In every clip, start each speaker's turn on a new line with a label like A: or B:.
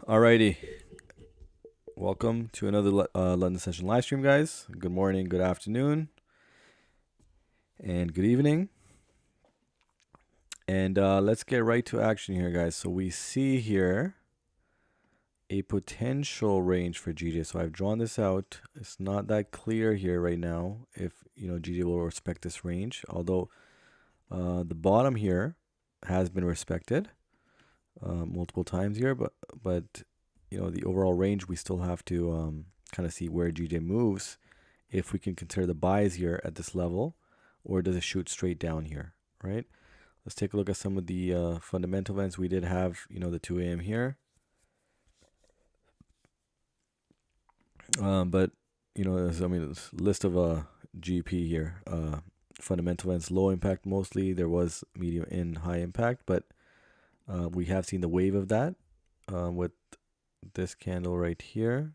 A: Alrighty, welcome to another London Session live stream, guys. Good morning, good afternoon, and good evening. And let's get right to action here, guys. So we see here a potential range for GJ. So I've drawn this out. It's not that clear here right now if GJ will respect this range, although the bottom here has been respected multiple times here, but the overall range, we still have to kind of see where GJ moves, if we can consider the buys here at this level, or does it shoot straight down here, right? Let's take a look at some of the fundamental events. We did have, the 2 a.m. here. But, there's a list of GP here. Fundamental events, low impact mostly. There was medium and high impact, but we have seen the wave of that with this candle right here,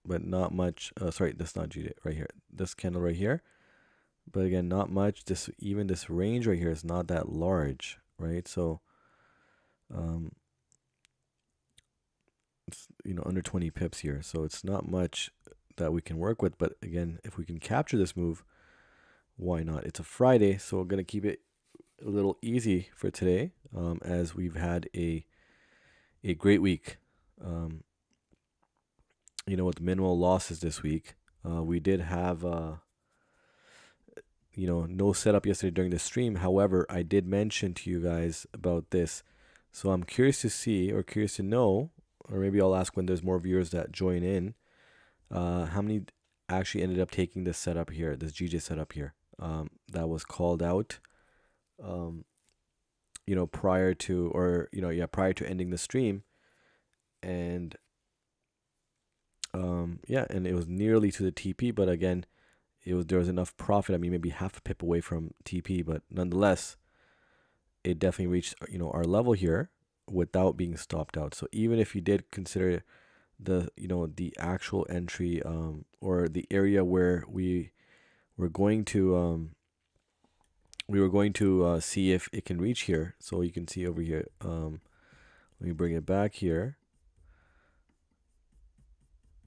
A: but not much. Sorry, that's not GJ right here. This candle right here, but again, not much. Even this range right here is not that large, right? So, it's under 20 pips here, so it's not much that we can work with. But again, if we can capture this move, why not? It's a Friday, so we're gonna keep it a little easy for today, as we've had a great week. With minimal losses this week. We did have no setup yesterday during the stream. However, I did mention to you guys about this, so I'm curious to see, or curious to know, or maybe I'll ask when there's more viewers that join in, how many actually ended up taking this setup here, this GJ setup here, that was called out prior to ending the stream. And and it was nearly to the TP, but again, there was enough profit. I mean, maybe half a pip away from TP, but nonetheless, it definitely reached our level here without being stopped out. So even if you did consider the actual entry, or the area where we were going to see if it can reach here. So you can see over here. Let me bring it back here.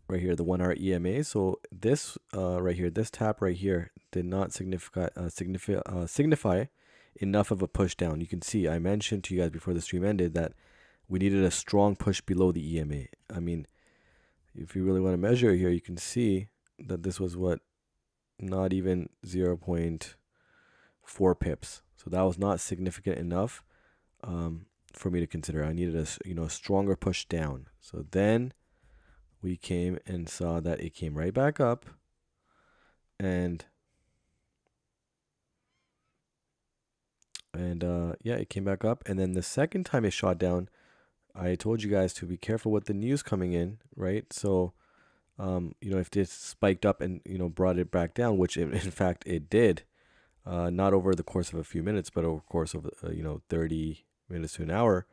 A: Right here, the 1 hour EMA. So this right here, this tap right here did not signify enough of a push down. You can see I mentioned to you guys before the stream ended that we needed a strong push below the EMA. I mean, if you really want to measure here, you can see that this was not even 0.4 pips. So that was not significant enough for me to consider. I needed a stronger push down. So then we came and saw that it came right back up, and it came back up. And then the second time it shot down, I told you guys to be careful with the news coming in, right? So if this spiked up and brought it back down, which in fact it did, not over the course of a few minutes, but over the course of 30 minutes to an hour.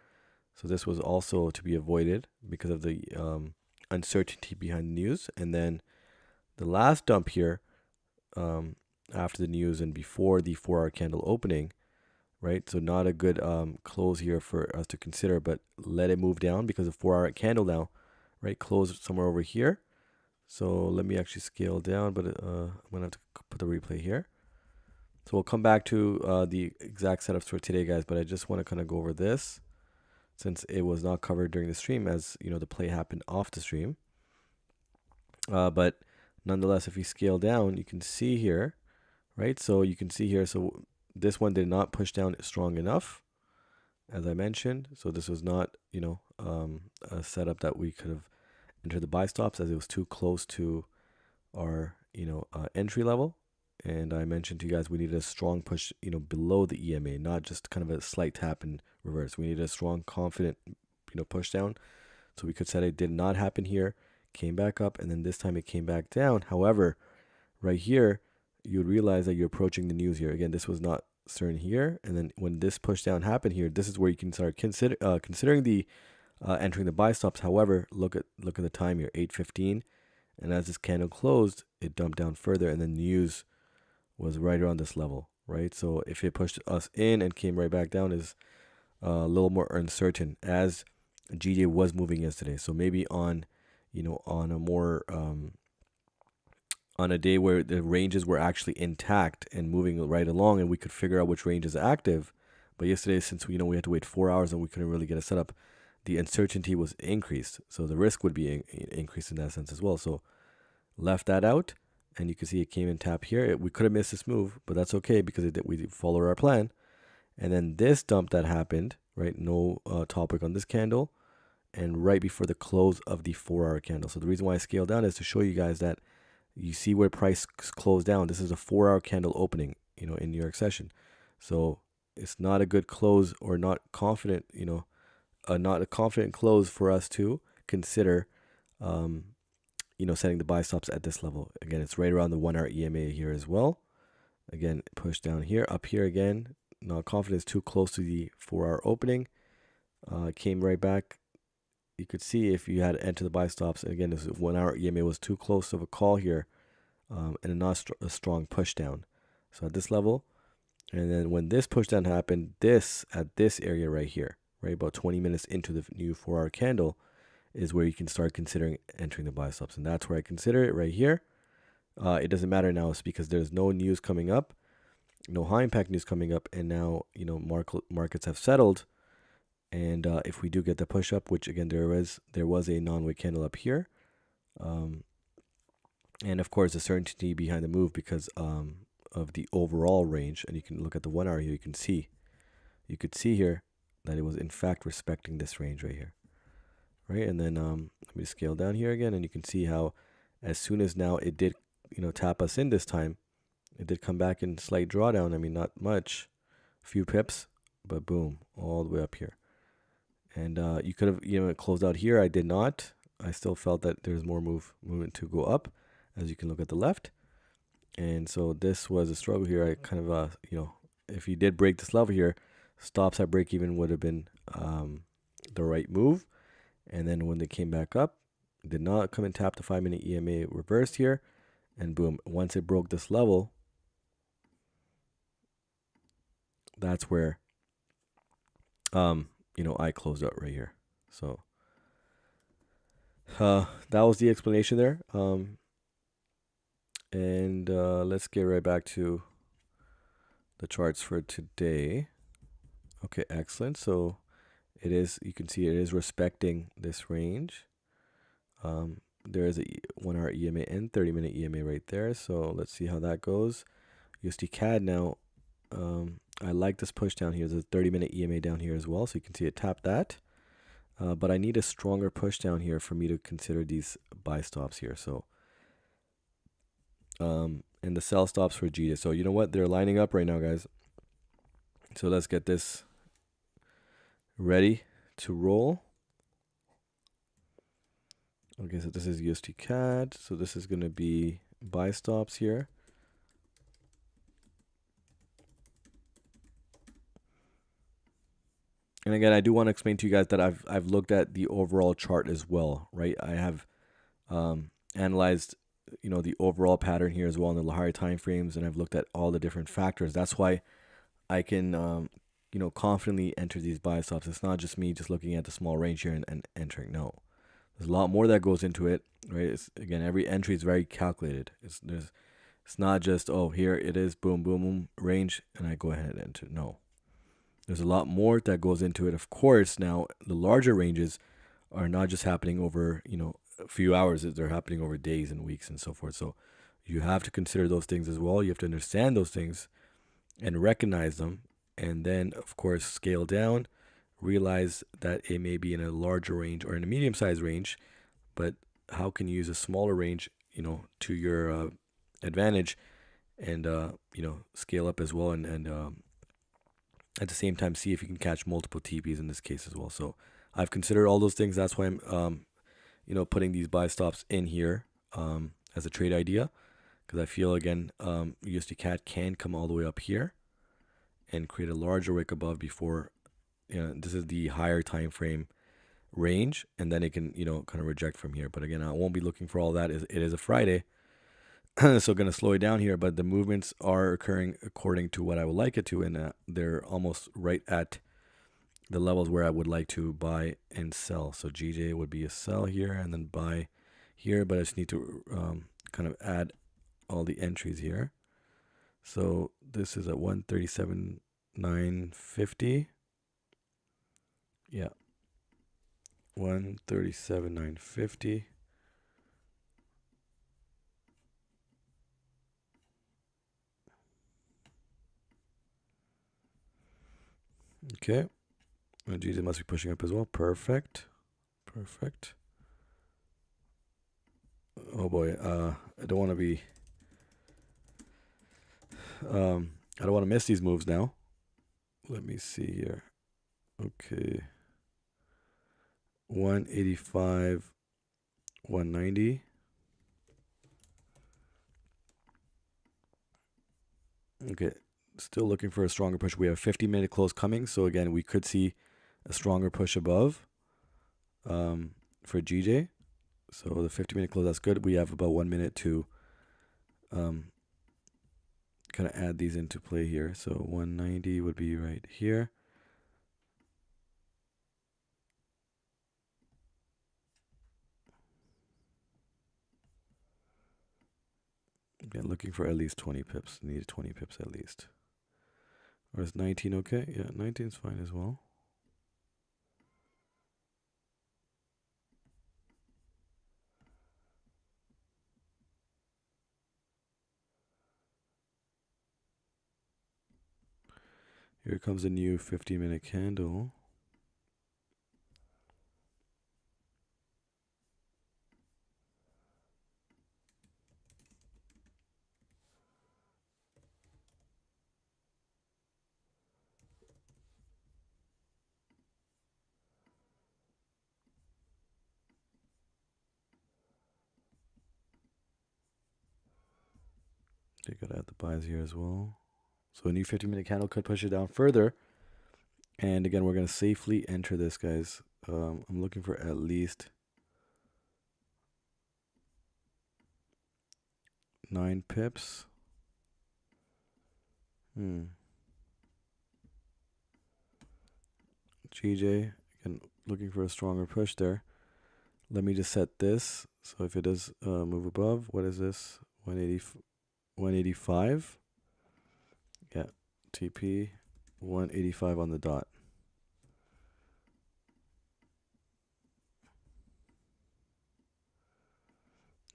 A: So this was also to be avoided because of the uncertainty behind the news. And then the last dump here, after the news and before the 4 hour candle opening, right? So not a good close here for us to consider, but let it move down because the 4 hour candle now, right, closed somewhere over here. So let me actually scale down, but I'm gonna have to put the replay here. So we'll come back to the exact setups for today, guys, but I just want to kind of go over this since it was not covered during the stream, as the play happened off the stream. But nonetheless, if you scale down, you can see here, right? So you can see here, so this one did not push down strong enough, as I mentioned. So this was not, a setup that we could have entered the buy stops, as it was too close to our, entry level. And I mentioned to you guys we needed a strong push, below the EMA, not just kind of a slight tap in reverse. We needed a strong, confident, push down. So we could say it did not happen here, came back up, and then this time it came back down. However, right here, you would realize that you're approaching the news here. Again, this was not certain here. And then when this push down happened here, this is where you can start considering the entering the buy stops. However, look at the time here, 8:15. And as this candle closed, it dumped down further, and the news was right around this level, right? So if it pushed us in and came right back down, is a little more uncertain, as GJ was moving yesterday. So maybe on, on a more on a day where the ranges were actually intact and moving right along, and we could figure out which range is active. But yesterday, since we had to wait 4 hours and we couldn't really get a setup, the uncertainty was increased. So the risk would be increased in that sense as well. So left that out, and you can see it came in tap here. We could have missed this move, but that's okay because we followed our plan. And then this dump that happened, right? No topic on this candle, and right before the close of the 4-hour candle. So the reason why I scaled down is to show you guys that you see where price closed down. This is a 4-hour candle opening, in New York session. So it's not a good close, or not confident, not a confident close for us to consider, setting the buy stops at this level. Again, it's right around the 1-hour EMA here as well. Again, push down here, up here again. Not confident, it's too close to the 4-hour opening. Came right back. You could see if you had to enter the buy stops. And again, this 1-hour EMA was too close of a call here, and not a strong push down. So at this level, and then when this push down happened, at this area right here, right about 20 minutes into the new 4-hour candle, is where you can start considering entering the buy stops. And that's where I consider it right here. It doesn't matter now, it's because there's no news coming up, no high impact news coming up, and now markets have settled. And if we do get the push up, which again there was a non-wick candle up here, and of course the certainty behind the move because of the overall range, and you can look at the 1-hour here. You could see here that it was in fact respecting this range right here, right? And then let me scale down here again, and you can see how as soon as now it did tap us in this time, it did come back in slight drawdown. I mean, not much, a few pips, but boom, all the way up here. And you could have closed out here. I did not. I still felt that there's more movement to go up, as you can look at the left. And so this was a struggle here. I kind of if you did break this level here, stops at break even would have been the right move. And then when they came back up, did not come and tap the 5-minute EMA, reversed here, and boom, once it broke this level, that's where I closed out right here. So that was the explanation there. And let's get right back to the charts for today. Okay, excellent. So you can see it is respecting this range. There is a 1-hour EMA and 30-minute EMA right there. So let's see how that goes. USD CAD now. I like this push down here. There's a 30-minute EMA down here as well. So you can see it tap that. But I need a stronger push down here for me to consider these buy stops here. So, and the sell stops for GJ. So you know what? They're lining up right now, guys. So let's get this ready to roll. Okay, so this is USD CAD. So this is going to be buy stops here. And again, I do want to explain to you guys that I've looked at the overall chart as well, right? I have analyzed, the overall pattern here as well in the higher time frames, and I've looked at all the different factors. That's why I can, confidently enter these buy stops. It's not just me just looking at the small range here and entering. No, there's a lot more that goes into it, right? Again, every entry is very calculated. It's not just, oh, here it is, boom, boom, boom, range, and I go ahead and enter. No. There's a lot more that goes into it. Of course, now the larger ranges are not just happening over, a few hours. They're happening over days and weeks and so forth. So you have to consider those things as well. You have to understand those things and recognize them. And then, of course, scale down, realize that it may be in a larger range or in a medium-sized range, but how can you use a smaller range, to your advantage and, scale up as well and at the same time, see if you can catch multiple TPs in this case as well. So I've considered all those things. That's why I'm, putting these buy stops in here as a trade idea, because I feel, again, USD CAD can come all the way up here and create a larger wick above before, this is the higher time frame range, and then it can, kind of reject from here. But again, I won't be looking for all that. It is a Friday. So going to slow it down here, but the movements are occurring according to what I would like it to, and they're almost right at the levels where I would like to buy and sell. So GJ would be a sell here and then buy here, but I just need to kind of add all the entries here. So this is at 137,950. Yeah, 137,950. Okay. GJ must be pushing up as well. Perfect. Perfect. Oh boy. I don't want to be. I don't want to miss these moves now. Let me see here. Okay. 185, 190. Okay. Still looking for a stronger push. We have 50-minute close coming. So again, we could see a stronger push above for GJ. So the 50-minute close, that's good. We have about 1 minute to kind of add these into play here. So 190 would be right here. Again, looking for at least 20 pips. Need 20 pips at least. Or is 19 okay? Yeah, 19 is fine as well. Here comes a new 50-minute candle. You gotta add the buys here as well. So a new 50-minute candle could push it down further. And again, we're gonna safely enter this, guys. I'm looking for at least 9 pips. GJ, again, looking for a stronger push there. Let me just set this. So if it does move above, what is this? 185. Yeah, TP 185 on the dot.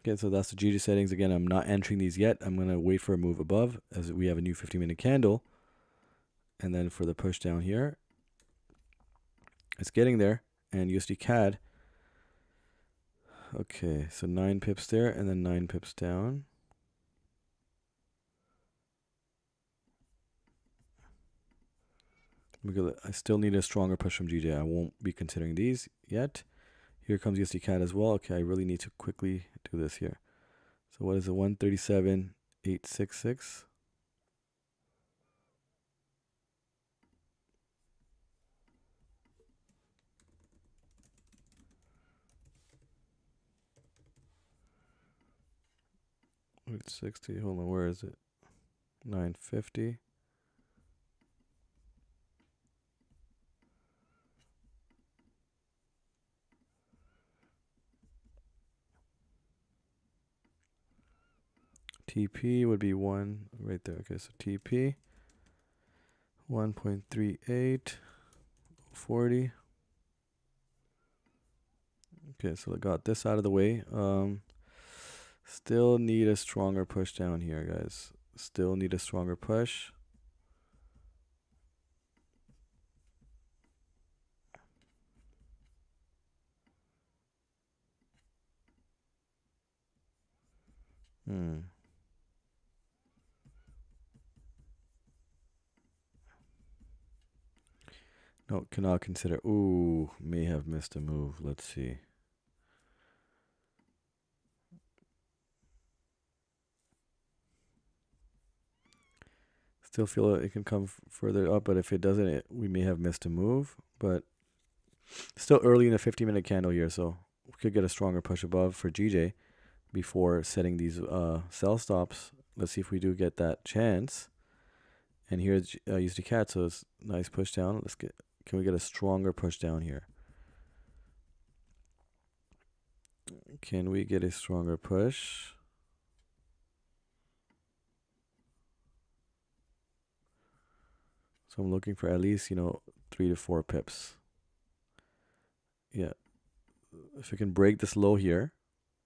A: Okay, so that's the GJ settings. Again, I'm not entering these yet. I'm going to wait for a move above as we have a new 50-minute candle. And then for the push down here, it's getting there. And USD CAD. Okay, so 9 pips there and then 9 pips down. I still need a stronger push from GJ. I won't be considering these yet. Here comes USD CAD as well. Okay, I really need to quickly do this here. So what is it? 137,866. Wait, 60. Hold on, where is it? 950. TP would be 1 right there. Okay, so TP 1.3840. Okay, so I got this out of the way. Still need a stronger push down here, guys. Still need a stronger push. No, cannot consider. Ooh, may have missed a move. Let's see. Still feel it can come further up, but if it doesn't, we may have missed a move. But still early in the 50-minute candle here, so we could get a stronger push above for GJ before setting these sell stops. Let's see if we do get that chance. And here's USD CAD, so it's nice push down. Let's Can we get a stronger push down here? Can we get a stronger push? So I'm looking for at least, 3 to 4 pips. Yeah. If we can break this low here,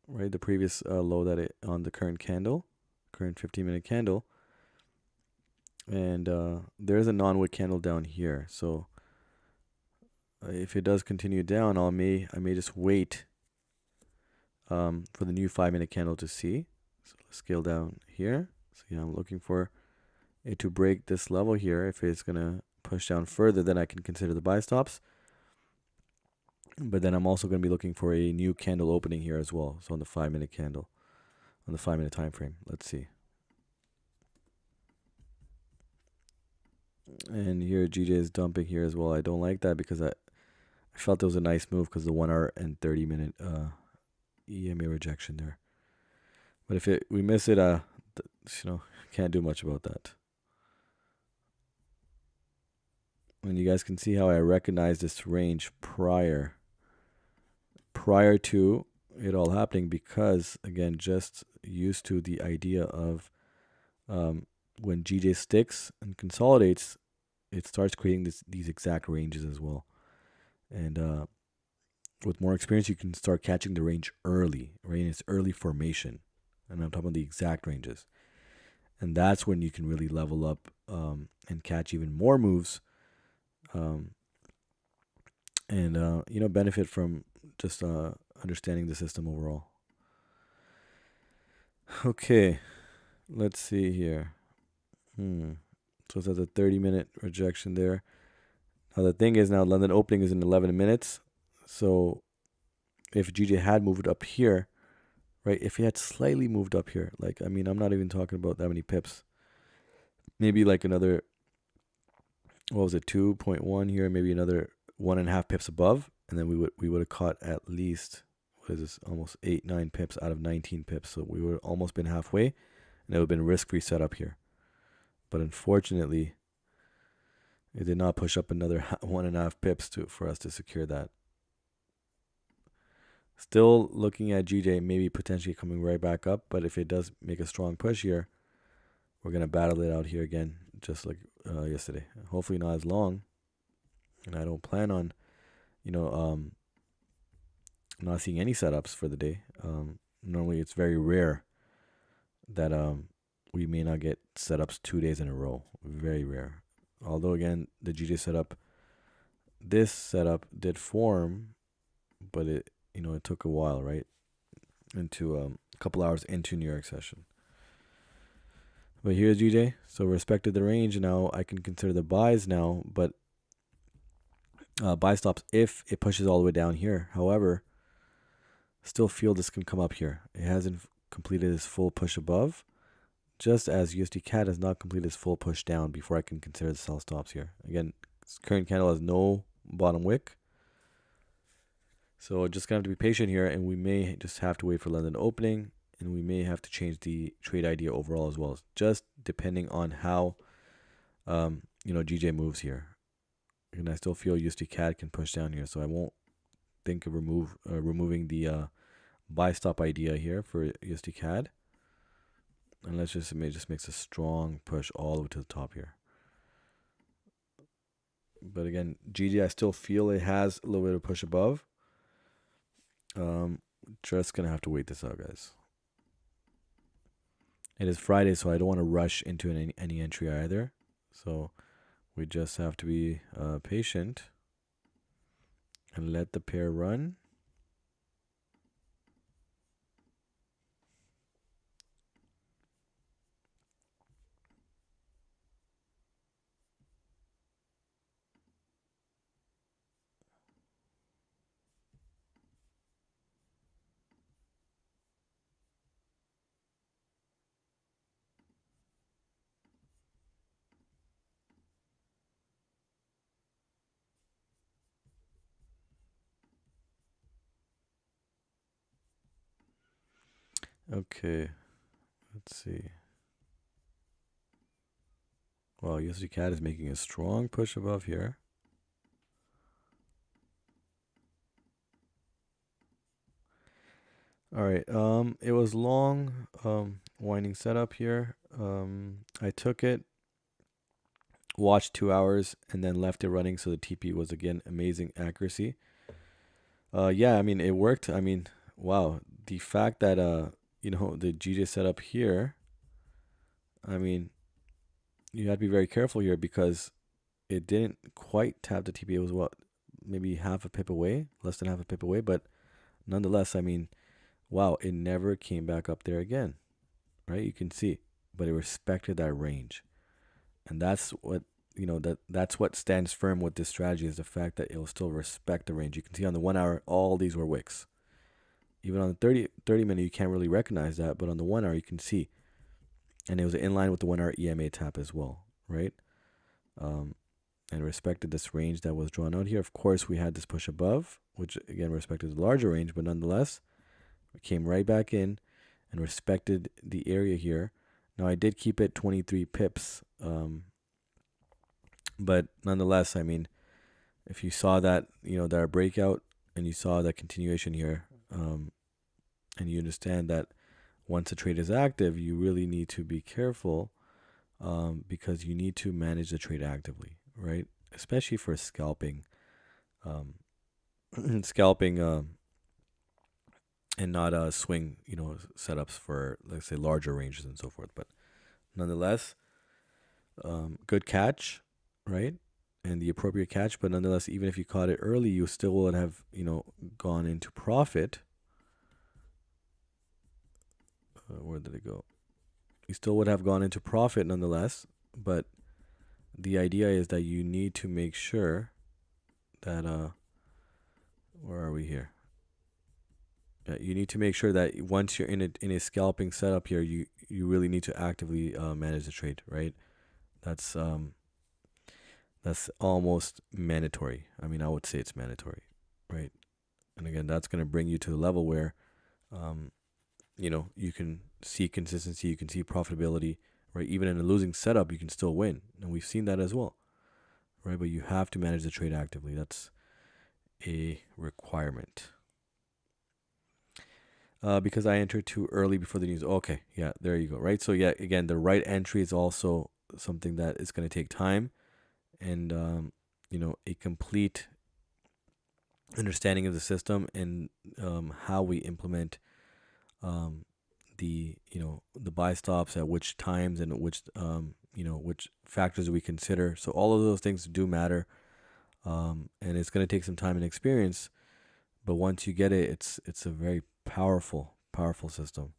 A: right? The previous low that it on the current candle, current 15-minute candle. And there is a non-wick candle down here. So if it does continue down, I may just wait for the new 5-minute candle to see. So let's scale down here. So yeah, I'm looking for it to break this level here. If it's gonna push down further, then I can consider the buy stops. But then I'm also going to be looking for a new candle opening here as well. So on the 5-minute candle, on the 5-minute time frame. Let's see. And here GJ is dumping here as well. I don't like that because I felt it was a nice move because the 1 hour and 30-minute EMA rejection there. But if we miss it, can't do much about that. And you guys can see how I recognize this range prior to it all happening, because again, just used to the idea of when GJ sticks and consolidates, it starts creating these exact ranges as well. And with more experience, you can start catching the range early, right? In its early formation. And I'm talking about the exact ranges. And that's when you can really level up and catch even more moves and benefit from just understanding the system overall. Okay, let's see here. So it's at a 30-minute rejection there. Now the thing is, now London opening is in 11 minutes. So if GJ had moved up here, right? If he had slightly moved up here, I'm not even talking about that many pips. Maybe like another, 2.1 here, maybe another 1.5 pips above, and then we would have caught at least, almost 8-9 pips out of 19 pips. So we would have almost been halfway, and it would have been risk-free setup here. But unfortunately, it did not push up another 1.5 pips for us to secure that. Still looking at GJ maybe potentially coming right back up, but if it does make a strong push here, we're going to battle it out here again, just like yesterday. Hopefully not as long. And I don't plan on, not seeing any setups for the day. Normally it's very rare that we may not get setups 2 days in a row. Very rare. Although again, the GJ setup, this setup did form, but it took a while, right? Into a couple hours into New York session. But here's GJ. So respected the range. Now I can consider the buys now, but buy stops if it pushes all the way down here. However, still feel this can come up here. It hasn't completed its full push above, just as USD CAD has not completed its full push down before I can consider the sell stops here. Again, this current candle has no bottom wick. So just going to have to be patient here, and we may just have to wait for London opening, and we may have to change the trade idea overall as well, just depending on how GJ moves here. And I still feel USD CAD can push down here, so I won't think of removing the buy stop idea here for USD CAD, unless it just makes a strong push all the way to the top here. But again, GJ, I still feel it has a little bit of push above. Just gonna have to wait this out, guys. It is Friday, so I don't want to rush into any entry either. So we just have to be patient and let the pair run. Okay, let's see. Well, USD CAD is making a strong push above here. All right. It was long, winding setup here. I took it, watched 2 hours, and then left it running. So the TP was again amazing accuracy. Yeah, I mean it worked. I mean, wow, the fact that the GJ setup here. I mean, you have to be very careful here because it didn't quite tap the TP. It was what, maybe half a pip away, less than half a pip away, but nonetheless, I mean, wow, it never came back up there again, right? You can see, but it respected that range, and that's what that's what stands firm with this strategy is the fact that it will still respect the range. You can see on the 1 hour, all these were wicks. Even on the 30 minute, you can't really recognize that, but on the 1 hour, you can see, and it was in line with the 1 hour EMA tap as well, right? Um, and respected this range that was drawn out here. Of course, we had this push above, which again respected the larger range, but nonetheless, we came right back in and respected the area here. Now, I did keep it 23 pips, but nonetheless, I mean, if you saw that, that breakout and you saw that continuation here, and you understand that once a trade is active, you really need to be careful because you need to manage the trade actively, right? Especially for scalping, um, scalping, and not swing, setups for, let's say, larger ranges and so forth. But nonetheless, good catch, right? And the appropriate catch. But nonetheless, even if you caught it early, you still would have, gone into profit. Where did it go? You still would have gone into profit nonetheless. But the idea is that you need to make sure that where are we here? You need to make sure that once you're in a scalping setup here, you really need to actively manage the trade, right? That's almost mandatory. I mean, I would say it's mandatory, right? And again, that's going to bring you to the level where, you can see consistency, you can see profitability, right? Even in a losing setup, you can still win, and we've seen that as well, right? But you have to manage the trade actively. That's a requirement. Because I entered too early before the news. Okay, yeah, there you go, right? So yeah, again, the right entry is also something that is going to take time, and a complete understanding of the system and how we implement the buy stops at which times and which factors we consider. So all of those things do matter, and it's going to take some time and experience. But once you get it, it's a very powerful system.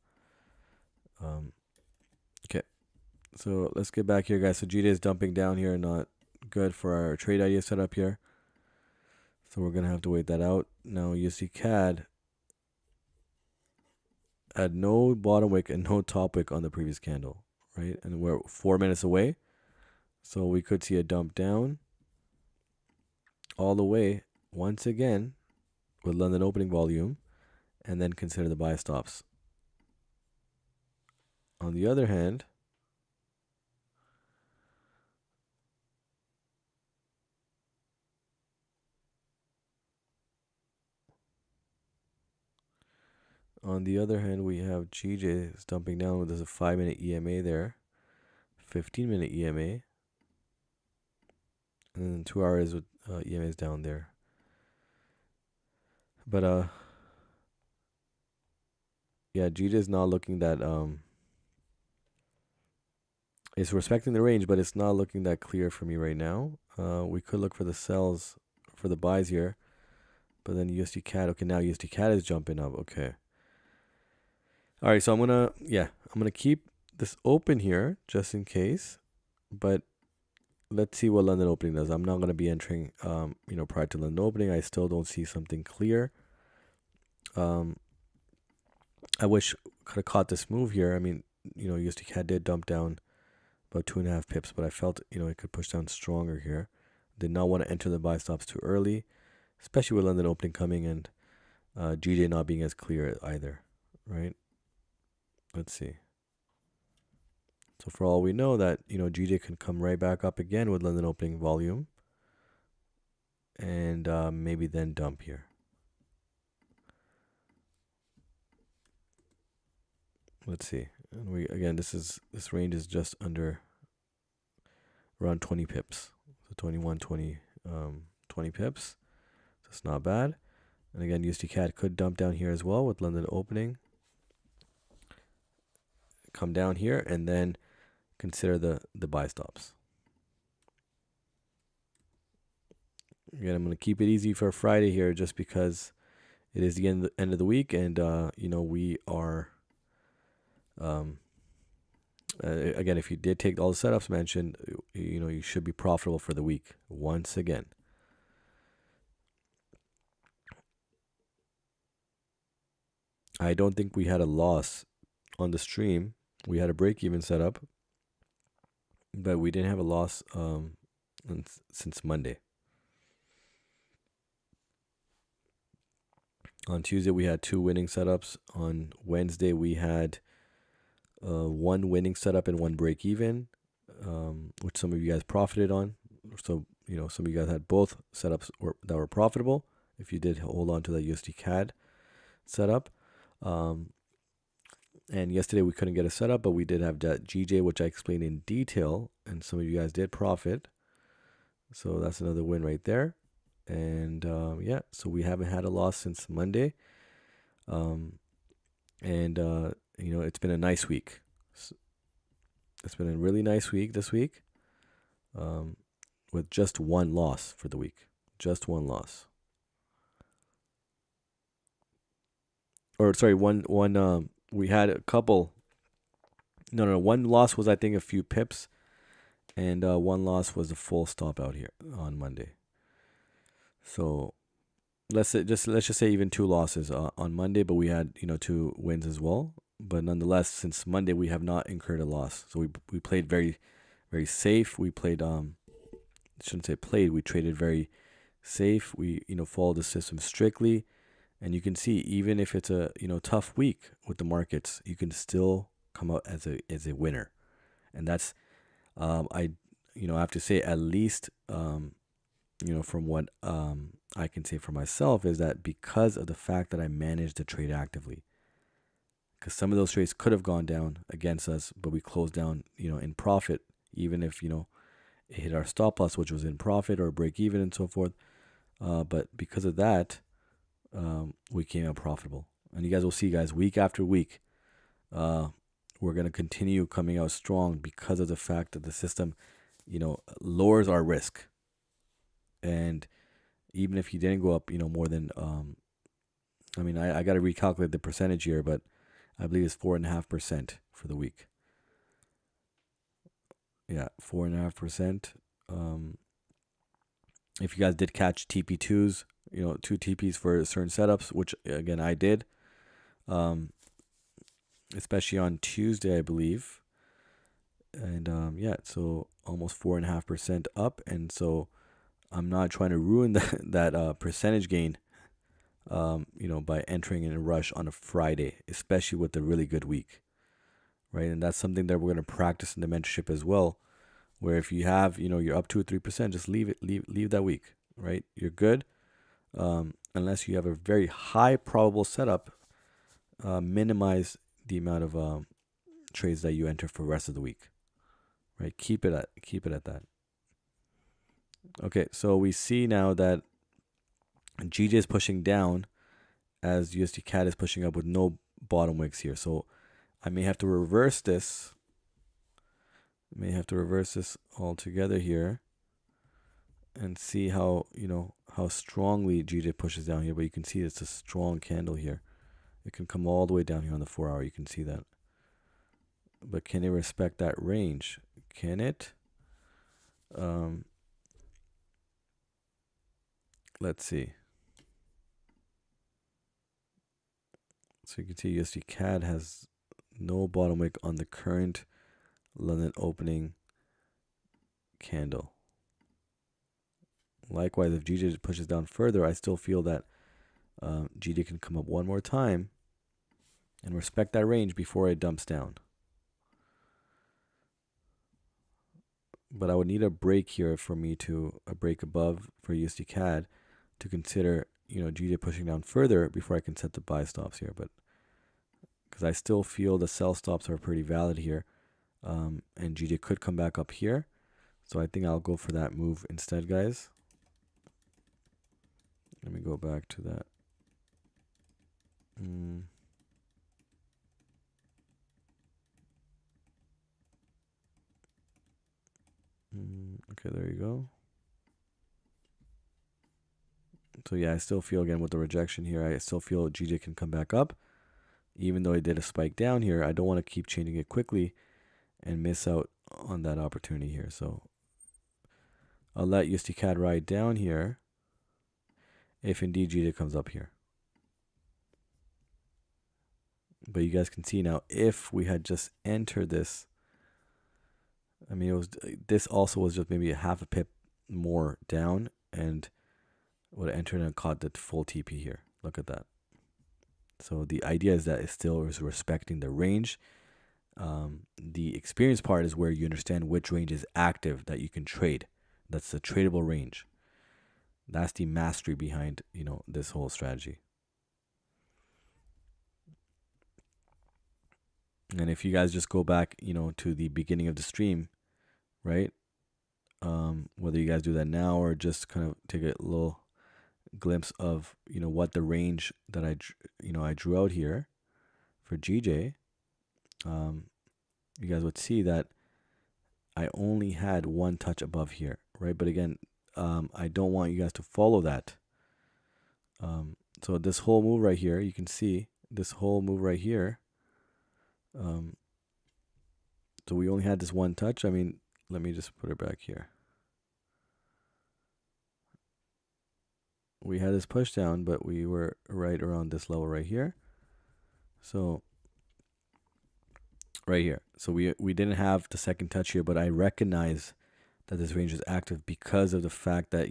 A: Okay, so let's get back here, guys. So GD is dumping down here, not good for our trade idea setup here. So we're gonna have to wait that out. Now USD CAD had no bottom wick and no top wick on the previous candle, right? And we're 4 minutes away, so we could see a dump down all the way once again with London opening volume, and then consider the buy stops. On the other hand, we have GJ is dumping down. There's a 5-minute EMA there, 15-minute EMA, and then 2 hours with EMAs down there. But yeah, GJ is not looking that it's respecting the range, but it's not looking that clear for me right now. We could look for the sells for the buys here, but then USD CAD. Okay, now USD CAD is jumping up. Okay. All right, so I'm gonna keep this open here just in case, but let's see what London opening does. I'm not gonna be entering, prior to London opening. I still don't see something clear. I wish could have caught this move here. I mean, USD CAD did dump down about 2.5 pips, but I felt it could push down stronger here. Did not want to enter the buy stops too early, especially with London opening coming and GJ not being as clear either, right? Let's see. So for all we know that GJ can come right back up again with London opening volume, and maybe then dump here. let's see. And we again, this range is just under around 20 pips. So 21, 20, 20 pips. So it's not bad. And again, USD CAD could dump down here as well with London opening. Come down here and then consider the buy stops. Again, I'm going to keep it easy for Friday here just because it is the end of the week, and we are again, if you did take all the setups mentioned, you should be profitable for the week once again. I don't think we had a loss on the stream. We had a break-even setup, but we didn't have a loss since Monday. On Tuesday, we had 2 winning setups. On Wednesday, we had 1 winning setup and 1 break even, which some of you guys profited on. So, some of you guys had both setups that were profitable if you did hold on to that USD CAD setup. And yesterday we couldn't get a setup, but we did have that GJ, which I explained in detail, and some of you guys did profit. So that's another win right there. And so we haven't had a loss since Monday. It's been a nice week. It's been a really nice week this week, with just 1 loss for the week. Just 1 loss. Or sorry, one. We had a couple. No. 1 loss was, I think, a few pips, and 1 loss was a full stop out here on Monday. So let's just say even 2 losses on Monday, but we had 2 wins as well. But nonetheless, since Monday we have not incurred a loss. So we played very, very safe. We played shouldn't say played. We traded very safe. We followed the system strictly, and you can see even if it's a tough week with the markets, you can still come out as a winner, and that's I have to say at least from what I can say for myself is that because of the fact that I managed the trade actively, because some of those trades could have gone down against us, but we closed down in profit, even if it hit our stop loss, which was in profit or break even and so forth. But because of that, we came out profitable, and you guys will see, guys, week after week, we're gonna continue coming out strong because of the fact that the system, lowers our risk. And even if you didn't go up, more than, I got to recalculate the percentage here, but I believe it's 4.5% for the week. Yeah, 4.5%. If you guys did catch TP2s, 2 TPs for certain setups, which again I did, especially on Tuesday, I believe. And so almost 4.5% up, and so I'm not trying to ruin that percentage gain, by entering in a rush on a Friday, especially with a really good week, right? And that's something that we're going to practice in the mentorship as well, where if you have, you're up 2 or 3%, just leave that week, right? You're good, unless you have a very high probable setup. Minimize the amount of trades that you enter for the rest of the week, right? Keep it at that. Okay, so we see now that GJ is pushing down as USD CAD is pushing up with no bottom wicks here. So I may have to reverse this. Altogether here and see how strongly GJ pushes down here. But you can see it's a strong candle here. It can come all the way down here on the 4 hour. You can see that. But can it respect that range? Can it? Let's see. So you can see USD CAD has no bottom wick on the current London opening candle. Likewise, if GJ pushes down further, I still feel that GJ can come up one more time and respect that range before it dumps down. But I would need a break here for me to a break above for USD CAD to consider GJ pushing down further before I can set the buy stops here. But because I still feel the sell stops are pretty valid here. And GJ could come back up here. So I think I'll go for that move instead, guys. Let me go back to that. Okay, there you go. So yeah, I still feel, again, with the rejection here, I still feel GJ can come back up. Even though it did a spike down here, I don't want to keep changing it quickly and miss out on that opportunity here. So I'll let USD CAD ride down here if indeed GJ comes up here. But you guys can see now, if we had just entered this, I mean, this also was just maybe a half a pip more down, and would have entered and caught the full TP here. Look at that. So the idea is that it still is respecting the range. The experience part is where you understand which range is active that you can trade. That's the tradable range. That's the mastery behind, this whole strategy. And if you guys just go back, to the beginning of the stream, right? Whether you guys do that now or just kind of take a little glimpse of, what the range that I drew out here for GJ, you guys would see that I only had one touch above here, right? But again, I don't want you guys to follow that. So this whole move right here, you can see this whole move right here. So we only had this one touch. I mean, let me just put it back here. We had this push down, but we were right around this level right here. So right here. So we didn't have the second touch here, but I recognize that this range is active because of the fact that,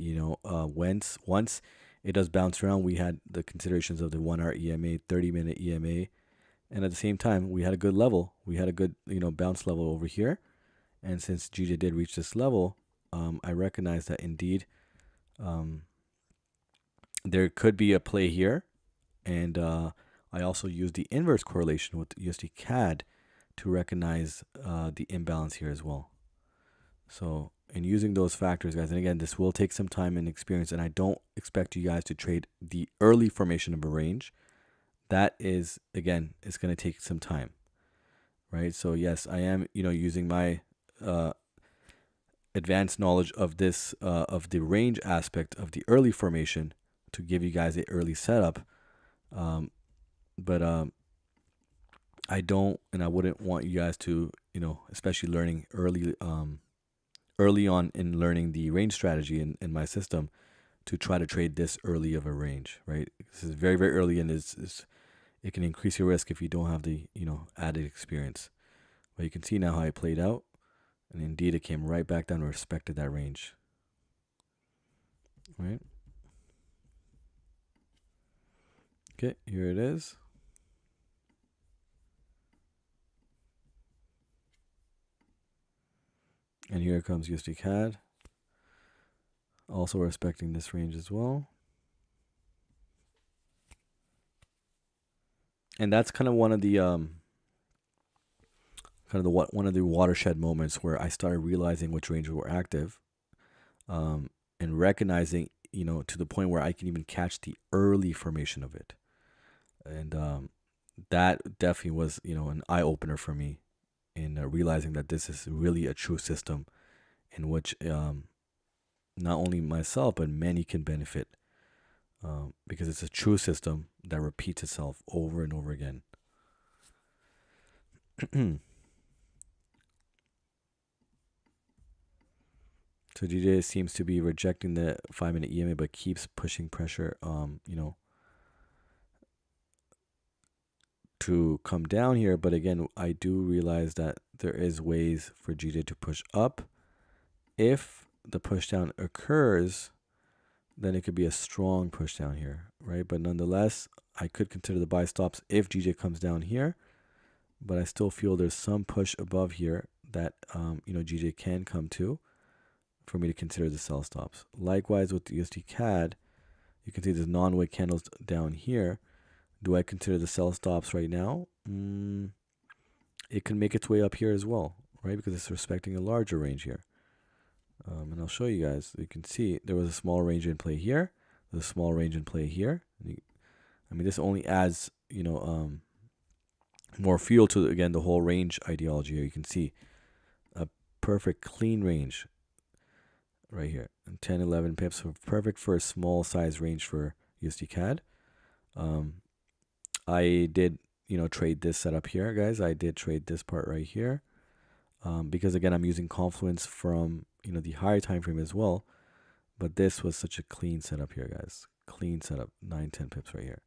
A: once it does bounce around, we had the considerations of the 1-hour EMA, 30-minute EMA, and at the same time, we had a good level. We had a good, bounce level over here. And since GJ did reach this level, I recognize that indeed there could be a play here. And I also use the inverse correlation with USD CAD to recognize the imbalance here as well. So in using those factors, guys, and again, this will take some time and experience, and I don't expect you guys to trade the early formation of a range. That is, again, it's going to take some time, right? So yes, I am, using my advanced knowledge of this, of the range aspect of the early formation to give you guys an early setup. But I don't, and I wouldn't want you guys to, especially learning early on in learning the range strategy in my system, to try to trade this early of a range, right? This is very, very early, and it can increase your risk if you don't have the, added experience. But you can see now how it played out, and indeed it came right back down and respected that range, right? Okay, here it is. And here comes USD CAD, also respecting this range as well. And that's kind of one of the one of the watershed moments where I started realizing which ranges were active, and recognizing, to the point where I can even catch the early formation of it. And that definitely was, an eye opener for me in realizing that this is really a true system in which not only myself but many can benefit, because it's a true system that repeats itself over and over again. So GJ seems to be rejecting the 5-minute EMA but keeps pushing pressure, to come down here. But again, I do realize that there is ways for GJ to push up. If the push down occurs, then it could be a strong push down here, right? But nonetheless, I could consider the buy stops if GJ comes down here, but I still feel there's some push above here that GJ can come to for me to consider the sell stops. Likewise with the USD CAD, you can see there's non-wick candles down here. Do I consider the sell stops right now? it can make its way up here as well, right? Because it's respecting a larger range here. And I'll show you guys. You can see there was a small range in play here. There's a small range in play here. I mean, this only adds, more fuel to, again, the whole range ideology here. You can see a perfect clean range right here. And 10, 11 pips. So perfect for a small size range for USD CAD. I did, trade this setup here, guys. I did trade this part right here. Because again, I'm using Confluence from, the higher time frame as well. But this was such a clean setup here, guys. Clean setup, 9, 10 pips right here.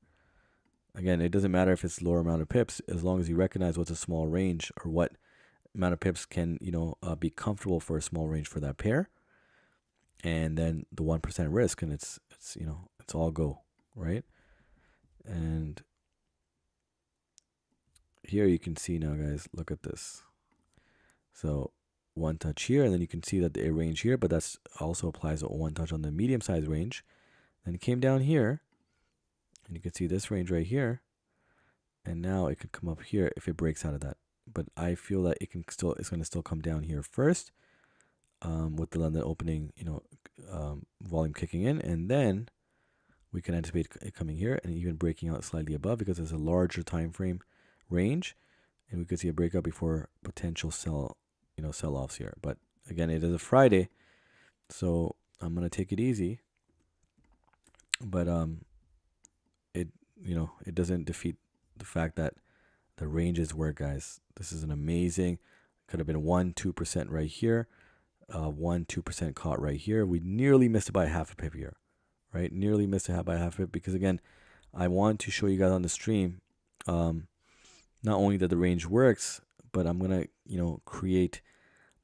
A: Again, it doesn't matter if it's lower amount of pips, as long as you recognize what's a small range or what amount of pips can, be comfortable for a small range for that pair. And then the 1% risk, and it's all go, right? And here you can see now, guys, look at this. So one touch here, and then you can see that the range here, but that's also applies to one touch on the medium size range. Then it came down here, and you can see this range right here, and now it could come up here if it breaks out of that. But I feel that it's going to still come down here first, with the London opening, volume kicking in, and then we can anticipate it coming here and even breaking out slightly above because there's a larger time frame range, and we could see a breakout before potential sell-offs here. But again, it is a Friday, so I'm gonna take it easy. But it doesn't defeat the fact that the ranges work, guys. This is an amazing. Could have been 1-2% right here, 1-2% caught right here. We nearly missed it by half a pip here, right? Nearly missed it by half a pip because again, I want to show you guys on the stream, not only that the range works, but I'm gonna create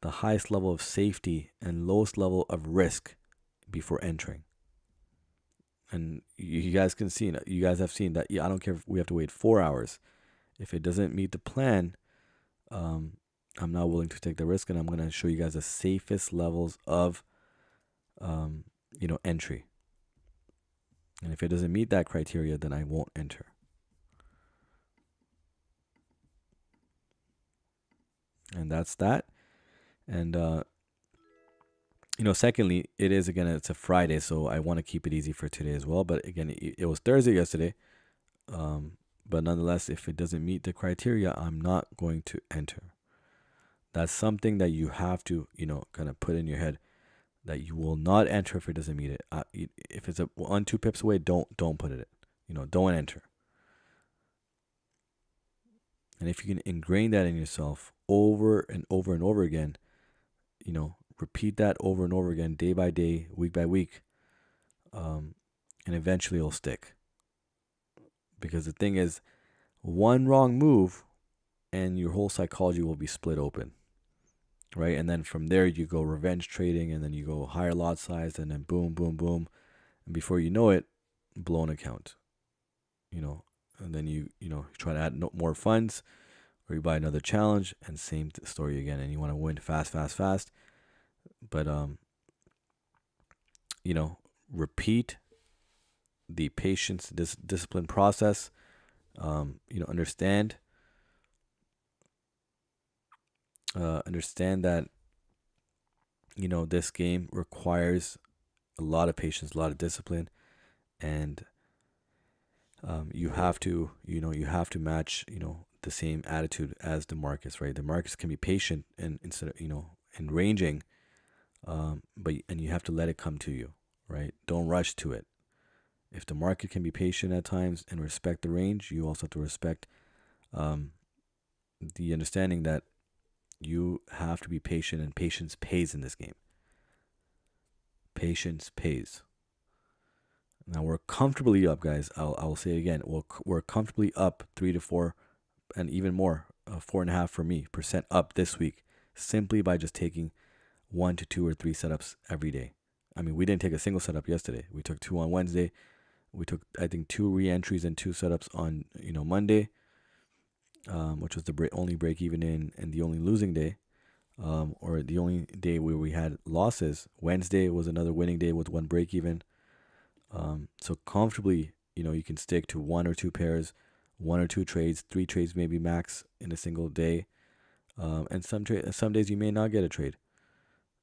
A: the highest level of safety and lowest level of risk before entering. And you guys can see, you guys have seen that. I don't care if we have to wait 4 hours. If it doesn't meet the plan, I'm not willing to take the risk, and I'm going to show you guys the safest levels of, entry. And if it doesn't meet that criteria, then I won't enter. And that's that. And, secondly, it's a Friday, so I want to keep it easy for today as well. But again, it was Thursday yesterday. But nonetheless, if it doesn't meet the criteria, I'm not going to enter. That's something that you have to, kind of put in your head, that you will not enter if it doesn't meet it. If it's 1-2 pips away, don't put it. Don't enter. And if you can ingrain that in yourself over and over and over again, repeat that over and over again, day by day, week by week, and eventually it'll stick. Because the thing is, one wrong move and your whole psychology will be split open, right? And then from there you go revenge trading, and then you go higher lot size, and then boom, boom, boom, and before you know it, blown account, and then you try to add more funds, or you buy another challenge, and same story again, and you want to win fast. But repeat the patience, discipline process. Understand that this game requires a lot of patience, a lot of discipline, and you have to match the same attitude as the markets, right? The markets can be patient and instead of and ranging, but you have to let it come to you, right? Don't rush to it. If the market can be patient at times and respect the range, you also have to respect the understanding that you have to be patient, and patience pays in this game. Patience pays. Now we're comfortably up, guys. I'll say it again. We're comfortably up 3 to 4, and even more, 4.5% for me up this week, simply by just taking 1 to 2 or 3 setups every day. I mean, we didn't take a single setup yesterday. We took 2 on Wednesday. We took, I think, 2 re-entries and 2 setups on Monday, which was the only break even and the only losing day, or the only day where we had losses. Wednesday was another winning day with 1 break even. So comfortably, you can stick to 1 or 2 pairs, 1 or 2 trades, 3 trades maybe max in a single day. And some days you may not get a trade,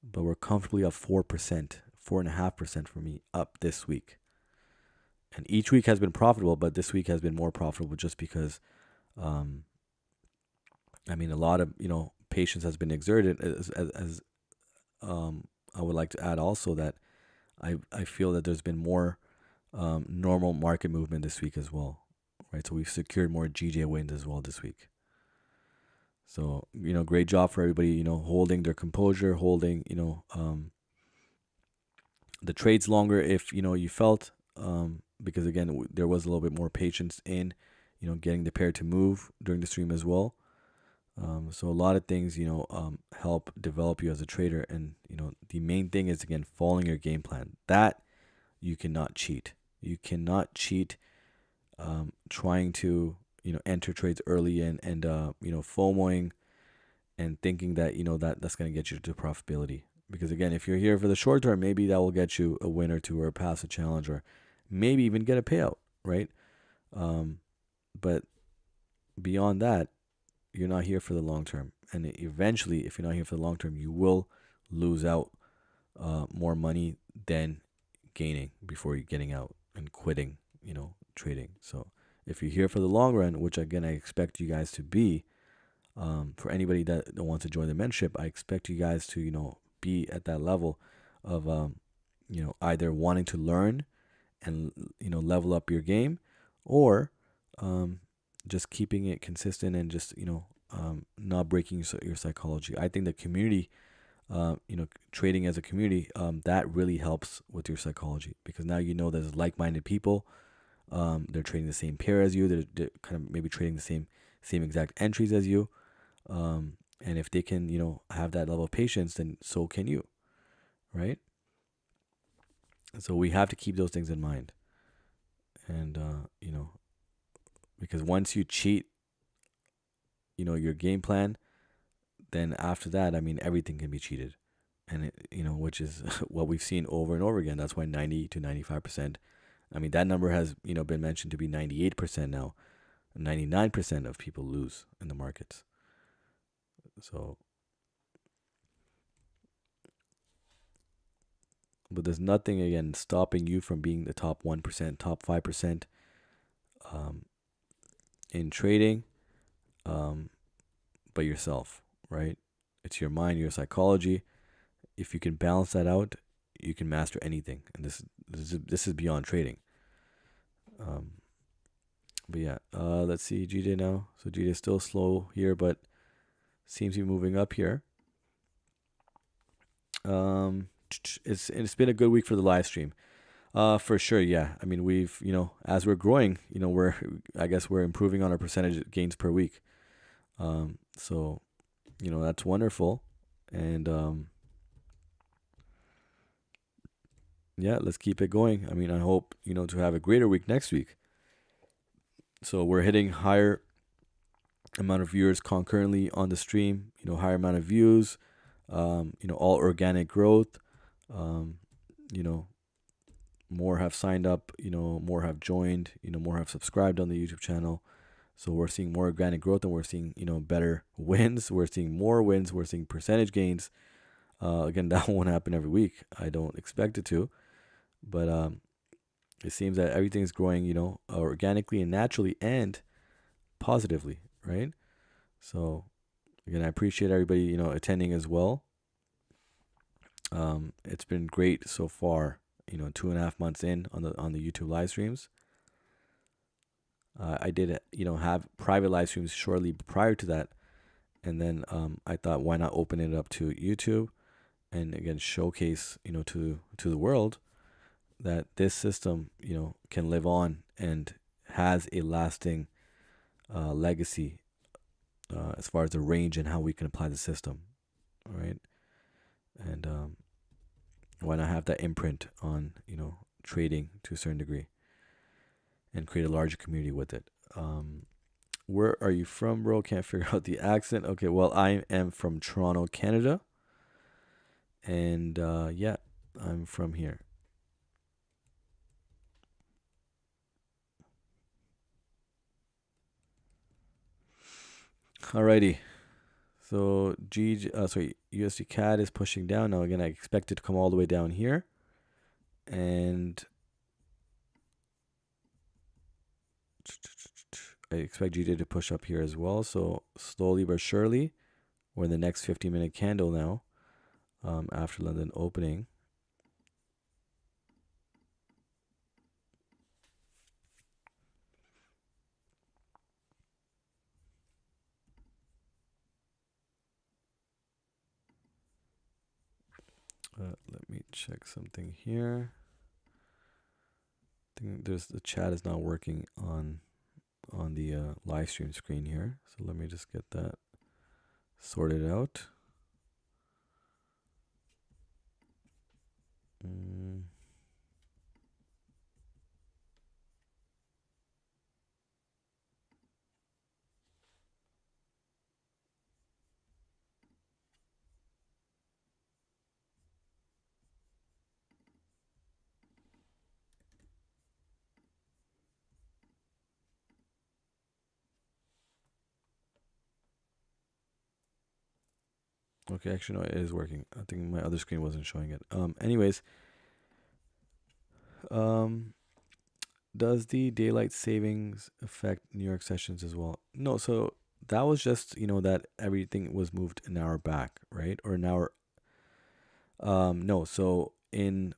A: but we're comfortably up 4%, 4.5% for me up this week. And each week has been profitable, but this week has been more profitable just because, a lot of patience has been exerted. As I would like to add also that I feel that there's been more normal market movement this week as well, right? So we've secured more GJ wins as well this week. So, great job for everybody, holding their composure, holding, the trades longer if, you felt, because again, there was a little bit more patience in, getting the pair to move during the stream as well. So a lot of things, help develop you as a trader. And, the main thing is, again, following your game plan. That you cannot cheat. You cannot cheat trying to, enter trades early and FOMOing and thinking that, that's going to get you to profitability. Because again, if you're here for the short term, maybe that will get you a win or two or pass a challenge or maybe even get a payout, right? But beyond that, you're not here for the long term. And eventually, if you're not here for the long term, you will lose out more money than gaining before you're getting out and quitting, trading. So if you're here for the long run, which again, I expect you guys to be, for anybody that wants to join the mentorship, I expect you guys to, be at that level of, either wanting to learn and, level up your game, or just keeping it consistent and just, not breaking your psychology. I think the community, trading as a community, that really helps with your psychology, because now there's like-minded people. They're trading the same pair as you. They're kind of maybe trading the same exact entries as you. And if they can, have that level of patience, then so can you, right? So we have to keep those things in mind. And, because once you cheat, your game plan, then after that, everything can be cheated. And, which is what we've seen over and over again. That's why 90 to 95%, that number has, been mentioned to be 98% now. 99% of people lose in the markets. So, but there's nothing, again, stopping you from being the top 1%, top 5% in trading, but yourself, right? It's your mind, your psychology. If you can balance that out, you can master anything. And this is beyond trading. But yeah, let's see GJ now. So GJ is still slow here, but seems to be moving up here. It's been a good week for the live stream. For sure, yeah. We've, as we're growing, I guess we're improving on our percentage gains per week. So, that's wonderful. And yeah, let's keep it going. I hope, to have a greater week next week. So we're hitting higher amount of viewers concurrently on the stream, higher amount of views, all organic growth, more have signed up, more have joined, more have subscribed on the YouTube channel. So we're seeing more organic growth, and we're seeing, better wins. We're seeing more wins. We're seeing percentage gains. Again, that won't happen every week. I don't expect it to, but it seems that everything's growing, organically and naturally and positively, right? So again, I appreciate everybody, attending as well. It's been great so far, 2.5 months in on the YouTube live streams. I did, have private live streams shortly prior to that. And then I thought, why not open it up to YouTube and again showcase, to the world that this system, can live on and has a lasting legacy as far as the range and how we can apply the system, all right? And why not have that imprint on, trading to a certain degree and create a larger community with it. Where are you from, bro? Can't figure out the accent. Okay, well, I am from Toronto, Canada. And yeah, I'm from here. Alrighty. So USD CAD is pushing down now. Again, I expect it to come all the way down here, and I expect GJ to push up here as well. So slowly but surely, we're in the next 15-minute candle now. After London opening. Let me check something here. I think the chat is not working on the live stream screen here. So let me just get that sorted out. Okay, actually no, it is working. I think my other screen wasn't showing it. Anyways, does the daylight savings affect New York sessions as well? No, so that was just, that everything was moved an hour back, right? Or an hour. No, so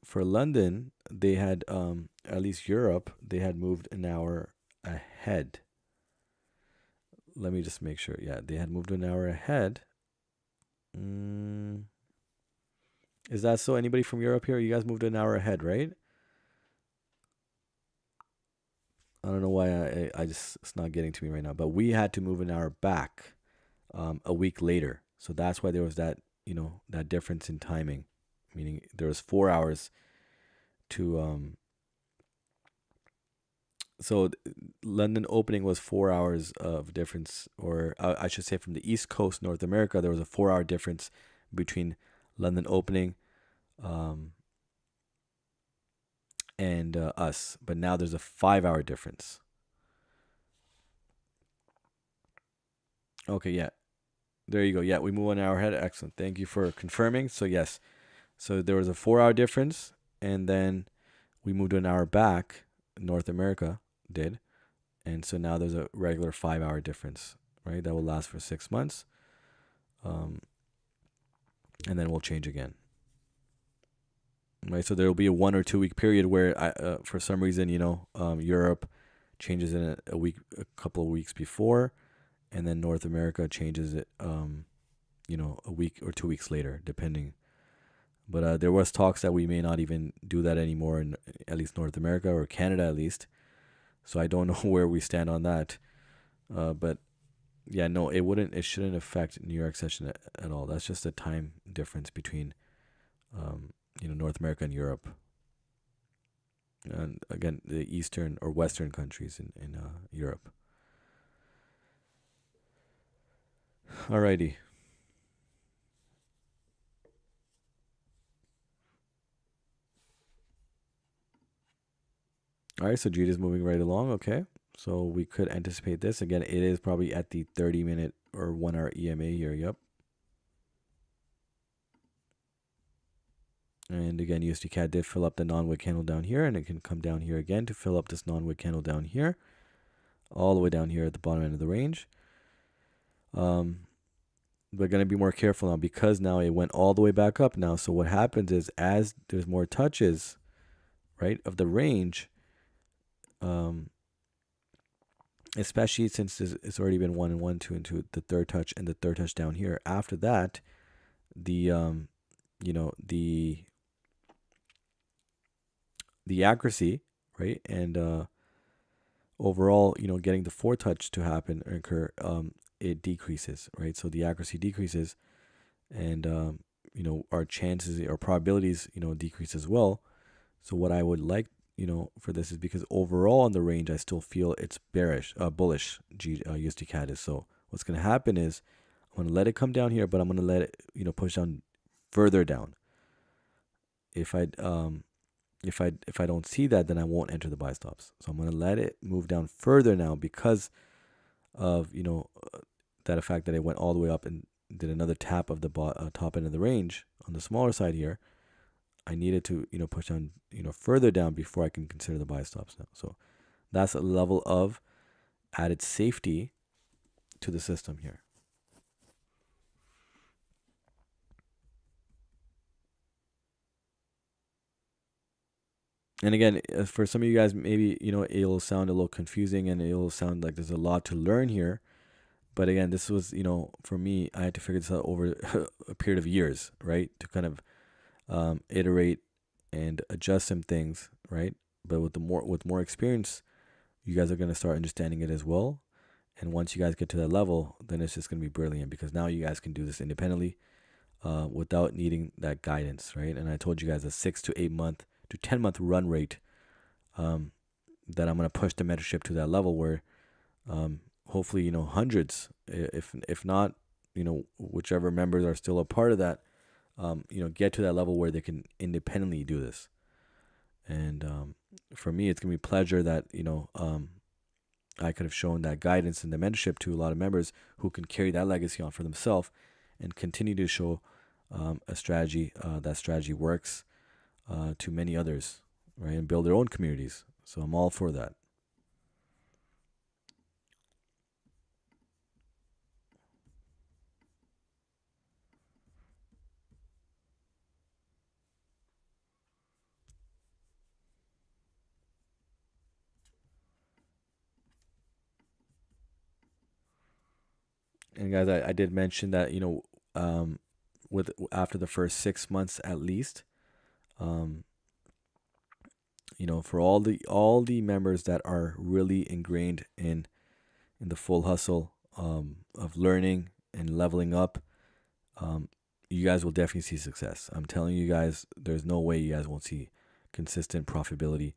A: for London, they had at least Europe, they had moved an hour ahead. Let me just make sure. Yeah, they had moved an hour ahead. Is that so? Anybody from Europe here? You guys moved an hour ahead, right? I don't know why I just, it's not getting to me right now. But we had to move an hour back a week later. So that's why there was that, that difference in timing. Meaning there was 4 hours to so London opening was 4 hours of difference, or I should say from the East Coast, North America, there was a 4 hour difference between London opening and us. But now there's a 5 hour difference. Okay, yeah. There you go. Yeah, we move 1 hour ahead. Excellent. Thank you for confirming. So, yes. So there was a 4 hour difference, and then we moved an hour back. North America did. And so now there's a regular 5 hour difference, right? That will last for 6 months. And then we'll change again. Right? So there will be a 1 or 2 week period where for some reason, Europe changes in a couple of weeks before, and then North America changes it, a week or 2 weeks later, depending. But there was talks that we may not even do that anymore in at least North America or Canada at least. So I don't know where we stand on that. But yeah, no, it shouldn't affect New York session at all. That's just a time difference between, North America and Europe. And again, the Eastern or Western countries in Europe. Alrighty. All right, so Jude is moving right along. Okay, so we could anticipate this. Again, it is probably at the 30-minute or 1 hour EMA here. Yep. And again, USD CAD did fill up the non-wick candle down here, and it can come down here again to fill up this non-wick candle down here, all the way down here at the bottom end of the range. We're going to be more careful now because now it went all the way back up now. So what happens is as there's more touches, right, of the range, especially since it's already been 1 and 1, 2 and 2, the third touch and the third touch down here. After that, the accuracy, right, and overall, getting the fourth touch to happen or occur, it decreases, right? So the accuracy decreases, and our chances, our probabilities, decrease as well. So what I would like, for this is because overall on the range, I still feel it's bullish. USD CAD is. So what's going to happen is I'm going to let it come down here, but I'm going to let it, push down further down. If I don't see that, then I won't enter the buy stops. So I'm going to let it move down further now because of, that fact that it went all the way up and did another tap of the top end of the range on the smaller side here, I needed to, push down, further down before I can consider the buy stops now. So that's a level of added safety to the system here. And again, for some of you guys, maybe, it'll sound a little confusing and it'll sound like there's a lot to learn here. But again, this was, for me, I had to figure this out over a period of years, right? To kind of iterate and adjust some things, right? But with more experience, you guys are going to start understanding it as well. And once you guys get to that level, then it's just going to be brilliant, because now you guys can do this independently without needing that guidance, right? And I told you guys a 6 to 8 month to 10 month run rate that I'm going to push the mentorship to that level where hopefully, hundreds, if not, whichever members are still a part of that, get to that level where they can independently do this. And for me, it's going to be a pleasure that, I could have shown that guidance and the mentorship to a lot of members who can carry that legacy on for themselves and continue to show a strategy, that strategy works to many others, right? And build their own communities. So I'm all for that. And guys, I did mention that, with after the first 6 months at least, for all the members that are really ingrained in the full hustle of learning and leveling up, you guys will definitely see success. I'm telling you guys, there's no way you guys won't see consistent profitability.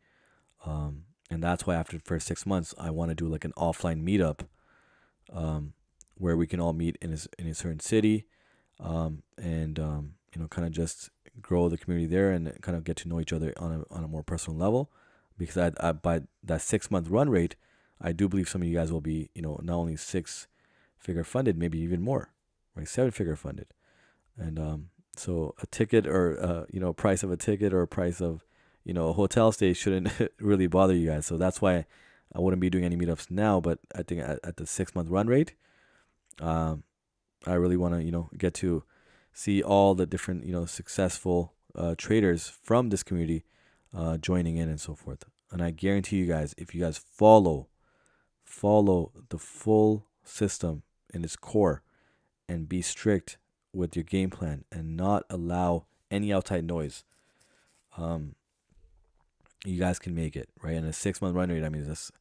A: And that's why after the first 6 months, I want to do like an offline meetup, where we can all meet in a certain city, and kind of just grow the community there and kind of get to know each other on a more personal level. Because I by that 6 month run rate, I do believe some of you guys will be, not only 6-figure funded, maybe even more, right? 7-figure funded. And so a ticket or price of a ticket or price of a hotel stay shouldn't really bother you guys. So that's why I wouldn't be doing any meetups now. But I think at the 6 month run rate, I really want to get to see all the different successful traders from this community joining in and so forth. And I guarantee you guys, if you guys follow the full system in its core and be strict with your game plan and not allow any outside noise, you guys can make it, right? And a 6 month run rate, I mean, it's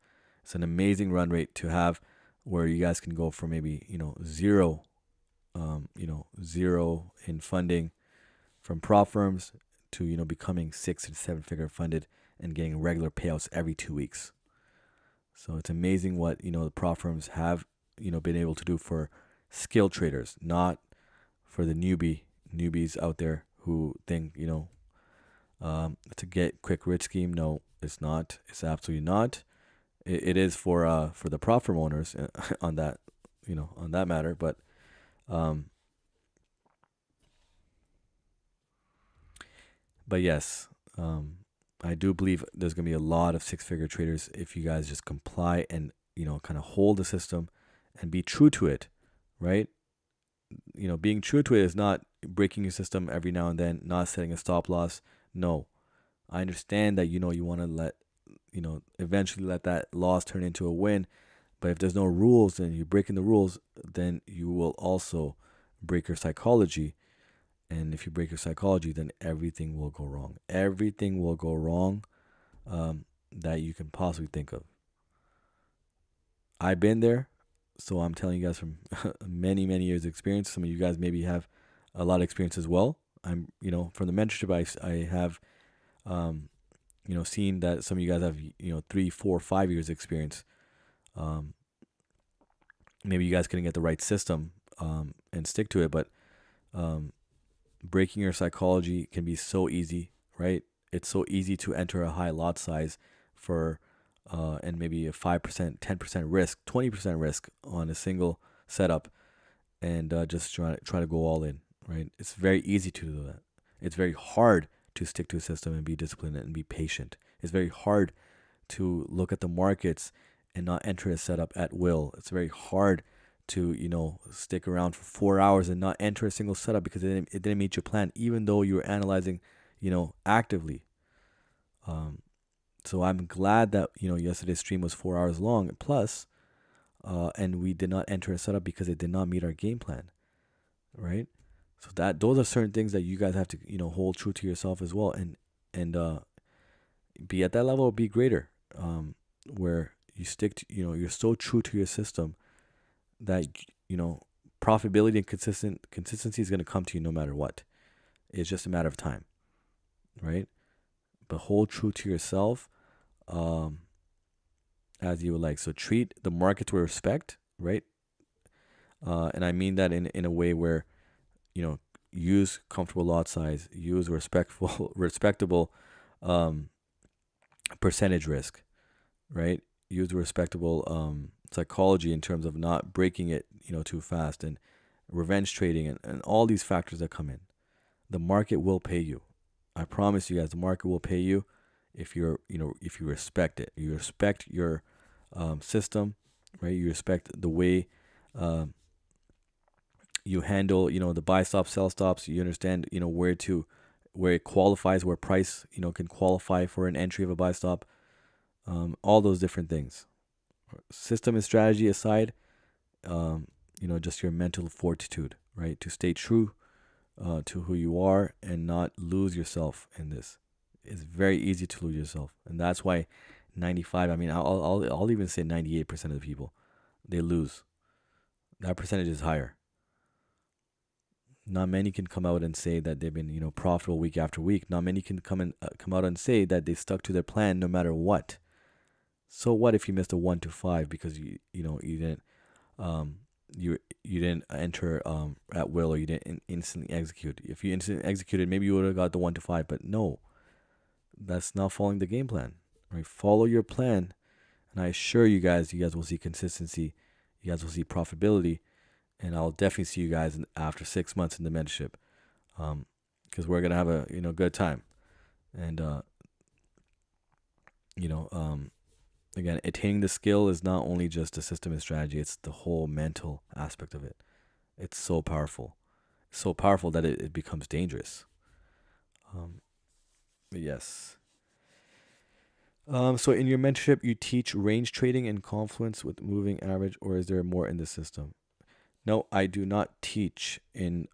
A: an amazing run rate to have, where you guys can go from maybe zero, zero in funding from prop firms to becoming 6 and 7-figure funded and getting regular payouts every 2 weeks. So it's amazing what the prop firms have been able to do for skilled traders, not for the newbies out there who think it's a get quick rich scheme. No, it's not. It's absolutely not. It is for the prop firm owners on that on that matter, but yes, I do believe there's gonna be a lot of 6-figure traders if you guys just comply and kind of hold the system and be true to it, right? Being true to it is not breaking your system every now and then, not setting a stop loss. No, I understand that you want to let eventually let that loss turn into a win, but if there's no rules and you're breaking the rules, then you will also break your psychology. And if you break your psychology, then everything will go wrong. Everything will go wrong that you can possibly think of. I've been there, so I'm telling you guys from many, many years of experience. Some of you guys maybe have a lot of experience as well. I'm, from the mentorship, I have, seen that some of you guys have, 3, 4, 5 years experience. Maybe you guys couldn't get the right system and stick to it, but breaking your psychology can be so easy, right? It's so easy to enter a high lot size for and maybe a 5%, 10% risk, 20% risk on a single setup and just try to go all in, right? It's very easy to do that. It's very hard to stick to a system and be disciplined and be patient. It's very hard to look at the markets and not enter a setup at will. It's very hard to, stick around for 4 hours and not enter a single setup because it didn't meet your plan, even though you were analyzing, actively. So I'm glad that, yesterday's stream was 4 hours long plus, and we did not enter a setup because it did not meet our game plan, right? So those are certain things that you guys have to, hold true to yourself as well, and be at that level or be greater, where you stick to, you're so true to your system that, profitability and consistency is going to come to you no matter what. It's just a matter of time, right? But hold true to yourself, as you would like. So treat the market with respect, right? And I mean that in a way where, use comfortable lot size, use respectable percentage risk, right? Use respectable psychology in terms of not breaking it, too fast, and revenge trading, and all these factors that come in. The market will pay you. I promise you guys, the market will pay you if if you respect it. You respect your system, right? You respect the way you handle, the buy stops, sell stops. You understand, where it qualifies, where price, can qualify for an entry of a buy stop. All those different things. System and strategy aside, just your mental fortitude, right? To stay true to who you are and not lose yourself in this. It's very easy to lose yourself, and that's why 95. I mean, I'll even say 98% of the people, they lose. That percentage is higher. Not many can come out and say that they've been, profitable week after week. Not many can come out and say that they stuck to their plan no matter what. So what if you missed a 1 to 5 because you didn't you didn't enter at will, or you didn't instantly execute? If you instantly executed, maybe you would have got the 1 to 5. But no, that's not following the game plan. Right? Follow your plan, and I assure you guys will see consistency. You guys will see profitability, and I'll definitely see you guys after 6 months in the mentorship, because we're gonna have a good time, and again, attaining the skill is not only just the system and strategy; it's the whole mental aspect of it. It's so powerful, that it becomes dangerous. But yes. So in your mentorship, you teach range trading and confluence with moving average, or is there more in the system? No, I do not teach in.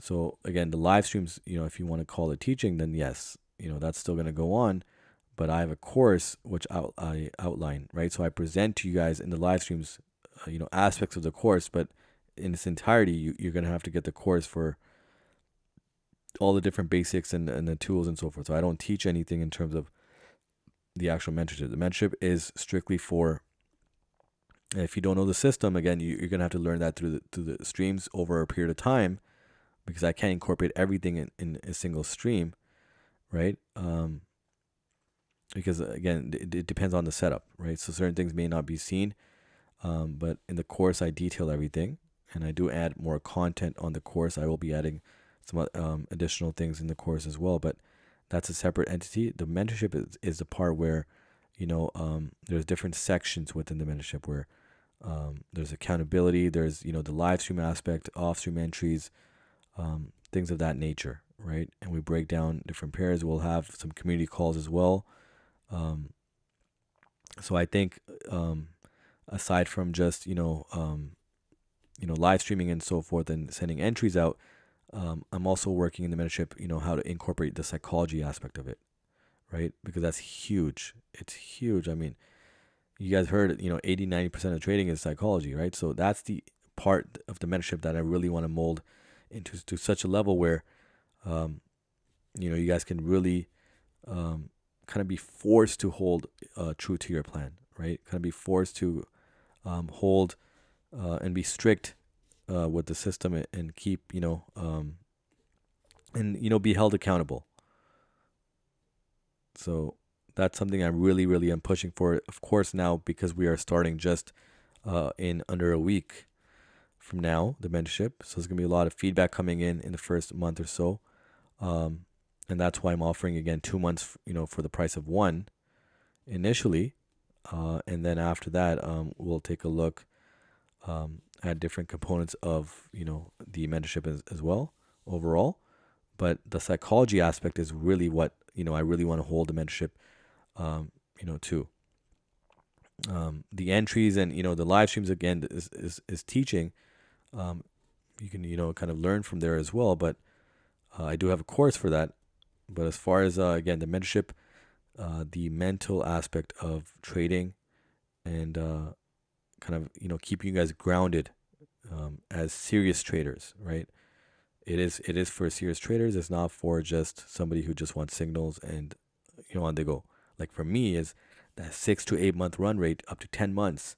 A: So again, the live streams, if you want to call it teaching, then yes, that's still gonna go on. But I have a course which I outline, right? So I present to you guys in the live streams, aspects of the course, but in its entirety, you're gonna have to get the course for all the different basics and the tools and so forth. So I don't teach anything in terms of the actual mentorship. The mentorship is strictly for, if you don't know the system, again, you're gonna have to learn that through the streams over a period of time, because I can't incorporate everything in a single stream, right? Because again, it depends on the setup, right? So certain things may not be seen, but in the course I detail everything, and I do add more content on the course. I will be adding some additional things in the course as well, but that's a separate entity. The mentorship is the part where, there's different sections within the mentorship where there's accountability, there's, the live stream aspect, off stream entries, things of that nature, right? And we break down different pairs. We'll have some community calls as well. So I think, aside from just, live streaming and so forth and sending entries out, I'm also working in the mentorship, how to incorporate the psychology aspect of it, right? Because that's huge. It's huge. I mean, you guys heard, 80-90% of trading is psychology, right? So that's the part of the mentorship that I really want to mold into to such a level where, you guys can really kind of be forced to hold true to your plan, right? Kind of be forced to hold and be strict with the system, and keep, and be held accountable. So that's something I really, really am pushing for. Of course, now because we are starting just in under a week from now, the mentorship. So there's gonna be a lot of feedback coming in the first month or so, and that's why I'm offering again 2 months, for the price of one initially, and then after that, we'll take a look at different components of the mentorship as well overall. But the psychology aspect is really what I really want to hold the mentorship, to. The entries and the live streams again is teaching. You can kind of learn from there as well. But I do have a course for that. But as far as again the mentorship, the mental aspect of trading and kind of keeping you guys grounded as serious traders, right? It is for serious traders. It's not for just somebody who just wants signals and on they go. Like for me, is that 6 to 8 month run rate up to 10 months.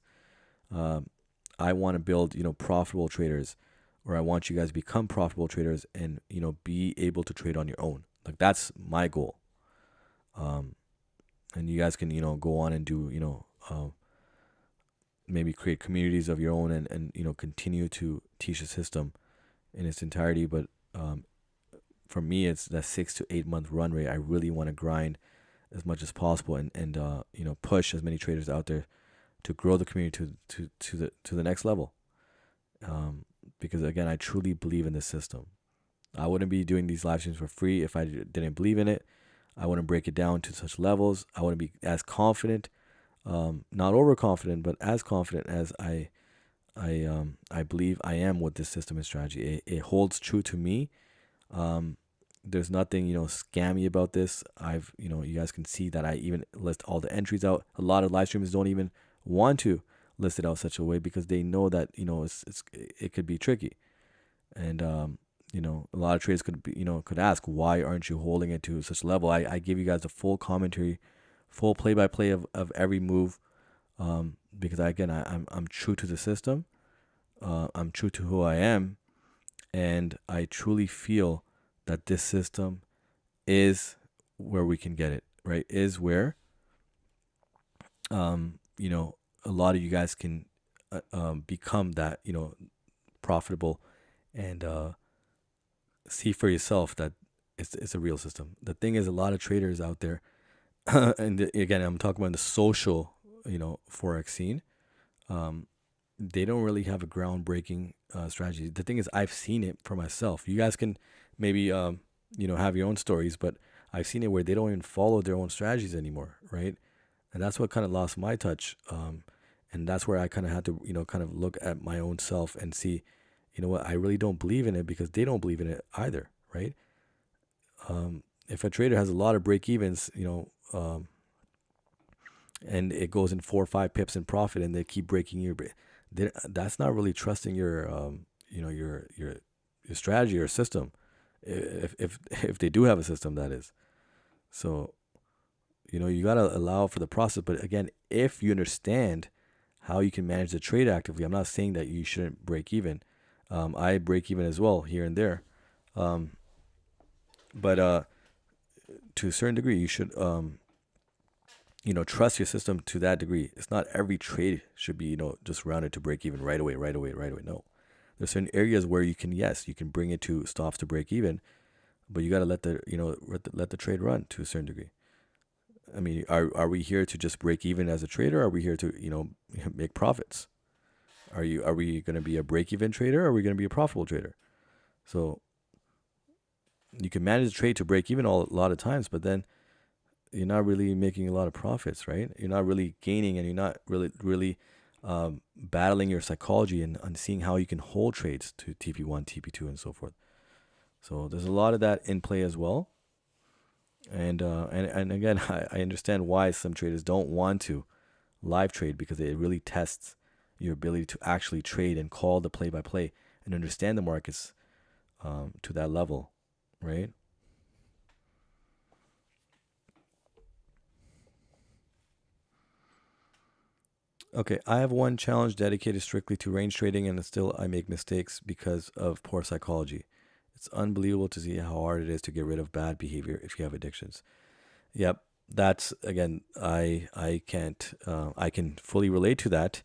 A: I want to build profitable traders, or I want you guys to become profitable traders and be able to trade on your own. Like that's my goal. And you guys can go on and do maybe create communities of your own and continue to teach the system in its entirety. But for me, it's that 6 to 8 month run rate. I really want to grind as much as possible and push as many traders out there to grow the community to the next level. Because again, I truly believe in this system. I wouldn't be doing these live streams for free if I didn't believe in it. I wouldn't break it down to such levels. I wouldn't be as confident, not overconfident, but as confident as I believe I am with this system and strategy. It holds true to me. There's nothing scammy about this. You guys can see that I even list all the entries out. A lot of live streamers don't even want to list it out such a way because they know that it could be tricky, and a lot of traders could ask, why aren't you holding it to such a level? I give you guys a full commentary, full play by play of every move, because I'm true to the system. I'm true to who I am, and I truly feel that this system is where we can get it, right? Is where a lot of you guys can become that profitable and see for yourself that it's a real system. The thing is, a lot of traders out there, and again, I'm talking about the social, Forex scene. They don't really have a groundbreaking strategy. The thing is, I've seen it for myself. You guys can maybe, have your own stories, but I've seen it where they don't even follow their own strategies anymore, right? And that's what kind of lost my touch. And that's where I kind of had to, kind of look at my own self and see, what, I really don't believe in it because they don't believe in it either, right? If a trader has a lot of break evens, and it goes in 4 or 5 pips in profit, and they keep breaking that's not really trusting your strategy or system, if they do have a system, that is. So, you gotta allow for the process. But again, if you understand how you can manage the trade actively, I'm not saying that you shouldn't break even. I break even as well here and there, but to a certain degree, you should trust your system to that degree. It's not every trade should be just rounded to break even right away. No, there's certain areas where you can bring it to stops to break even, but you got to let the trade run to a certain degree. I mean, are we here to just break even as a trader? Or are we here to make profits? Are we going to be a break even trader, or are we going to be a profitable trader? So you can manage the trade to break even a lot of times, but then you're not really making a lot of profits, right? You're not really gaining, and you're not really battling your psychology and seeing how you can hold trades to TP1, TP2, and so forth. So there's a lot of that in play as well. And again, I understand why some traders don't want to live trade, because it really tests your ability to actually trade and call the play-by-play and understand the markets to that level, right? Okay, I have one challenge dedicated strictly to range trading, and still I make mistakes because of poor psychology. It's unbelievable to see how hard it is to get rid of bad behavior if you have addictions. Yep, that's again, I can't I can fully relate to that,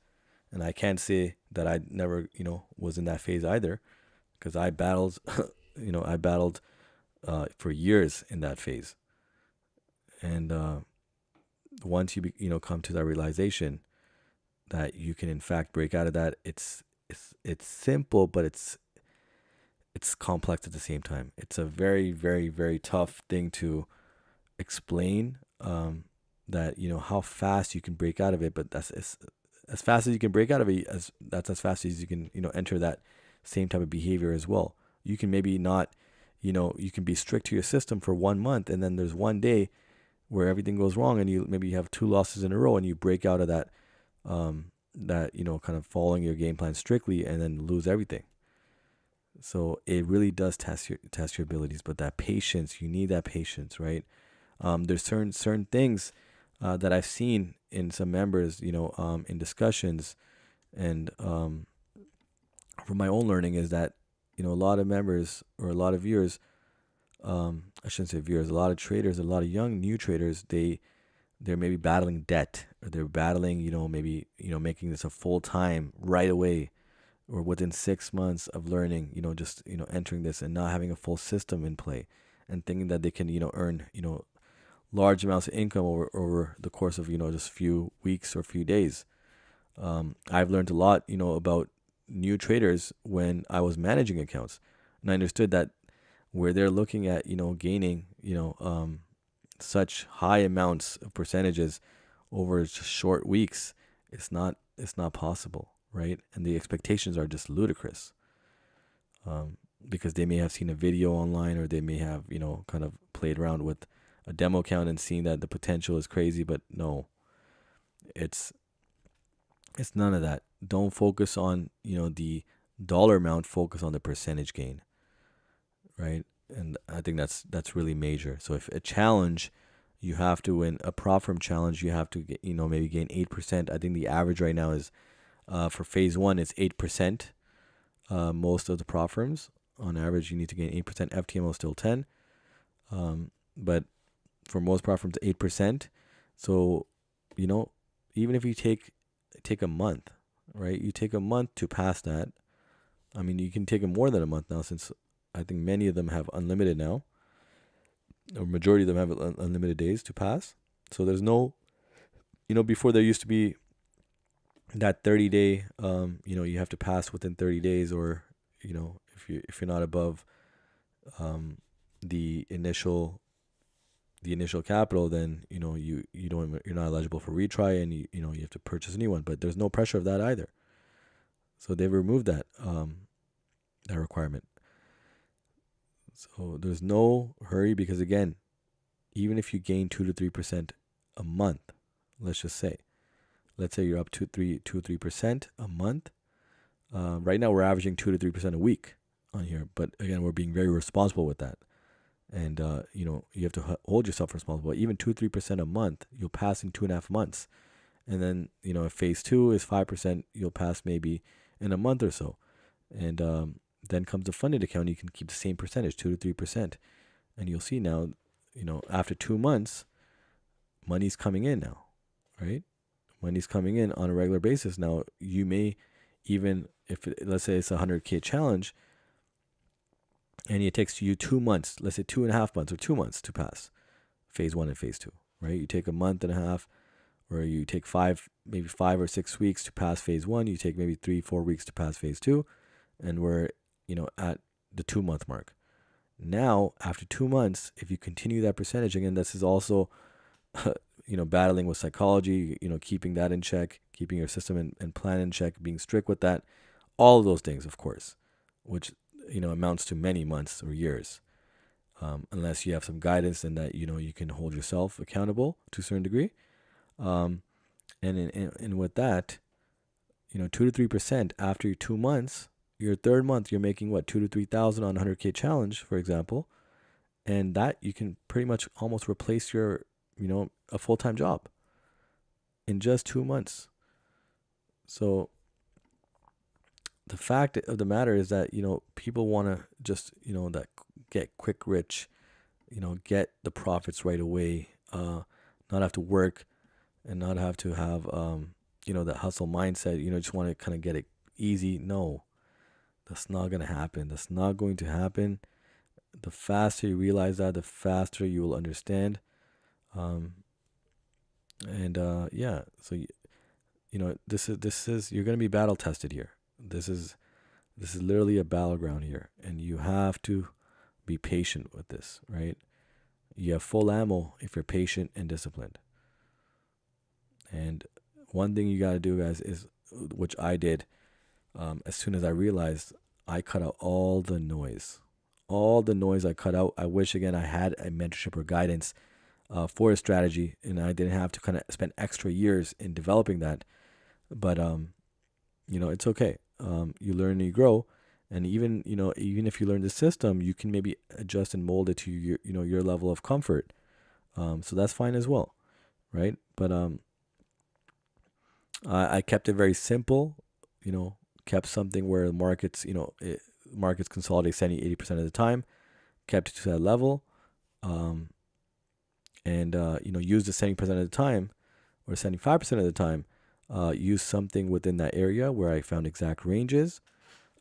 A: And I can't say that I never, was in that phase either, because I battled, I battled for years in that phase. And once you, come to that realization that you can in fact break out of that, it's simple, but it's complex at the same time. It's a very, very, very tough thing to explain. That how fast you can break out of it, but that's as fast as you can break out of it, as fast as you can enter that same type of behavior as well. You can maybe not, you can be strict to your system for 1 month, and then there's one day where everything goes wrong, and you have 2 losses in a row, and you break out of that, kind of following your game plan strictly, and then lose everything. So it really does test your abilities, but that patience, you need that patience, right? There's certain things that I've seen in some members, in discussions, and from my own learning, is that a lot of members or a lot of viewers, I shouldn't say viewers, a lot of traders, a lot of young new traders, they're maybe battling debt, or they're battling, maybe making this a full time right away, or within 6 months of learning, just entering this and not having a full system in play, and thinking that they can earn large amounts of income over the course of just few weeks or few days. I've learned a lot about new traders when I was managing accounts, and I understood that where they're looking at gaining such high amounts of percentages over just short weeks, it's not possible, right? And the expectations are just ludicrous, because they may have seen a video online, or they may have kind of played around with a demo account and seen that the potential is crazy. But no, it's none of that. Don't focus on the dollar amount, focus on the percentage gain, right? And I think that's really major. So if a challenge, you have to win a prop firm challenge, you have to get, maybe gain 8%. I think the average right now is for phase one, it's 8%. Most of the prop firms, on average, you need to gain 8%. FTMO is still 10, but for most prop firms, 8%. So even if you take a month, right? You take a month to pass that. I mean, you can take more than a month now, since I think many of them have unlimited now, or majority of them have unlimited days to pass. So there's no, before there used to be that 30-day, you have to pass within 30 days, or if you're not above the initial capital, then you're not eligible for retry, and you have to purchase a new one. But there's no pressure of that either. So they've removed that requirement. So there's no hurry, because again, even if you gain 2 to 3% a month, let's say you're up to 3% a month. Right now we're averaging 2 to 3% a week on here, but again, we're being very responsible with that. And you have to hold yourself responsible. Even 2-3% a month, you'll pass in 2.5 months. And then if phase two is 5%, you'll pass maybe in a month or so. And then comes the funded account. You can keep the same percentage, 2 to 3%, and you'll see now, after 2 months, money's coming in now, right? Money's coming in on a regular basis. Now you may even, let's say it's a 100K challenge, and it takes you 2 months, let's say 2.5 months or 2 months to pass phase one and phase two, right? You take a month and a half, or you take maybe 5 or 6 weeks to pass phase one. You take maybe 3-4 weeks to pass phase two, and we're at the 2-month mark. Now, after 2 months, if you continue that percentage, again, this is also, battling with psychology, keeping that in check, keeping your system and plan in check, being strict with that, all of those things, of course, which, amounts to many months or years, unless you have some guidance and that, you can hold yourself accountable to a certain degree. And with that, 2 to 3% after your 2 months, your third month, you're making what, 2 to 3,000 on a 100K challenge, for example, and that you can pretty much almost replace your, a full-time job in just 2 months. So the fact of the matter is that, people want to just, that get quick rich, get the profits right away, not have to work, and not have to have, that hustle mindset, just want to kind of get it easy. No, that's not going to happen. That's not going to happen. The faster you realize that, the faster you will understand. Um, and yeah, so this is you're going to be battle tested here. This is literally a battleground here, and you have to be patient with this, right? You have full ammo if you're patient and disciplined. And one thing you got to do, guys, is which I did. As soon as I realized, I cut out all the noise. All the noise I cut out. I wish again I had a mentorship or guidance for a strategy, and I didn't have to kind of spend extra years in developing that. But it's okay. You learn and you grow, and even if you learn the system, you can maybe adjust and mold it to your level of comfort. So that's fine as well, right? But I kept it very simple. Kept something where the markets, markets consolidate 70-80% of the time. Kept it to that level, and use the 70% of the time, or 75% of the time. Use something within that area where I found exact ranges,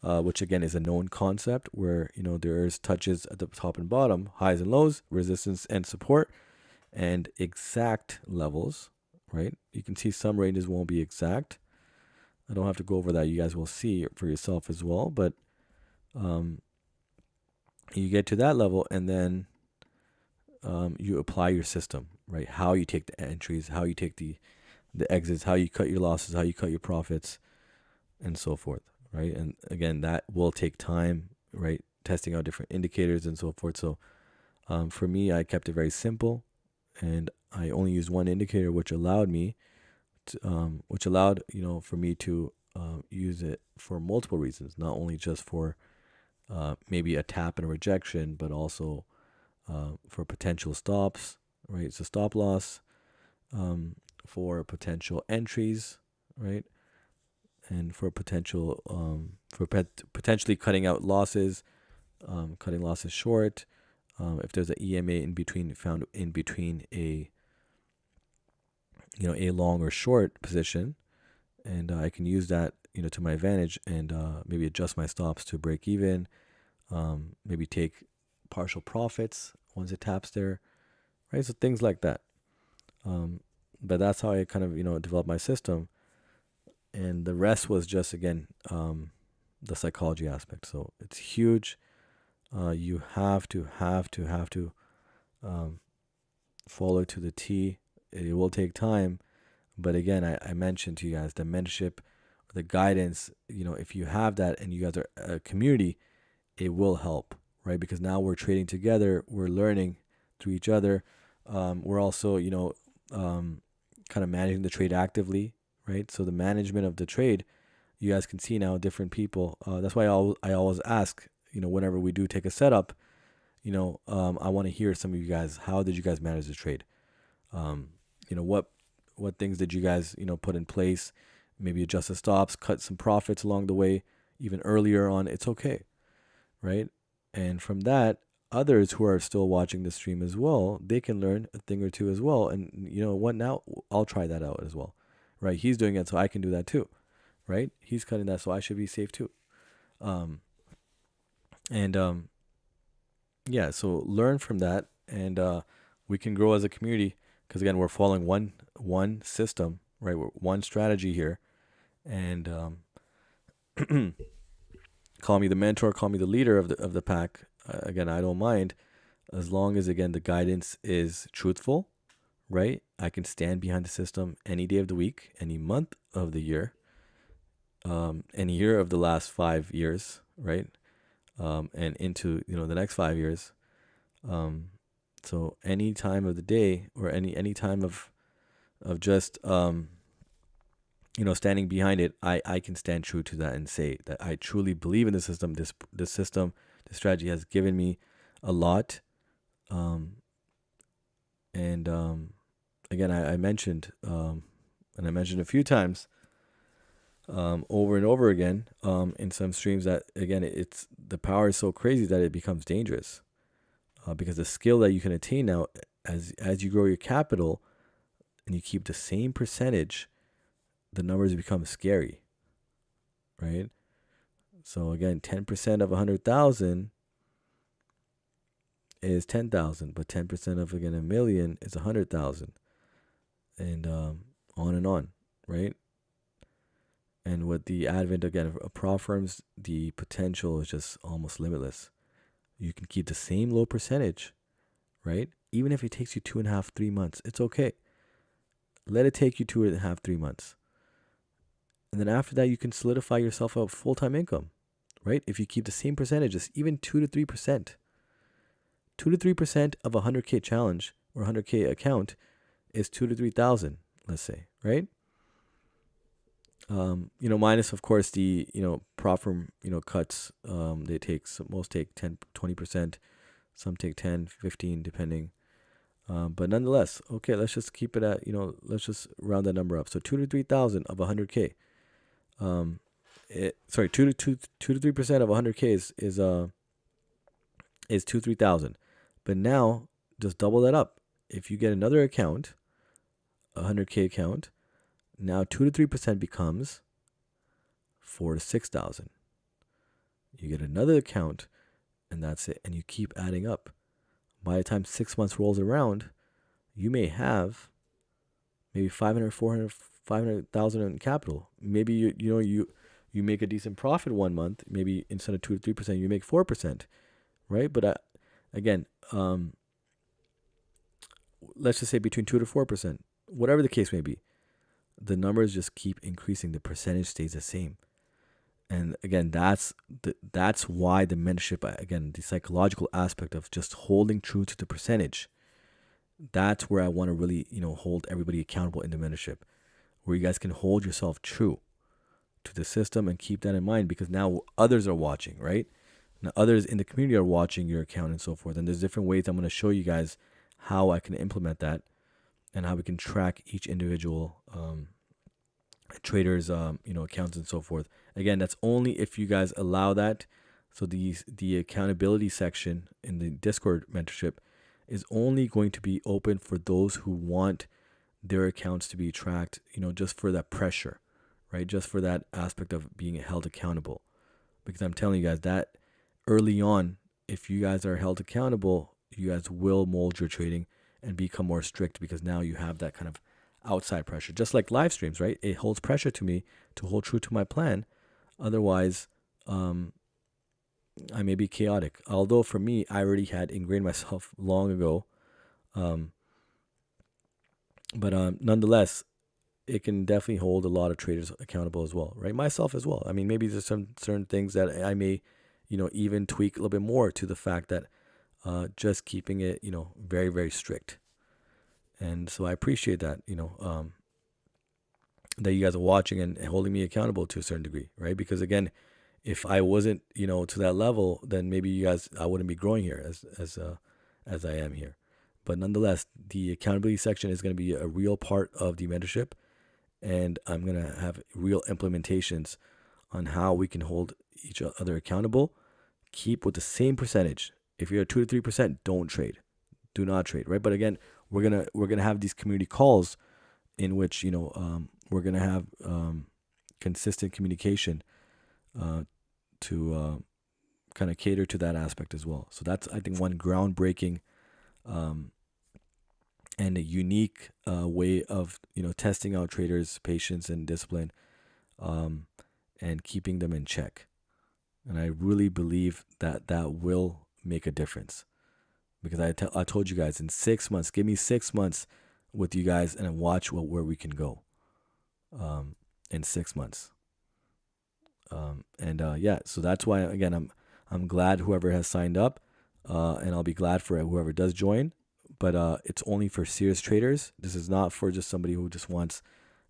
A: which again is a known concept where there's touches at the top and bottom, highs and lows, resistance and support, and exact levels, right? You can see some ranges won't be exact. I don't have to go over that. You guys will see for yourself as well. But you get to that level, and then you apply your system, right? How you take the entries, how you take the exits, how you cut your losses, how you cut your profits, and so forth, right? And again, that will take time, right? Testing out different indicators and so forth. So for me, I kept it very simple, and I only used one indicator, which allowed me for me to use it for multiple reasons, not only just for maybe a tap and a rejection, but also for potential stops, right? So stop loss, for potential entries, right? And for potential potentially cutting out losses, cutting losses short. If there's an EMA in between, found in between a long or short position, and I can use that to my advantage, and maybe adjust my stops to break even, maybe take partial profits once it taps there, right? So things like that. But that's how I kind of developed my system, and the rest was just again the psychology aspect. So it's huge. You have to follow to the T. It will take time, but again, I mentioned to you guys the mentorship, the guidance. If you have that and you guys are a community, it will help, right? Because now we're trading together, we're learning through each other. We're also kind of managing the trade actively, right? So the management of the trade, you guys can see now different people. That's why I always ask, whenever we do take a setup, I want to hear some of you guys. How did you guys manage the trade? What things did you guys put in place? Maybe adjust the stops, cut some profits along the way, even earlier on. It's okay, right? And from that, others who are still watching the stream as well, they can learn a thing or two as well. And you know what? Now I'll try that out as well, right? He's doing it, so I can do that too, right? He's cutting that, so I should be safe too. And yeah, so learn from that, and we can grow as a community, because again, we're following one system, right? We're one strategy here, and call me the mentor, call me the leader of the pack. Again, I don't mind, as long as again the guidance is truthful, right? I can stand behind the system any day of the week, any month of the year, any year of the last 5 years, right? And into the next 5 years. So any time of the day, or any time of just standing behind it, I can stand true to that and say that I truly believe in the system. This system, this strategy has given me a lot. And again, I mentioned, and I mentioned a few times, over and over again, in some streams, that again, it's the power is so crazy that it becomes dangerous, because the skill that you can attain now, as you grow your capital, and you keep the same percentage, the numbers become scary, right? So again, 10% of 100,000 is 10,000, but 10% of again a million is 100,000, and on and on, right? And with the advent again of prop firms, the potential is just almost limitless. You can keep the same low percentage, right? Even if it takes you 2.5, 3 months, it's okay. Let it take you 2.5, 3 months. And then after that, you can solidify yourself a full-time income, right? If you keep the same percentages, even 2 to 3%, 2 to 3% of a 100K challenge or 100K account is 2 to 3,000, let's say, right? Minus of course the prop firm cuts. They take most take 10, 20%, some take 10, 15 depending. But nonetheless, okay, let's just keep it at let's just round that number up. So 2 to 3,000 of 100K. 2 to 3% of 100K is 3,000. But now just double that up. If you get another account, a 100K account, now 2 to 3% becomes 4 to 6,000. You get another account, and that's it. And you keep adding up. By the time 6 months rolls around, you may have maybe 500, 400, 500,000 in capital. Maybe you make a decent profit 1 month. Maybe instead of 2 to 3%, you make 4%, right? But again, let's just say between 2 to 4%, whatever the case may be. The numbers just keep increasing. The percentage stays the same. And again, that's why the mentorship, again, the psychological aspect of just holding true to the percentage, that's where I want to really, hold everybody accountable in the mentorship, where you guys can hold yourself true to the system and keep that in mind, because now others are watching, right? Now others in the community are watching your account and so forth. And there's different ways I'm going to show you guys how I can implement that and how we can track each individual traders, accounts and so forth. Again, that's only if you guys allow that. So the accountability section in the Discord mentorship is only going to be open for those who want their accounts to be tracked, just for that pressure, right? Just for that aspect of being held accountable. Because I'm telling you guys that early on, if you guys are held accountable, you guys will mold your trading and become more strict, because now you have that kind of outside pressure. Just like live streams, right? It holds pressure to me to hold true to my plan. Otherwise, I may be chaotic. Although for me, I already had ingrained myself long ago. But nonetheless, it can definitely hold a lot of traders accountable as well, right? Myself as well. I mean, maybe there's some certain things that I may, even tweak a little bit more to the fact that just keeping it, very, very strict. And so I appreciate that, that you guys are watching and holding me accountable to a certain degree, right? Because again, if I wasn't, to that level, then maybe I wouldn't be growing here as I am here. But nonetheless, the accountability section is going to be a real part of the mentorship, and I'm going to have real implementations on how we can hold each other accountable. Keep with the same percentage. If you're at 2 to 3%, don't trade. Do not trade, right? But again, we're gonna have these community calls in which we're gonna have consistent communication to kind of cater to that aspect as well. So that's, I think, one groundbreaking and a unique way of testing out traders' patience and discipline, and keeping them in check. And I really believe that will make a difference, because I told you guys, in 6 months, give me 6 months with you guys and watch where we can go in 6 months. So that's why, again, I'm glad whoever has signed up, and I'll be glad for whoever does join. But it's only for serious traders. This is not for just somebody who just wants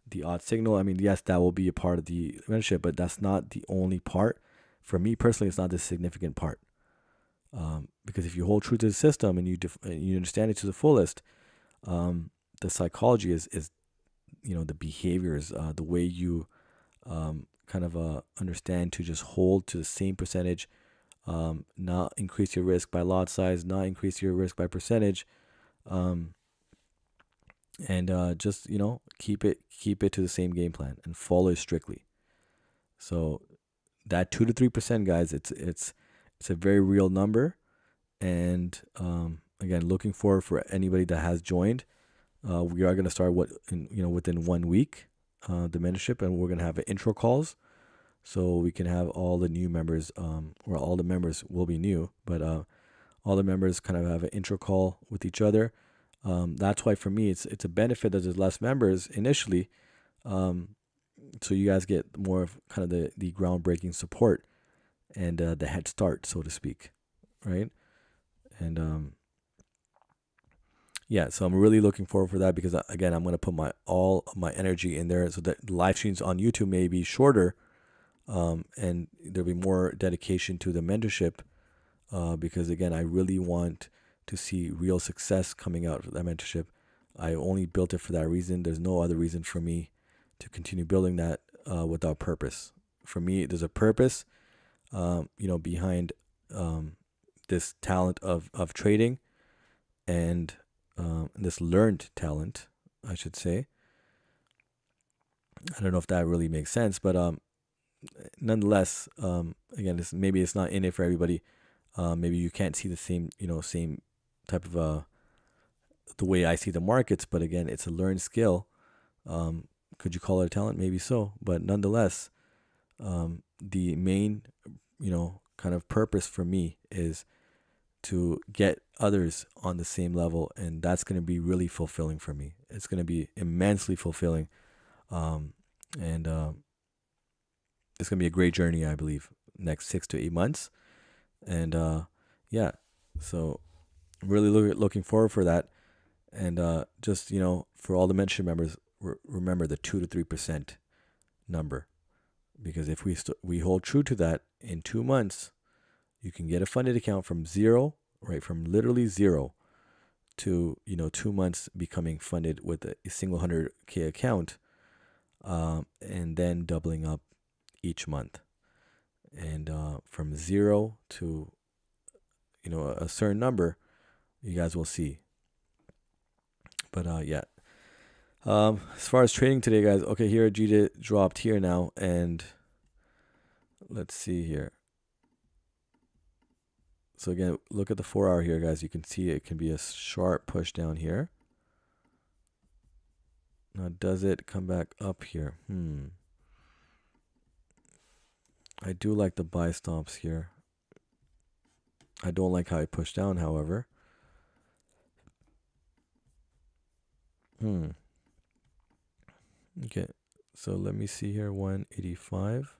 A: the odd signal. I mean, yes, that will be a part of the membership, but that's not the only part. For me personally, it's not the significant part. Because if you hold true to the system and you understand it to the fullest, the psychology is the behaviors, the way you kind of understand to just hold to the same percentage, not increase your risk by lot size, not increase your risk by percentage, and just keep it to the same game plan and follow it strictly. So that 2 to 3%, guys, it's a very real number. And again, looking forward for anybody that has joined. We are going to start within 1 week, the mentorship, and we're going to have intro calls, so we can have all the new members, or all the members will be new, but all the members kind of have an intro call with each other. That's why for me it's a benefit that there's less members initially, um, so you guys get more of kind of the groundbreaking support and the head start, so to speak, right? And yeah, so I'm really looking forward for that because again, I'm going to put all of my energy in there, so that live streams on YouTube may be shorter, and there'll be more dedication to the mentorship, because again, I really want to see real success coming out of that mentorship. I only built it for that reason. There's no other reason for me to continue building that without purpose. For me, there's a purpose, behind this talent of trading, and this learned talent, I should say. I don't know if that really makes sense, but nonetheless, again, maybe it's not in it for everybody. Maybe you can't see the same type of the way I see the markets, but again, it's a learned skill. Could you call it a talent? Maybe so, but nonetheless, the main, kind of purpose for me is to get others on the same level, and that's going to be really fulfilling for me. It's going to be immensely fulfilling, and it's going to be a great journey, I believe, next 6 to 8 months. And yeah, so really looking forward for that. And just for all the mention members, remember the 2 to 3% number, because if we hold true to that, in 2 months you can get a funded account from zero, right, from literally zero to 2 months becoming funded with a single 100K account, and then doubling up each month, and from zero to a certain number, you guys will see. But yeah, as far as trading today, guys, okay, here GDIT dropped here now, and let's see here. So again, look at the 4 hour here, guys. You can see it can be a sharp push down here. Now, does it come back up here? I do like the buy stops here. I don't like how it pushed down, however. Okay, so let me see here, 185.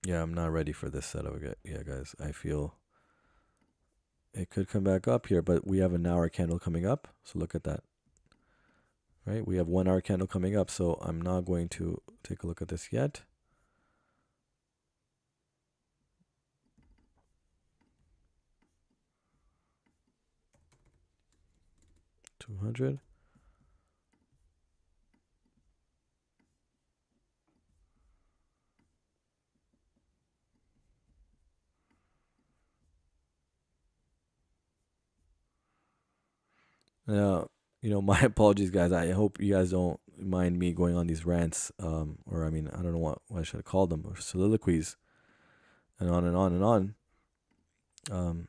A: Yeah, I'm not ready for this setup. Yeah, guys, I feel it could come back up here, but we have an hour candle coming up. So look at that, right? We have 1 hour candle coming up. So I'm not going to take a look at this yet. $200. Now, my apologies, guys. I hope you guys don't mind me going on these rants, or I mean, I don't know what I should call them, or soliloquies, and on and on and on.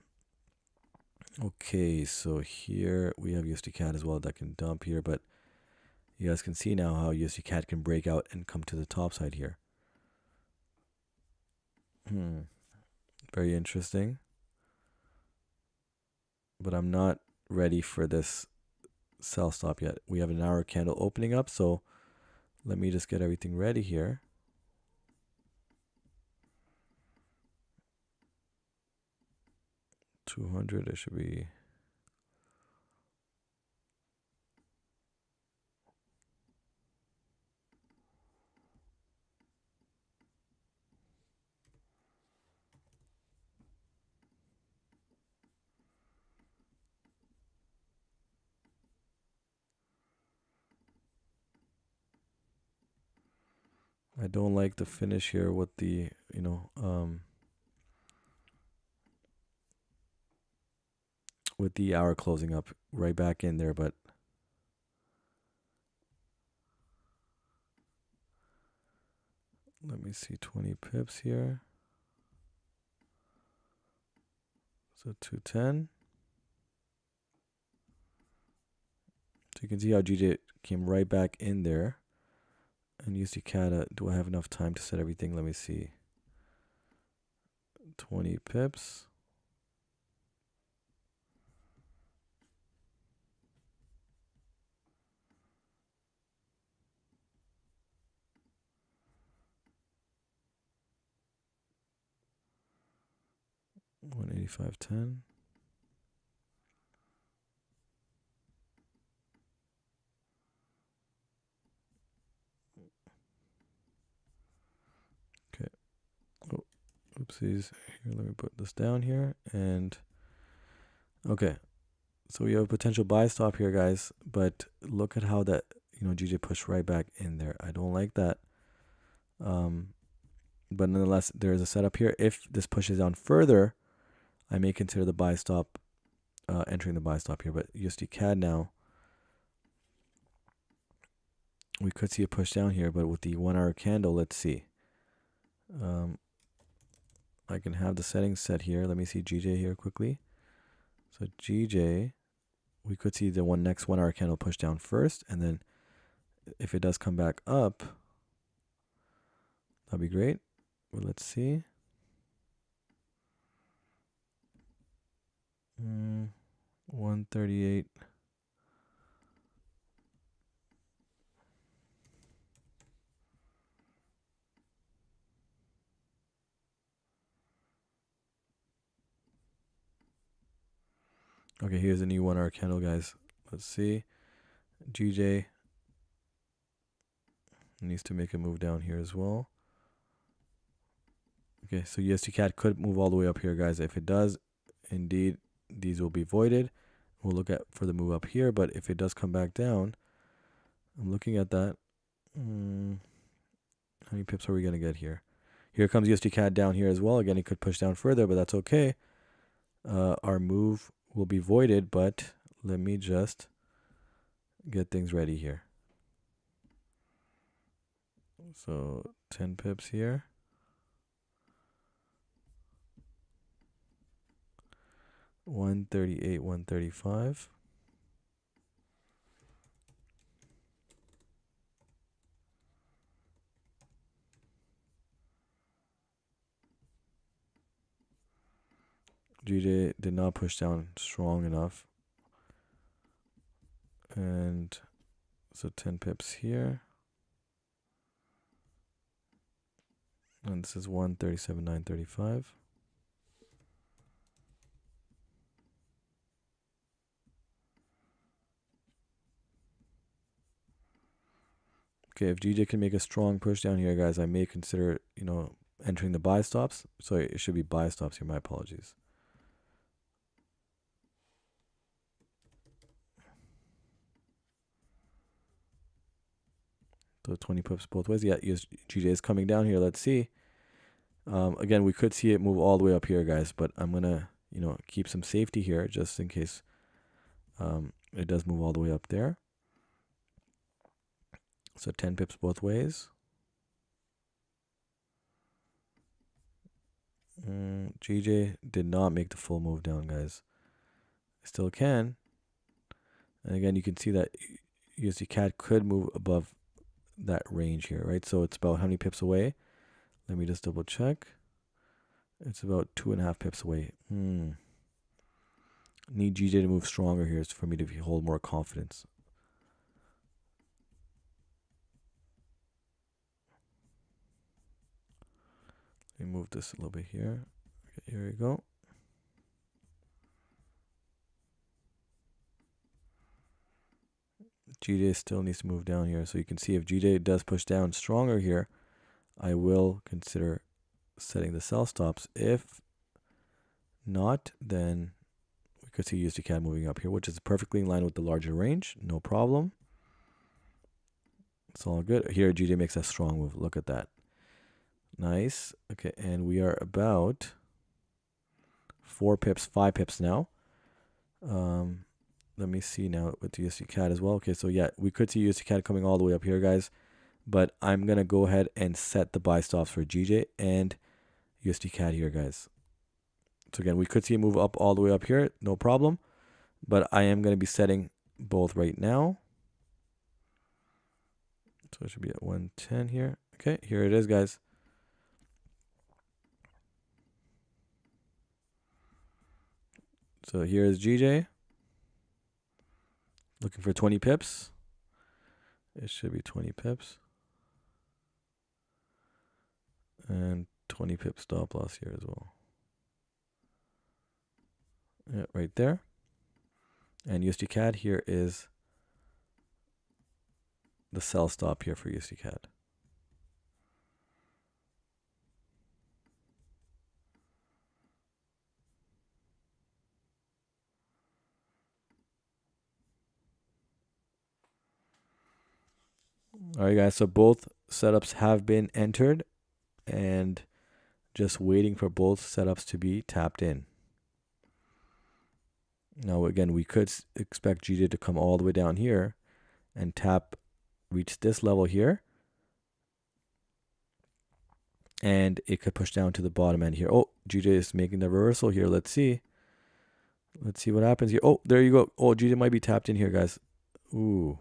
A: Okay, so here we have USD CAD as well that can dump here, but you guys can see now how USD CAD can break out and come to the top side here. Very interesting. But I'm not ready for this sell stop yet. We have an hour candle opening up, so let me just get everything ready here. $200, it should be. I don't like the finish here with the, with the hour closing up right back in there, but let me see, 20 pips here. So 210. So you can see how GJ came right back in there. And USD CAD, do I have enough time to set everything? Let me see. 20 pips. $185.10. Okay. Oh, oopsies. Here, let me put this down here. And okay. So we have a potential buy stop here, guys. But look at how that, GJ pushed right back in there. I don't like that. But nonetheless, there is a setup here. If this pushes down further, I may consider the buy stop, entering the buy stop here. But USD CAD now, we could see a push down here, but with the 1 hour candle, let's see. I can have the settings set here. Let me see GJ here quickly. So GJ, we could see the next 1 hour candle push down first, and then if it does come back up, that'd be great. Well, let's see. 138. Okay, here's a new 1 hour candle, guys. Let's see. GJ needs to make a move down here as well. Okay, so USD CAD could move all the way up here, guys. If it does, indeed, these will be voided. We'll look at for the move up here, but if it does come back down, I'm looking at that. How many pips are we going to get here? Here comes USD CAD down here as well. Again, it could push down further, but that's okay. Our move will be voided, but let me just get things ready here. So 10 pips here. 138, 135. GJ did not push down strong enough. And so 10 pips here. And this is 137, 935. Okay, if GJ can make a strong push down here, guys, I may consider, entering the buy stops. Sorry, it should be buy stops here. My apologies. So 20 pips both ways. Yeah, GJ is coming down here. Let's see. Again, we could see it move all the way up here, guys, but I'm going to, keep some safety here just in case it does move all the way up there. So 10 pips both ways. GJ did not make the full move down, guys. Still can. And again, you can see that USD CAD could move above that range here, right? So it's about how many pips away? Let me just double check. It's about 2.5 pips away. Need GJ to move stronger here for me to hold more confidence. Let me move this a little bit here. Okay, here we go. GJ still needs to move down here. So you can see if GJ does push down stronger here, I will consider setting the sell stops. If not, then we could see USD CAD moving up here, which is perfectly in line with the larger range. No problem. It's all good. Here, GJ makes a strong move. Look at that. Nice. Okay, and we are about 4 pips, 5 pips now. Let me see now with USD CAD as well. Okay, so yeah, we could see USD CAD coming all the way up here, guys. But I'm going to go ahead and set the buy stops for GJ and USD CAD here, guys. So again, we could see a move up all the way up here, no problem. But I am going to be setting both right now. So it should be at 110 here. Okay, here it is, guys. So here is GJ. Looking for 20 pips. It should be 20 pips. And 20 pip stop loss here as well. Yeah, right there. And USD CAD here is the sell stop here for USD CAD. All right, guys. So both setups have been entered and just waiting for both setups to be tapped in. Now, again, we could expect GJ to come all the way down here and reach this level here. And it could push down to the bottom end here. Oh, GJ is making the reversal here. Let's see. Let's see what happens here. Oh, there you go. Oh, GJ might be tapped in here, guys. Ooh.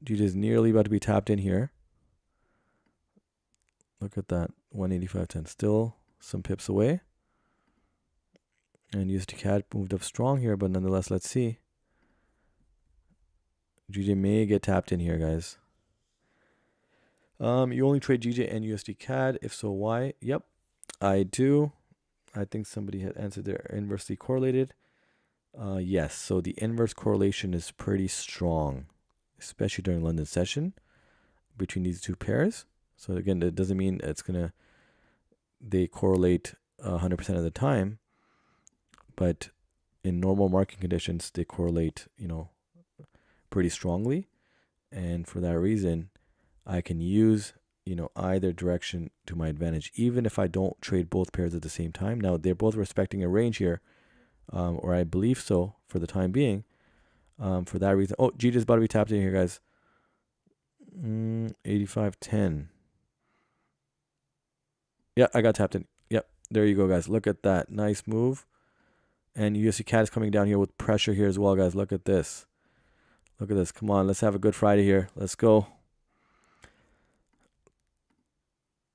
A: GJ is nearly about to be tapped in here. Look at that. 185.10. Still some pips away. And USD CAD moved up strong here, but nonetheless, let's see. GJ may get tapped in here, guys. You only trade GJ and USD CAD. If so, why? Yep, I do. I think somebody had answered they're inversely correlated. Yes, so the inverse correlation is pretty strong, especially during London session between these two pairs. So again, that doesn't mean they correlate 100% of the time, but in normal market conditions, they correlate, pretty strongly. And for that reason, I can use, either direction to my advantage, even if I don't trade both pairs at the same time. Now, they're both respecting a range here, or I believe so for the time being. For that reason, oh, GJ is about to be tapped in here, guys. 85.10. Yeah, I got tapped in. Yep, there you go, guys. Look at that. Nice move. And USD CAD is coming down here with pressure here as well, guys. Look at this. Look at this. Come on, let's have a good Friday here. Let's go.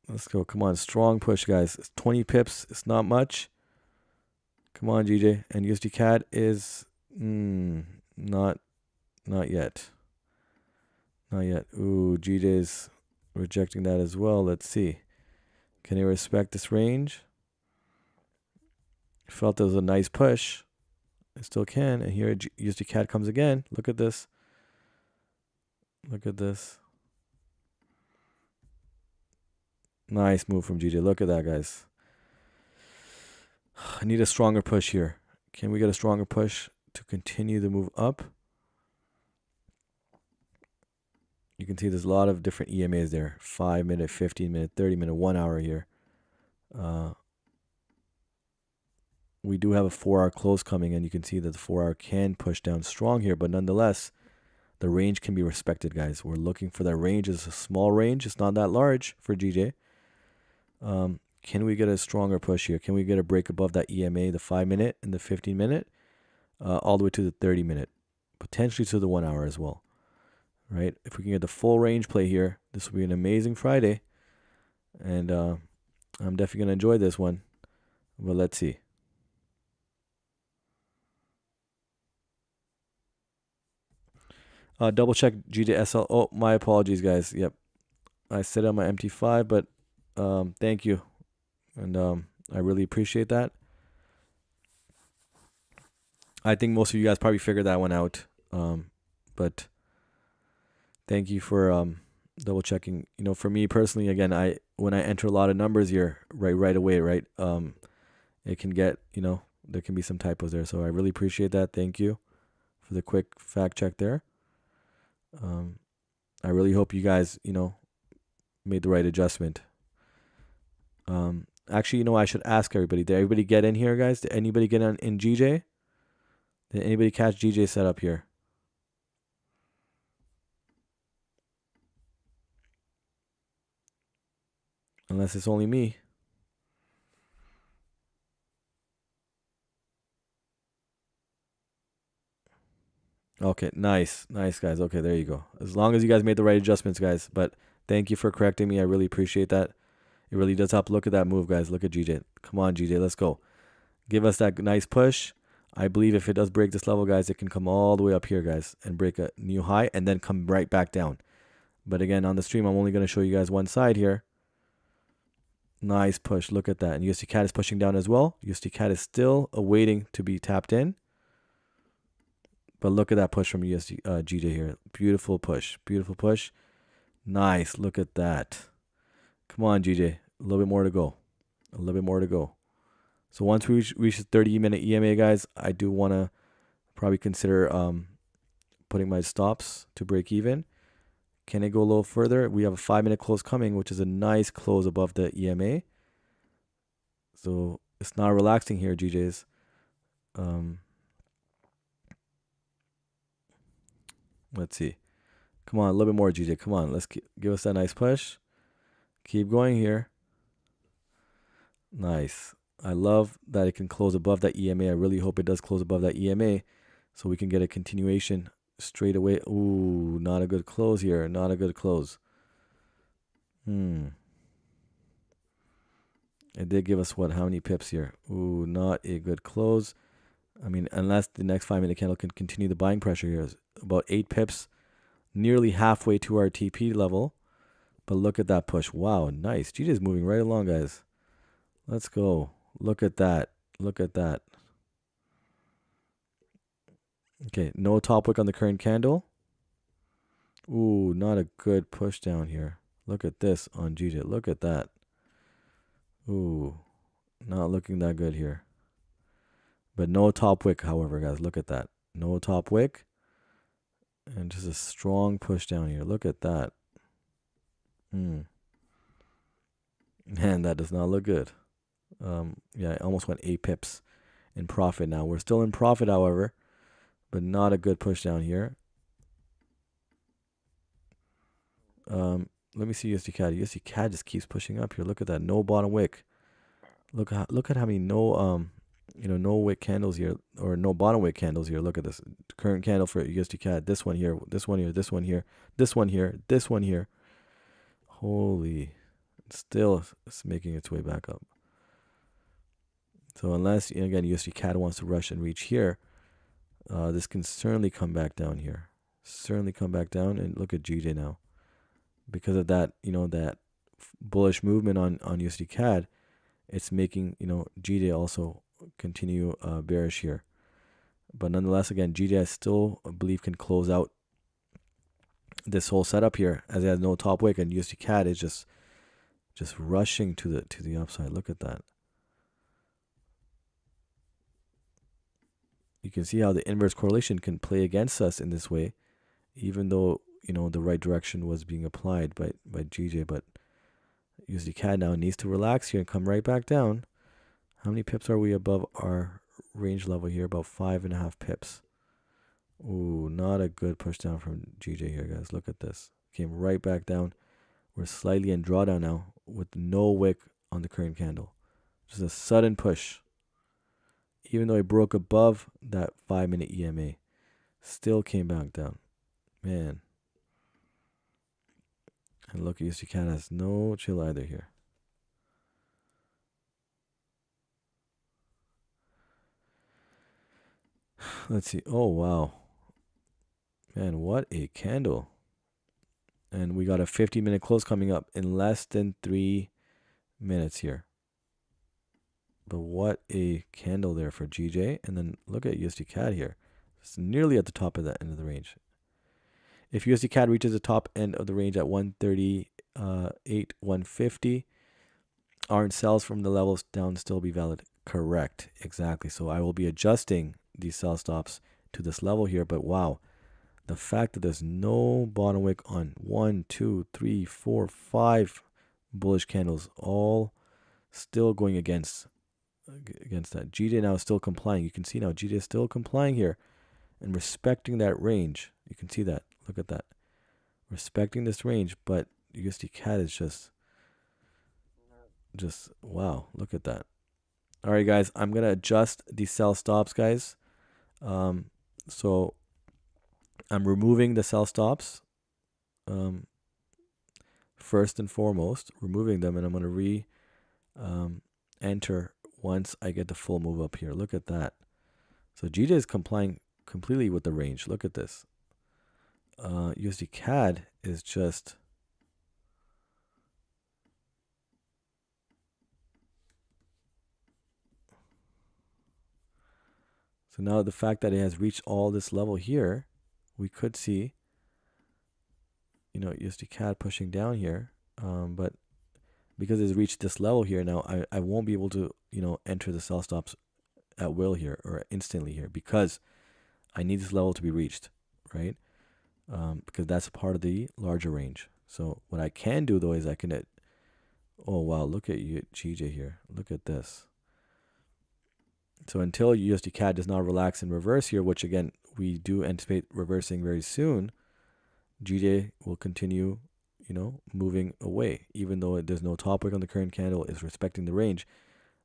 A: Let's go. Come on, strong push, guys. It's 20 pips. It's not much. Come on, GJ. And USD CAD is not yet. Not yet. Ooh, GJ is rejecting that as well. Let's see. Can he respect this range? Felt it was a nice push. It still can. And here USD CAD comes again. Look at this. Look at this. Nice move from GJ. Look at that, guys. I need a stronger push here. Can we get a stronger push to continue the move up? You can see there's a lot of different EMAs there. 5 minute, 15 minute, 30 minute, 1 hour here. We do have a 4-hour close coming, and you can see that the 4-hour can push down strong here, but nonetheless, the range can be respected, guys. We're looking for that range. It's a small range. It's not that large for GJ. Can we get a stronger push here? Can we get a break above that EMA, the 5 minute and the 15 minute, all the way to the 30 minute, potentially to the 1 hour as well, right? If we can get the full range play here, this will be an amazing Friday, and I'm definitely going to enjoy this one, but let's see. Double check GJSL. Oh, my apologies, guys. Yep, I set up my MT5, but thank you, and I really appreciate that. I think most of you guys probably figured that one out, but thank you for double checking. For me personally, again, when I enter a lot of numbers here right away, right, it can get, there can be some typos there, so I really appreciate that. Thank you for the quick fact check there. I really hope you guys, made the right adjustment. Actually, I should ask everybody. Did everybody get in here, guys? Did anybody get in GJ? Did anybody catch GJ setup here? Unless it's only me. Okay, nice, guys. Okay, there you go. As long as you guys made the right adjustments, guys. But thank you for correcting me. I really appreciate that. It really does help. Look at that move, guys. Look at GJ. Come on, GJ. Let's go. Give us that nice push. I believe if it does break this level, guys, it can come all the way up here, guys, and break a new high and then come right back down. But again, on the stream, I'm only going to show you guys one side here. Nice push. Look at that. And USD CAD is pushing down as well. USD CAD is still awaiting to be tapped in. But look at that push from USD GJ here. Beautiful push. Beautiful push. Nice. Look at that. Come on, GJ. A little bit more to go. A little bit more to go. So once we reach the 30-minute EMA, guys, I do want to probably consider putting my stops to break even. Can it go a little further? We have a 5-minute close coming, which is a nice close above the EMA. So it's not relaxing here, GJs. Let's see. Come on, a little bit more, GJ. Come on, let's give us that nice push. Keep going here. Nice. I love that it can close above that EMA. I really hope it does close above that EMA so we can get a continuation straight away. Ooh, not a good close here. Not a good close. It did give us what? How many pips here? Ooh, not a good close. I mean, unless the next 5-minute candle can continue the buying pressure here. It's about 8 pips, nearly halfway to our TP level. But look at that push. Wow, nice. GJ is moving right along, guys. Let's go. Look at that. Look at that. Okay, no top wick on the current candle. Ooh, not a good push down here. Look at this on GJ. Look at that. Ooh, not looking that good here. But no top wick, however, guys. Look at that. No top wick. And just a strong push down here. Look at that. Man, that does not look good. Yeah, I almost went 8 pips in profit now. We're still in profit, however, but not a good push down here. Let me see USD CAD. USD CAD just keeps pushing up here. Look at that. No bottom wick. Look at how many no wick candles here, or no bottom wick candles here. Look at this current candle for USD CAD. This one here, this one here, this one here, this one here, this one here. Holy, still it's making its way back up. So unless, again, USD CAD wants to rush and reach here, this can certainly come back down here. Certainly come back down. And look at GJ now. Because of that, that bullish movement on USD CAD, it's making, GJ also continue bearish here. But nonetheless, again, GJ I still believe can close out this whole setup here as it has no top wick, and USD CAD is just rushing to the upside. Look at that. You can see how the inverse correlation can play against us in this way, even though, the right direction was being applied by GJ. But USD CAD now needs to relax here and come right back down. How many pips are we above our range level here? About 5.5 pips. Ooh, not a good push down from GJ here, guys. Look at this. Came right back down. We're slightly in drawdown now with no wick on the current candle. Just a sudden push. Even though it broke above that 5-minute EMA, still came back down. Man. And look, USD CAD has no chill either here. Let's see. Oh, wow. Man, what a candle. And we got a 50-minute close coming up in less than 3 minutes here. But what a candle there for GJ. And then look at USD CAD here. It's nearly at the top of that end of the range. If USD CAD reaches the top end of the range at 138, 150, aren't sells from the levels down still be valid? Correct. Exactly. So I will be adjusting these sell stops to this level here. But wow, The fact that there's no bottom wick on 1, 2, 3, 4, 5 bullish candles, all still going against that. GJ now is still complying. You can see now GJ is still complying here and respecting that range. You can see that. Look at that. Respecting this range, but USD CAD is just wow. Look at that. All right, guys. I'm gonna adjust the sell stops, guys. So I'm removing the sell stops. First and foremost, removing them, and I'm gonna enter once I get the full move up here. Look at that. So GJ is complying completely with the range. Look at this. USD CAD is just so now the fact that it has reached all this level here, we could see, USD CAD pushing down here. But because it's reached this level here now, I won't be able to, enter the sell stops at will here or instantly here because I need this level to be reached, right? Because that's part of the larger range. So what I can do though is I can, oh wow, look at you, GJ here. Look at this. So until USD CAD does not relax and reverse here, which again, we do anticipate reversing very soon, GJ will continue, moving away, even though there's no top wick on the current candle, is respecting the range.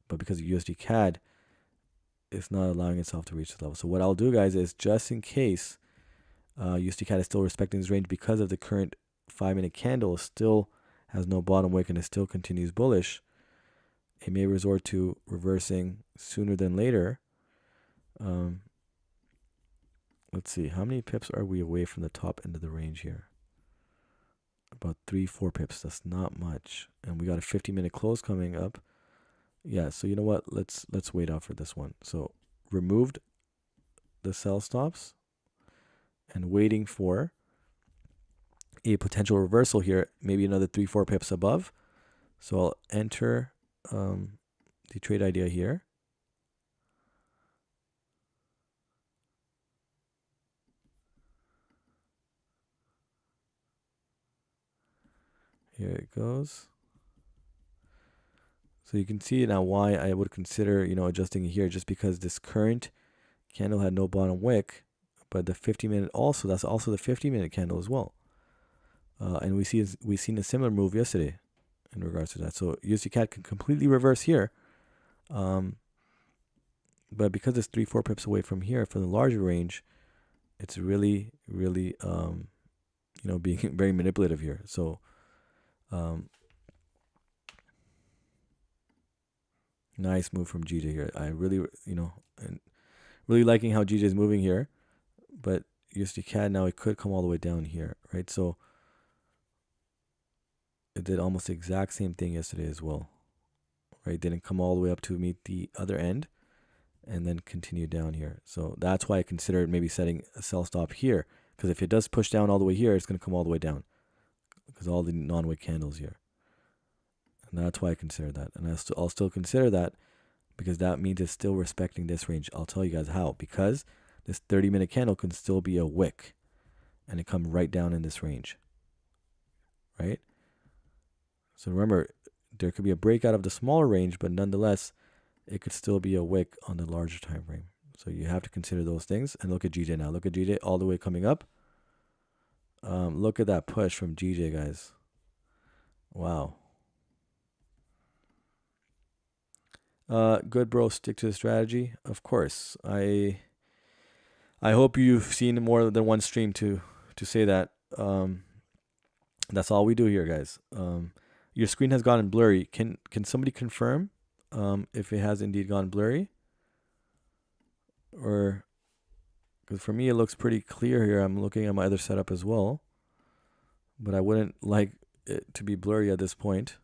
A: But because USD CAD is not allowing itself to reach the level. So what I'll do, guys, is just in case USD CAD is still respecting this range because of the current 5-minute candle still has no bottom wick and it still continues bullish, it may resort to reversing sooner than later. Let's see, how many pips are we away from the top end of the range here? About 3-4 pips. That's not much, and we got a 50-minute close coming up. Yeah, so you know what? Let's wait out for this one. So removed the sell stops and waiting for a potential reversal here, maybe another 3-4 pips above. So I'll enter the trade idea here. Here it goes. So you can see now why I would consider, adjusting it here, just because this current candle had no bottom wick, but the 50-minute also, that's also the 50-minute candle as well. And we've seen a similar move yesterday in regards to that. So USD CAD can completely reverse here. But because it's 3-4 pips away from here for the larger range, it's really, really, being very manipulative here. So, nice move from GJ here. I really, and really liking how GJ is moving here. But USD CAD now, it could come all the way down here, right? So it did almost the exact same thing yesterday as well, right? Didn't come all the way up to meet the other end and then continue down here. So that's why I considered maybe setting a sell stop here, because if it does push down all the way here, it's going to come all the way down because all the non-wick candles here. And that's why I consider that. And I'll still consider that because that means it's still respecting this range. I'll tell you guys how. Because this 30-minute candle can still be a wick and it come right down in this range, right? So remember, there could be a breakout of the smaller range, but nonetheless, it could still be a wick on the larger time frame. So you have to consider those things. And look at GJ now. Look at GJ all the way coming up. Look at that push from GJ, guys. Wow. Good, bro. Stick to the strategy. Of course. I hope you've seen more than one stream to say that. That's all we do here, guys. Your screen has gotten blurry. Can somebody confirm if it has indeed gone blurry? Or because for me it looks pretty clear here. I'm looking at my other setup as well, but I wouldn't like it to be blurry at this point.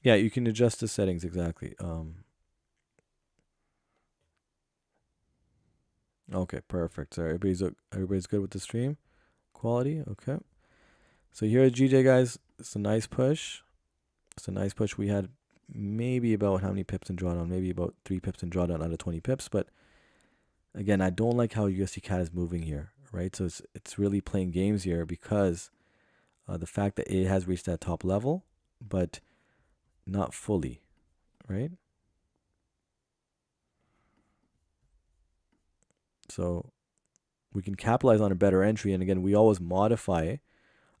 A: Yeah, you can adjust the settings exactly. Okay, perfect. So everybody's good with the stream quality. Okay. So here at GJ, guys, it's a nice push. It's a nice push. We had maybe about how many pips in drawdown? Maybe about 3 pips in drawdown out of 20 pips. But again, I don't like how USD CAD is moving here, right? So it's really playing games here because the fact that it has reached that top level, but not fully, right? So we can capitalize on a better entry. And again, we always modify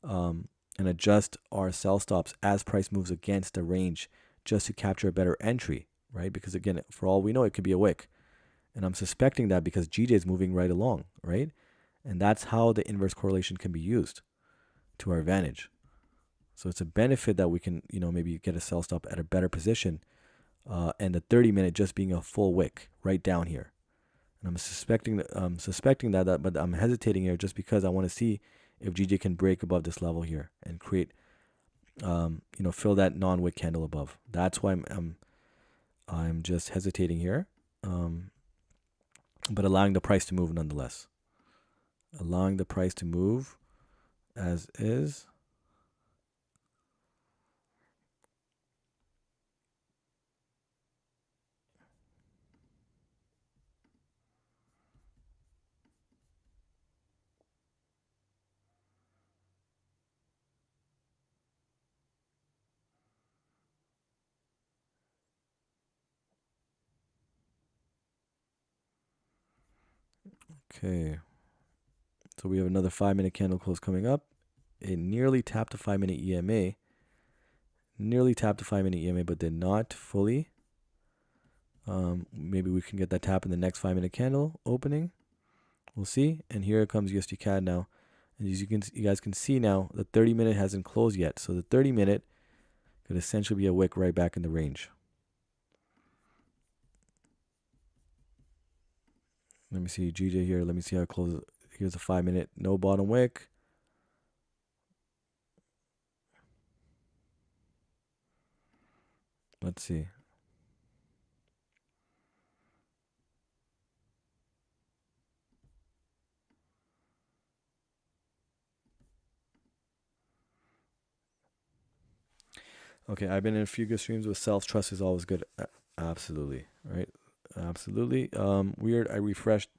A: um, and adjust our sell stops as price moves against the range just to capture a better entry, right? Because again, for all we know, it could be a wick. And I'm suspecting that because GJ is moving right along, right? And that's how the inverse correlation can be used to our advantage. So it's a benefit that we can, maybe get a sell stop at a better position, and the 30-minute just being a full wick right down here. And I'm suspecting that, but I'm hesitating here just because I want to see if GJ can break above this level here and create, fill that non-wick candle above. That's why I'm just hesitating here, but allowing the price to move nonetheless. Allowing the price to move as is. Okay. So we have another 5-minute candle close coming up. It nearly tapped the 5-minute EMA. Nearly tapped the 5-minute EMA, but did not fully. Maybe we can get that tap in the next 5-minute candle opening. We'll see. And here comes USD CAD now. And as you guys can see now, the 30-minute hasn't closed yet. So the 30-minute could essentially be a wick right back in the range. Let me see GJ here. Let me see how it closes. Here's a 5-minute, no bottom wick. Let's see. Okay, I've been in a few good streams with self-trust is always good. Absolutely, right? Absolutely. Weird. I refreshed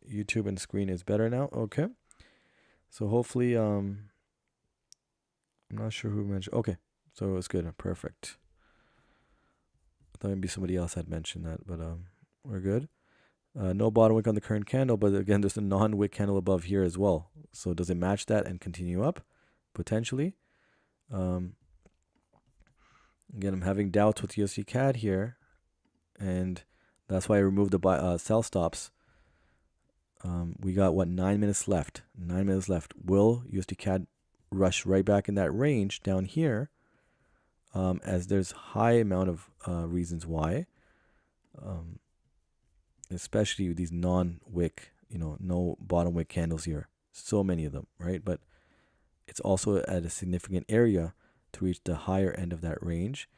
A: YouTube and screen is better now. Okay. So hopefully, I'm not sure who mentioned. Okay, so it's good. Perfect. I thought maybe somebody else had mentioned that, but we're good. No bottom wick on the current candle, but again, there's a non-wick candle above here as well. So does it match that and continue up? Potentially. Again, I'm having doubts with USD CAD here, and that's why I removed the sell stops. We got 9 minutes left. 9 minutes left. Will USD CAD rush right back in that range down here? As there's high amount of reasons why, especially with these non-wick, no bottom wick candles here. So many of them, right? But it's also at a significant area to reach the higher end of that range.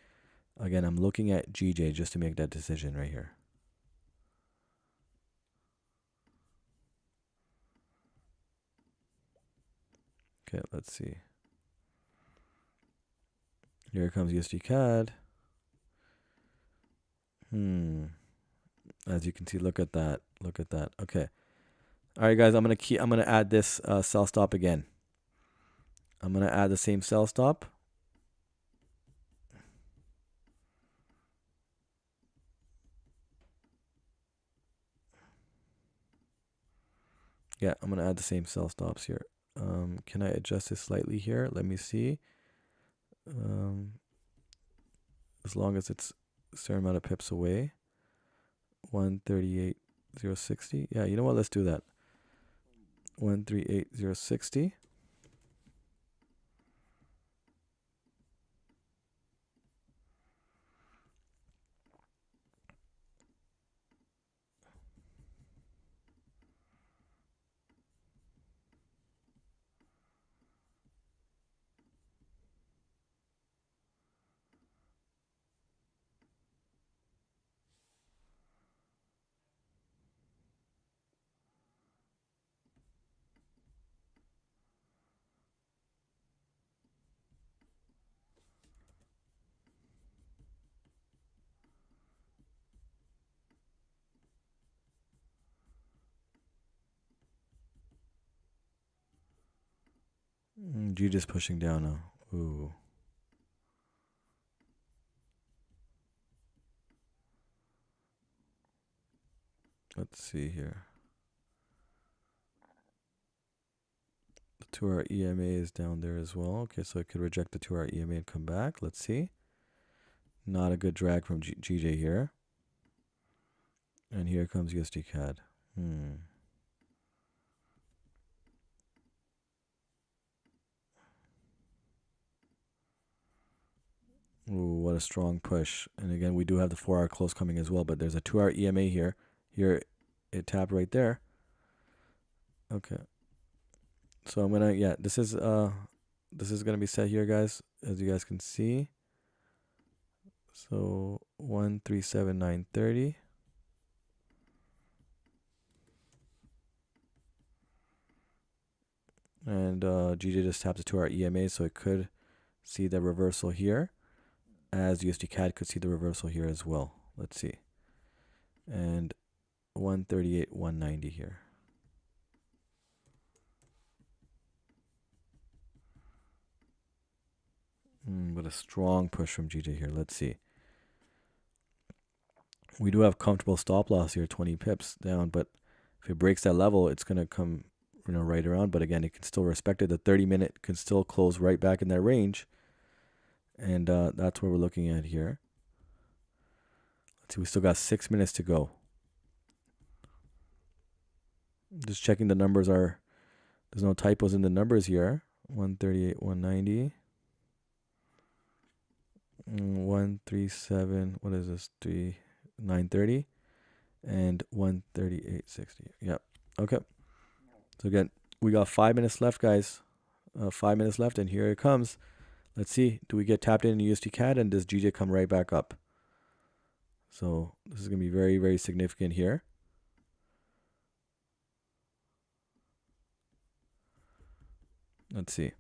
A: Again, I'm looking at GJ just to make that decision right here. Okay, let's see. Here comes USD CAD. As you can see, look at that. Look at that. Okay. All right, guys, I'm gonna add this sell stop again. I'm gonna add the same sell stop. Yeah, I'm gonna add the same sell stops here. Can I adjust this slightly here? Let me see. As long as it's a certain amount of pips away. 138.060. Yeah, you know what? Let's do that. 138.060. G just pushing down now. Ooh. Let's see here. The 2-hour EMA is down there as well. Okay, so it could reject the 2-hour EMA and come back. Let's see. Not a good drag from GJ here. And here comes USD CAD. Ooh, what a strong push. And again, we do have the 4-hour close coming as well, but there's a 2-hour EMA here. Here, it tapped right there. Okay. So I'm gonna, yeah, this is gonna be set here, guys, as you guys can see. So 137,930. And GJ just tapped the 2-hour EMA, so it could see the reversal here, as USD CAD could see the reversal here as well. Let's see. And 138,190 here. But a strong push from GJ here. Let's see. We do have comfortable stop loss here, 20 pips down, but if it breaks that level, it's going to come, right around. But again, it can still respect it. The 30-minute can still close right back in that range. And that's what we're looking at here. Let's see, we still got 6 minutes to go. Just checking the numbers are, there's no typos in the numbers here. 138, 190. 137, what is this? 930 and 138.60. Yep. Okay. So again, we got 5 minutes left, guys. 5 minutes left, and here it comes. Let's see. Do we get tapped in USD CAD, and does GJ come right back up? So this is going to be very, very significant here. Let's see.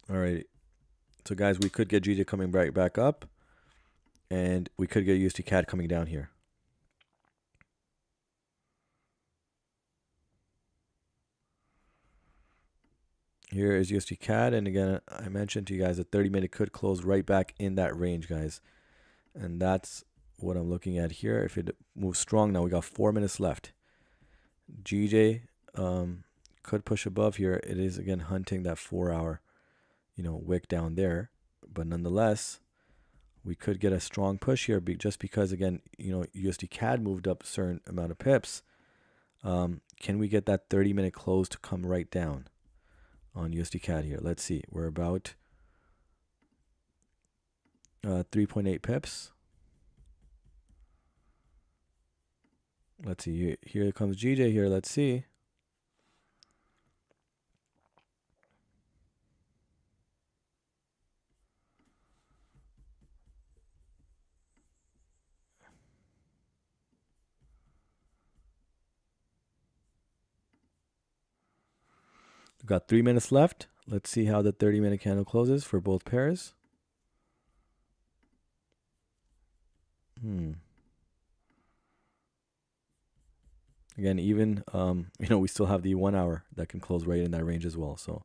A: All right. So guys, we could get GJ coming right back up, and we could get USD CAD coming down here. Here is USD CAD, and again, I mentioned to you guys the 30-minute could close right back in that range, guys. And that's what I'm looking at here. If it moves strong now, we got 4 minutes left. GJ could push above here. It is, again, hunting that 4-hour, wick down there. But nonetheless, we could get a strong push here just because, again, USD CAD moved up a certain amount of pips. Can we get that 30-minute close to come right down on USD CAD here? Let's see. We're about 3.8 pips. Let's see. Here comes GJ here. Let's see. We've got 3 minutes left. Let's see how the 30-minute candle closes for both pairs. Again, even we still have the 1 hour that can close right in that range as well. So,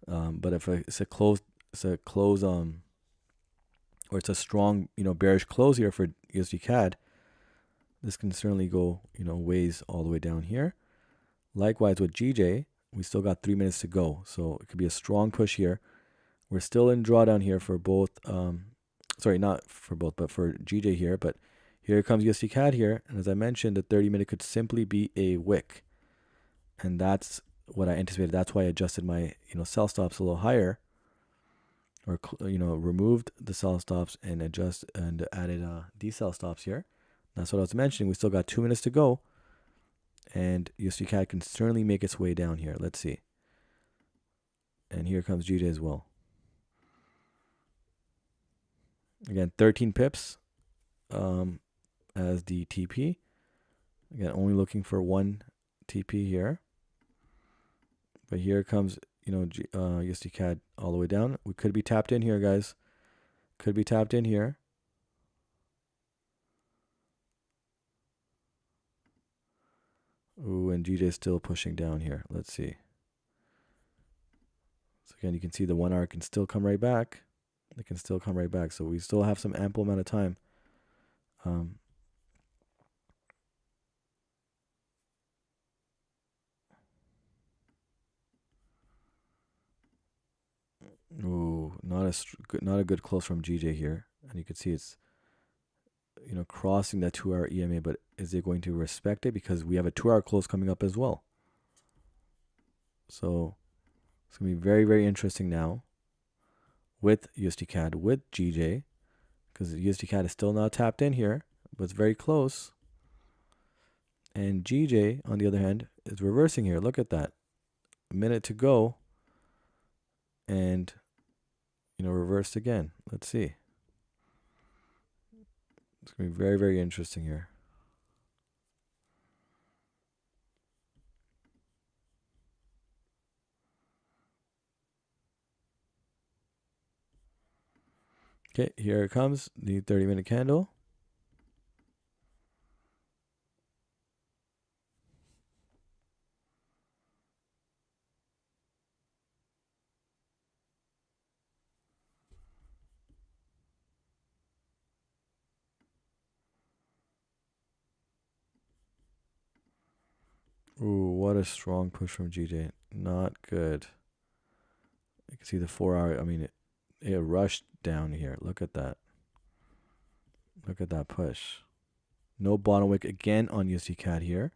A: but if it's a close, or it's a strong, bearish close here for USD CAD, this can certainly go, ways all the way down here. Likewise with GJ, we still got 3 minutes to go, so it could be a strong push here. We're still in drawdown here for both. Sorry, not for both, but for GJ here. But here comes USD CAD here, and as I mentioned, the 30-minute could simply be a wick, and that's what I anticipated. That's why I adjusted my sell stops a little higher, or removed the sell stops and added decel stops here. That's what I was mentioning. We still got 2 minutes to go, And USD CAD can certainly make its way down here. Let's see. And here comes GJ as well. Again, 13 pips as the TP. Again, only looking for one TP here. But here comes, USD CAD all the way down. We could be tapped in here, guys. Could be tapped in here. Ooh, and GJ is still pushing down here. Let's see. So again, you can see the 1 hour can still come right back. It can still come right back. So we still have some ample amount of time. Ooh, not a good close from GJ here. And you can see it's, crossing that 2 hour EMA, but is it going to respect it? Because we have a 2 hour close coming up as well. So it's going to be very, very interesting now with USD CAD, with GJ, because USD CAD is still not tapped in here, but it's very close. And GJ, on the other hand, is reversing here. Look at that. A minute to go. And, reversed again. Let's see. It's going to be very, very interesting here. Okay, here it comes, the 30-minute candle. Ooh, what a strong push from GJ. Not good. You can see the 4 hour, it rushed down here. Look at that. Look at that push. No bottom wick again on USD CAD here.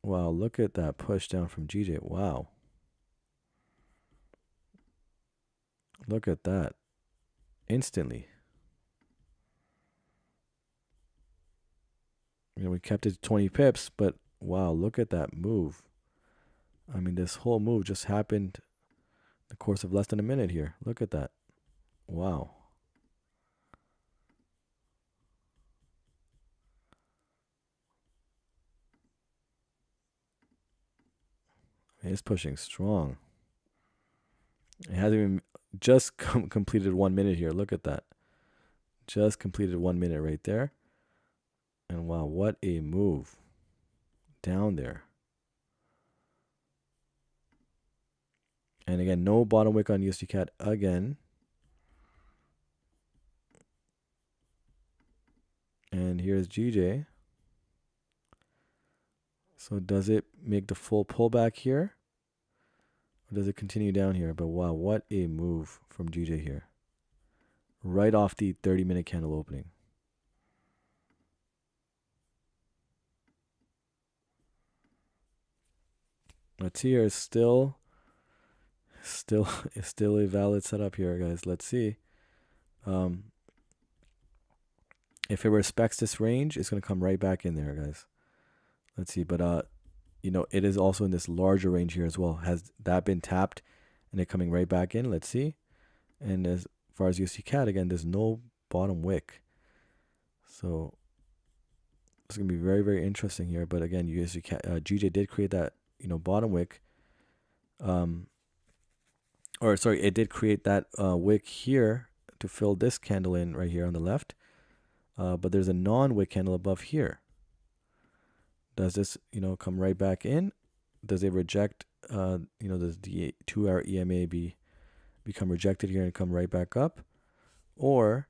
A: Wow, look at that push down from GJ. Wow. Look at that. Instantly. We kept it 20 pips, but wow, look at that move. This whole move just happened in the course of less than a minute here. Look at that. Wow. It's pushing strong. It hasn't even just completed 1 minute here. Look at that. Just completed 1 minute right there. And wow, what a move down there. And again, no bottom wick on USD CAD again. And here's GJ. So does it make the full pullback here? Or does it continue down here? But wow, what a move from GJ here. Right off the 30-minute candle opening. Let's see here. It's still a valid setup here, guys. Let's see. If it respects this range, it's going to come right back in there, guys. Let's see. But, it is also in this larger range here as well. Has that been tapped and it coming right back in? Let's see. And as far as USD CAD, again, there's no bottom wick. So it's going to be very, very interesting here. But again, USD CAD, GJ did create that, bottom wick. It did create that wick here to fill this candle in right here on the left. But there's a non-wick candle above here. Does this, come right back in? Does it reject, does the 2 hour EMA become rejected here and come right back up? Or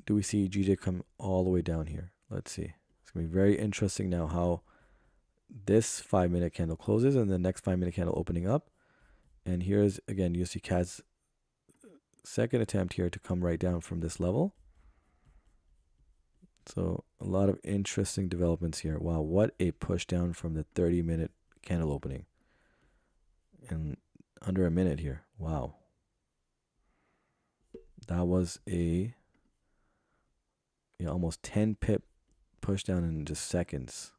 A: do we see GJ come all the way down here? Let's see. It's going to be very interesting now how this 5-minute candle closes and the next 5-minute candle opening up. And here's, again, USD CAD's second attempt here to come right down from this level. So a lot of interesting developments here. Wow, what a push down from the 30-minute candle opening. And under a minute here. Wow. That was a almost 10 pip push down in just seconds.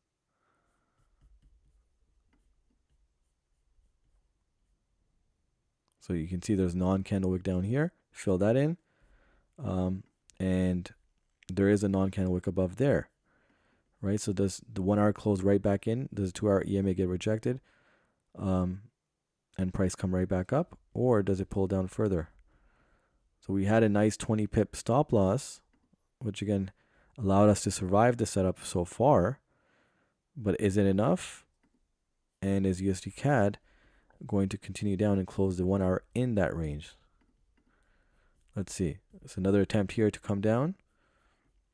A: So you can see there's non-candle wick down here. Fill that in. And there is a non-candle wick above there. Right? So does the 1 hour close right back in? Does the 2 hour EMA get rejected? And price come right back up? Or does it pull down further? So we had a nice 20 pip stop loss, which again allowed us to survive the setup so far. But is it enough? And is USD CAD going to continue down and close the 1 hour in that range? Let's see. It's another attempt here to come down.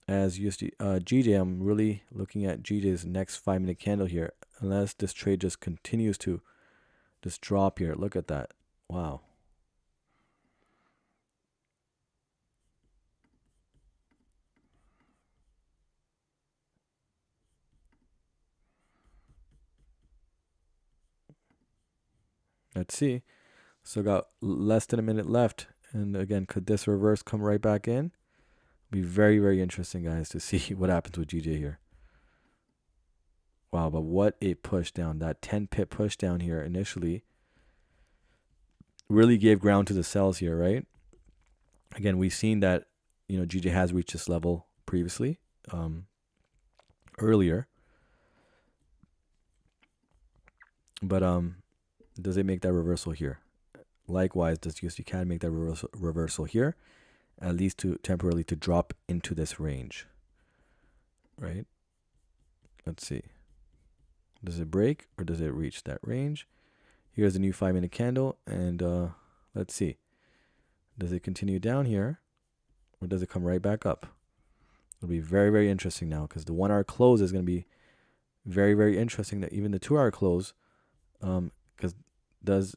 A: As USD GJ, I'm really looking at GJ's next 5-minute candle here. Unless this trade just continues to just drop here. Look at that. Wow. Let's see. So got less than a minute left. And again, could this reverse come right back in? Be very, very interesting, guys, to see what happens with GJ here. Wow, but what a push down. That 10 pip push down here initially really gave ground to the sells here, right? Again, we've seen that, GJ has reached this level previously, earlier. But does it make that reversal here? Likewise, does USD CAD make that reversal here? At least to temporarily to drop into this range, right? Let's see. Does it break or does it reach that range? Here's a new 5-minute candle, and let's see. Does it continue down here or does it come right back up? It'll be very, very interesting now because the 1 hour close is going to be very, very interesting. That even the 2 hour close, because does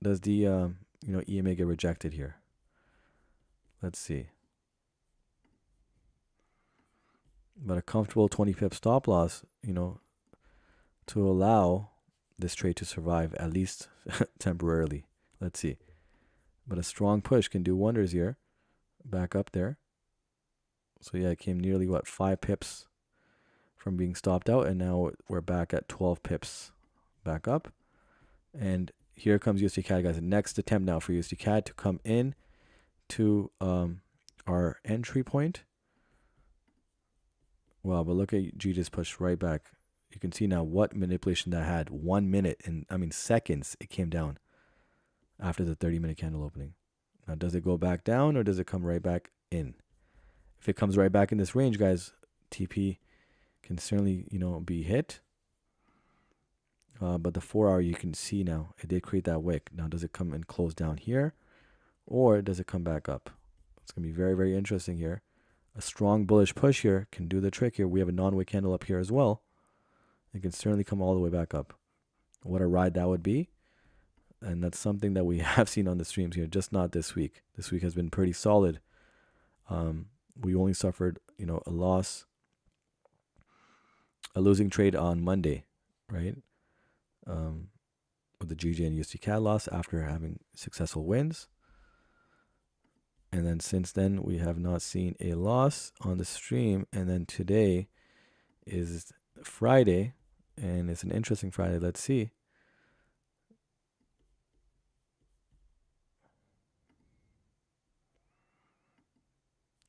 A: the EMA get rejected here? Let's see. But a comfortable 20 pip stop loss, to allow this trade to survive at least temporarily. Let's see. But a strong push can do wonders here. Back up there. So yeah, it came nearly 5 pips from being stopped out, and now we're back at 12 pips back up. And here comes USD CAD, guys. The next attempt now for USD CAD to come in to our entry point. Wow, but look at G just pushed right back. You can see now what manipulation that had. 1 minute and seconds it came down after the 30-minute candle opening. Now, does it go back down or does it come right back in? If it comes right back in this range, guys, TP can certainly, be hit. But the 4 hour, you can see now, it did create that wick. Now, does it come and close down here or does it come back up? It's going to be very, very interesting here. A strong bullish push here can do the trick here. We have a non-wick candle up here as well. It can certainly come all the way back up. What a ride that would be. And that's something that we have seen on the streams here, just not this week. This week has been pretty solid. We only suffered, a loss, a losing trade on Monday, right? With the GJ and USD CAD loss after having successful wins. And then since then, we have not seen a loss on the stream. And then today is Friday, and it's an interesting Friday. Let's see.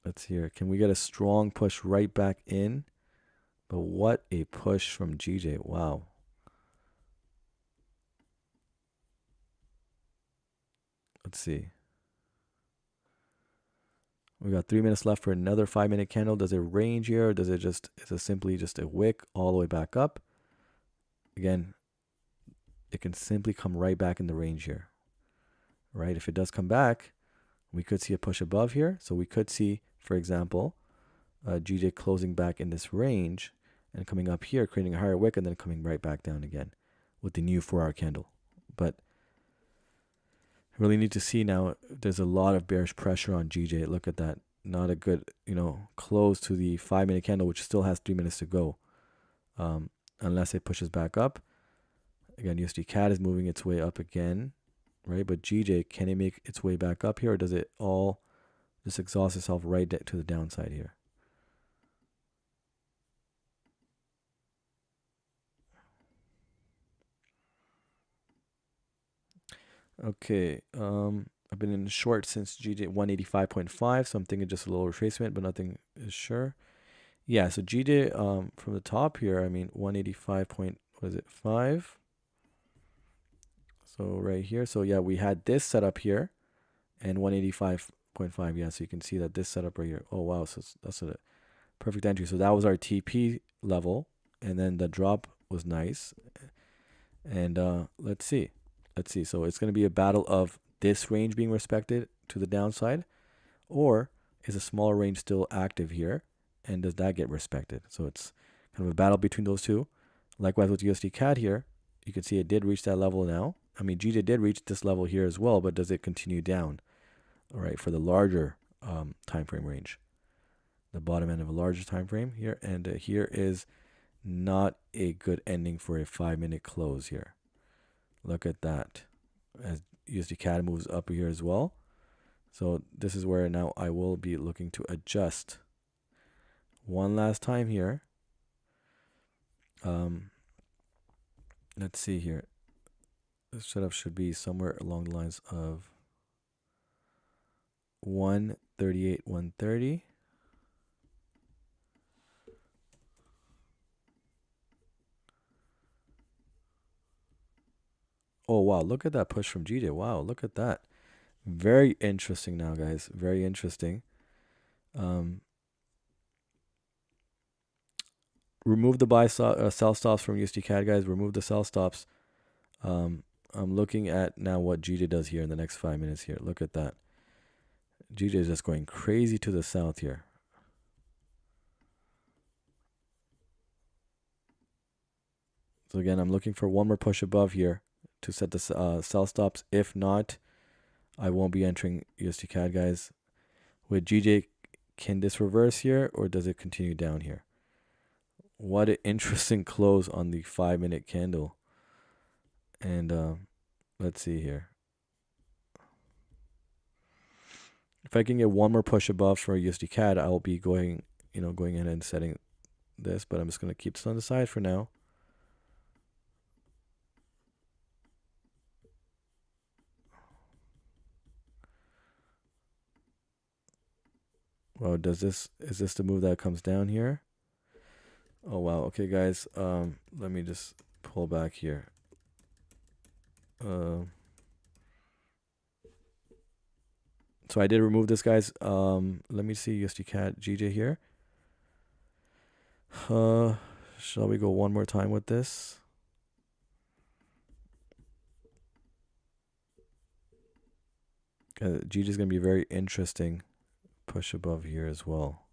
A: Let's hear. Can we get a strong push right back in? But what a push from GJ. Wow. Let's see. We got 3 minutes left for another 5-minute candle. Does it range here or does it is it simply just a wick all the way back up? Again, it can simply come right back in the range here. Right? If it does come back, we could see a push above here. So we could see, for example, GJ closing back in this range and coming up here, creating a higher wick and then coming right back down again with the new 4 hour candle. But really need to see now, there's a lot of bearish pressure on GJ. Look at that. Not a good, close to the 5-minute candle, which still has 3 minutes to go. Unless it pushes back up. Again, USD CAD is moving its way up again, right? But GJ, can it make its way back up here or does it all just exhaust itself right to the downside here? Okay, I've been in short since GJ 185.5, so I'm thinking just a little retracement, but nothing is sure. Yeah, so GJ from the top here, I mean 185 point, what is it, 5? So right here. So yeah, we had this setup here and 185.5. Yeah, so you can see that this setup right here. Oh wow, so that's a perfect entry. So that was our TP level, and then the drop was nice. And let's see. Let's see. So it's going to be a battle of this range being respected to the downside, or is a smaller range still active here, and does that get respected? So it's kind of a battle between those two. Likewise with USD CAD here, you can see it did reach that level now. I mean, GJ did reach this level here as well, but does it continue down? All right, for the larger time frame range, the bottom end of a larger time frame here, and here is not a good ending for a 5-minute close here. Look at that, as USD CAD moves up here as well. So this is where now I will be looking to adjust one last time here. Let's see here. This setup should be somewhere along the lines of 138, 130. Oh wow, look at that push from GJ. Wow, look at that. Very interesting now, guys. Very interesting. Remove the sell stops from USD CAD, guys. Remove the sell stops. I'm looking at now what GJ does here in the next 5 minutes here. Look at that. GJ is just going crazy to the south here. So again, I'm looking for one more push above here to set the sell stops. If not, I won't be entering USD CAD, guys. With GJ, can this reverse here, or does it continue down here? What an interesting close on the 5-minute candle. And let's see here. If I can get one more push above for USD CAD, I'll be going ahead and setting this, but I'm just going to keep this on the side for now. Well, is this the move that comes down here? Oh wow. Okay, guys. Let me just pull back here. So I did remove this, guys. Let me see USD CAD GJ here. Shall we go one more time with this? GJ is gonna be very interesting. Push above here as well.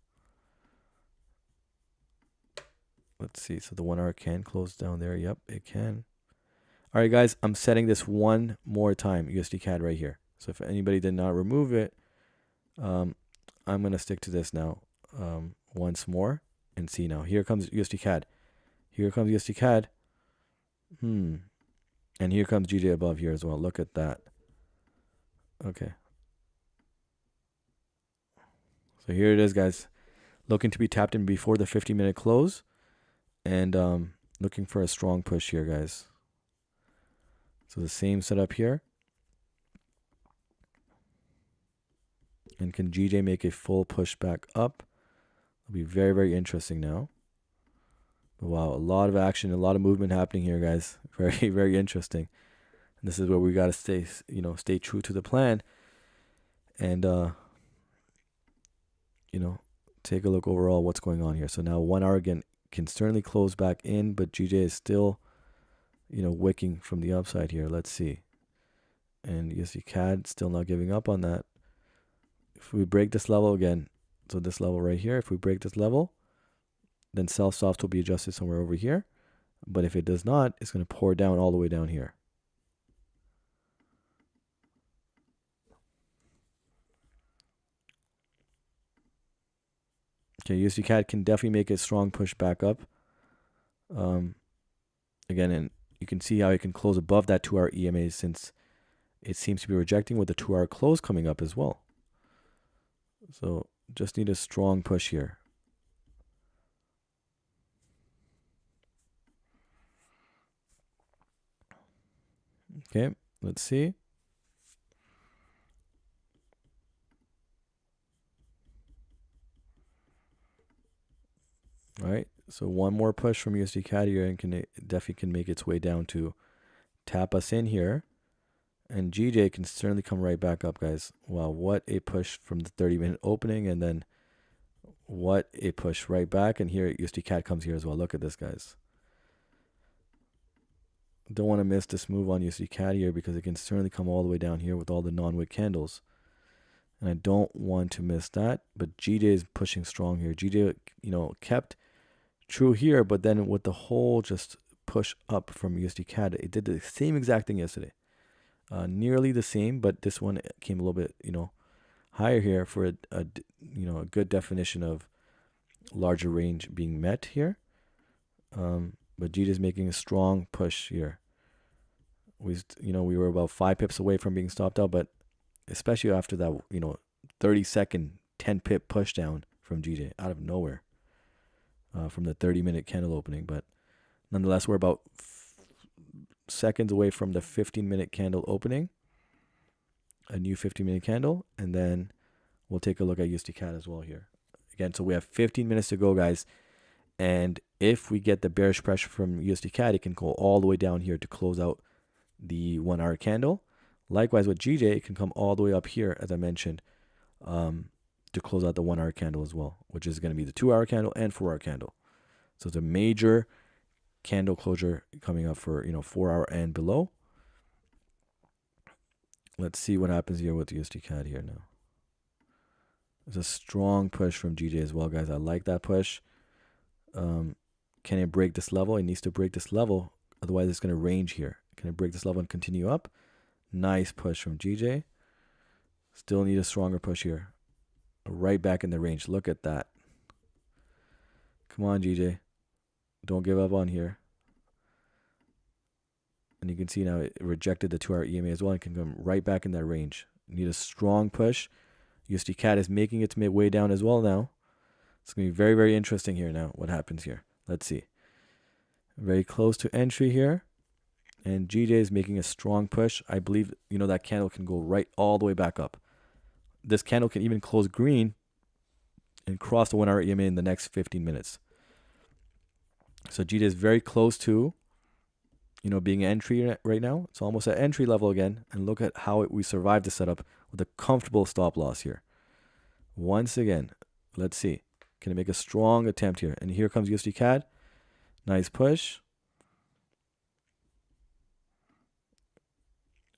A: Let's see. So the 1 hour can close down there. Yep, it can. All right, guys. I'm setting this one more time. USD CAD right here. So if anybody did not remove it, I'm gonna stick to this now. Once more and see now. Here comes USD CAD. Here comes USD CAD. And here comes GJ above here as well. Look at that. Okay. So here it is, guys. Looking to be tapped in before the 50-minute close. And looking for a strong push here, guys. So the same setup here. And can GJ make a full push back up? It'll be very, very interesting now. But wow, a lot of action, a lot of movement happening here, guys. Very, very interesting. And this is where we got to stay true to the plan. And, take a look overall what's going on here. So now 1 hour again can certainly close back in, but GJ is still, wicking from the upside here. Let's see. And USD CAD still not giving up on that. If we break this level again, so this level right here, if we break this level, then sell stops will be adjusted somewhere over here. But if it does not, it's going to pour down all the way down here. Okay, USD CAD can definitely make a strong push back up. Again, and you can see how it can close above that 2 hour EMA since it seems to be rejecting with the 2 hour close coming up as well. So just need a strong push here. Okay, let's see. All right. So one more push from USD CAD here and definitely can make its way down to tap us in here. And GJ can certainly come right back up, guys. Wow, what a push from the 30-minute opening, and then what a push right back. And here USD CAD comes here as well. Look at this, guys. Don't want to miss this move on USD CAD here because it can certainly come all the way down here with all the non-wick candles. And I don't want to miss that. But GJ is pushing strong here. GJ, kept true here, but then with the whole just push up from USD CAD, it did the same exact thing yesterday. Nearly the same, but this one came a little bit, higher here for a good definition of larger range being met here. But GJ is making a strong push here. We were about 5 pips away from being stopped out, but especially after that, 30-second 10-pip push down from GJ out of nowhere from the 30-minute candle opening. But nonetheless, we're about seconds away from the 15-minute candle opening, a new 15-minute candle, and then we'll take a look at USD CAD as well here. Again, so we have 15 minutes to go, guys. And if we get the bearish pressure from USD CAD, it can go all the way down here to close out the 1 hour candle. Likewise with GJ, it can come all the way up here, as I mentioned, to close out the 1 hour candle as well, which is going to be the 2 hour candle and 4 hour candle. So it's a major candle closure coming up for 4 hour and below. Let's see what happens here with USD CAD here now. There's a strong push from GJ as well, guys. I like that push. Can it break this level? It needs to break this level, otherwise it's going to range here. Can it break this level and continue up? Nice push from GJ. Still need a stronger push here. Right back in the range. Look at that. Come on, GJ. Don't give up on here. And you can see now it rejected the 2 hour EMA as well and can come right back in that range. Need a strong push. USD CAD is making its way down as well now. It's going to be very, very interesting here now. What happens here? Let's see. Very close to entry here. And GJ is making a strong push. I believe, that candle can go right all the way back up. This candle can even close green and cross the 1 hour EMA in the next 15 minutes. So GJ is very close to, being entry right now. It's almost at entry level again. And look at how we survived the setup with a comfortable stop loss here. Once again, let's see. Can it make a strong attempt here? And here comes USD CAD. Nice push.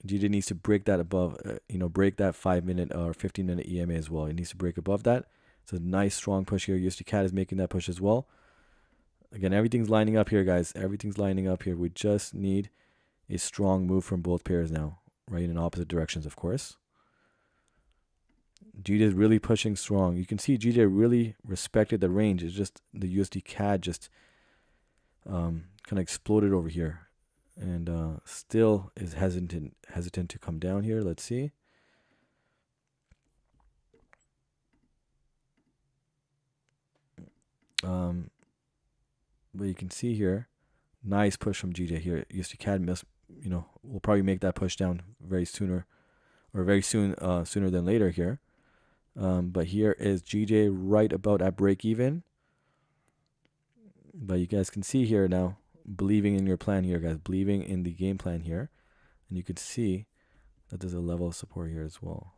A: GJ needs to break that above, break that 5-minute or 15-minute EMA as well. It needs to break above that. It's a nice strong push here. USD CAD is making that push as well. Again, everything's lining up here, guys. Everything's lining up here. We just need a strong move from both pairs now, right? In opposite directions, of course. GJ is really pushing strong. You can see GJ really respected the range. It's just the USD CAD just kind of exploded over here. And still is hesitant to come down here. Let's see. But you can see here, nice push from GJ here. USD CAD will probably make that push down very soon, sooner than later here. But here is GJ right about at break even. But you guys can see here now, believing in your plan here, guys, believing in the game plan here. And you could see that there's a level of support here as well.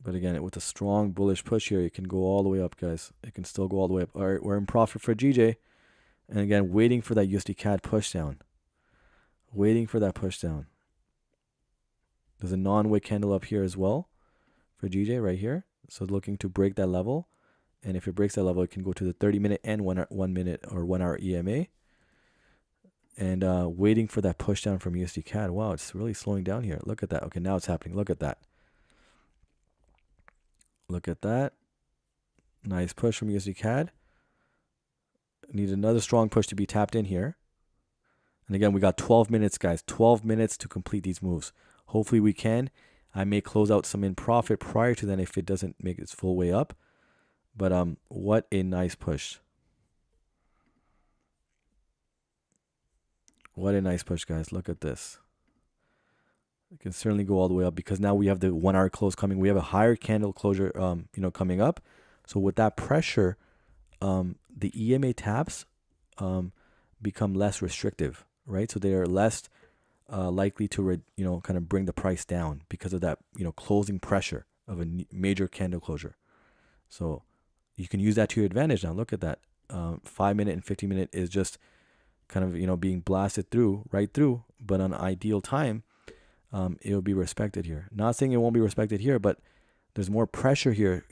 A: But again, with a strong bullish push here, it can go all the way up, guys. It can still go all the way up. All right, we're in profit for GJ. And again, waiting for that USD CAD push down. Waiting for that push down. There's a non-wick candle up here as well for GJ right here. So looking to break that level. And if it breaks that level, it can go to the 30-minute and 1 minute or 1 hour EMA. And waiting for that push down from USD CAD. Wow, it's really slowing down here. Look at that. Okay, now it's happening. Look at that. Look at that. Nice push from USD CAD. Need another strong push to be tapped in here. And again, we got 12 minutes, guys. 12 minutes to complete these moves. Hopefully we can. I may close out some in profit prior to then if it doesn't make its full way up. But what a nice push. What a nice push, guys. Look at this. It can certainly go all the way up because now we have the 1 hour close coming. We have a higher candle closure, coming up. So with that pressure, the EMA taps become less restrictive, right? So they are less likely to, kind of bring the price down because of that, closing pressure of a major candle closure. So you can use that to your advantage now. Look at that. 5 minute and 15 minute is just kind of, being blasted right through, but on ideal time, it'll be respected here. Not saying it won't be respected here, but there's more pressure here,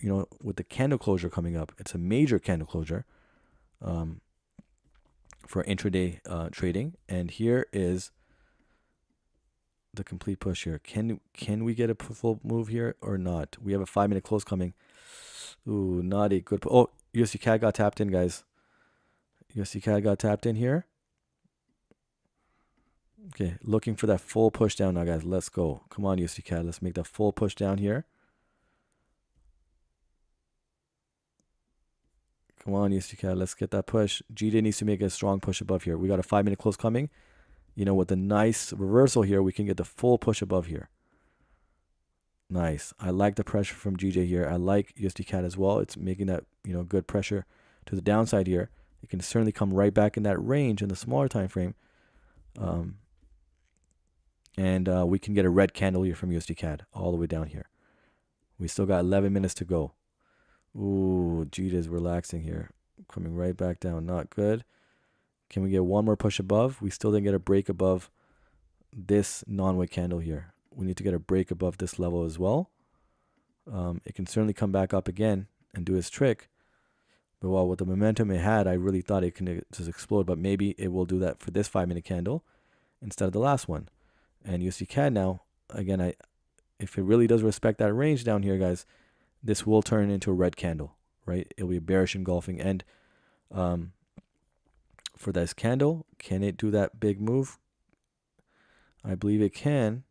A: with the candle closure coming up. It's a major candle closure for intraday trading. And here is the complete push here. Can we get a full move here or not? We have a 5 minute close coming. Ooh, not a good. Oh, USD CAD got tapped in, guys. USD CAD got tapped in here. Okay, looking for that full push down now, guys. Let's go. Come on, USD CAD. Let's make that full push down here. Come on, USD CAD. Let's get that push. GJ needs to make a strong push above here. We got a 5 minute close coming. With a nice reversal here, we can get the full push above here. Nice. I like the pressure from GJ here. I like USD CAD as well. It's making that, good pressure to the downside here. It can certainly come right back in that range in the smaller time frame. And we can get a red candle here from USD CAD all the way down here. We still got 11 minutes to go. Ooh, GJ is relaxing here. Coming right back down. Not good. Can we get one more push above? We still didn't get a break above this non-wick candle here. We need to get a break above this level as well. It can certainly come back up again and do its trick. But with the momentum it had, I really thought it can just explode. But maybe it will do that for this 5 minute candle instead of the last one. And USD CAD now, again, if it really does respect that range down here, guys, this will turn into a red candle, right? It'll be a bearish engulfing. And for this candle, can it do that big move? I believe it can.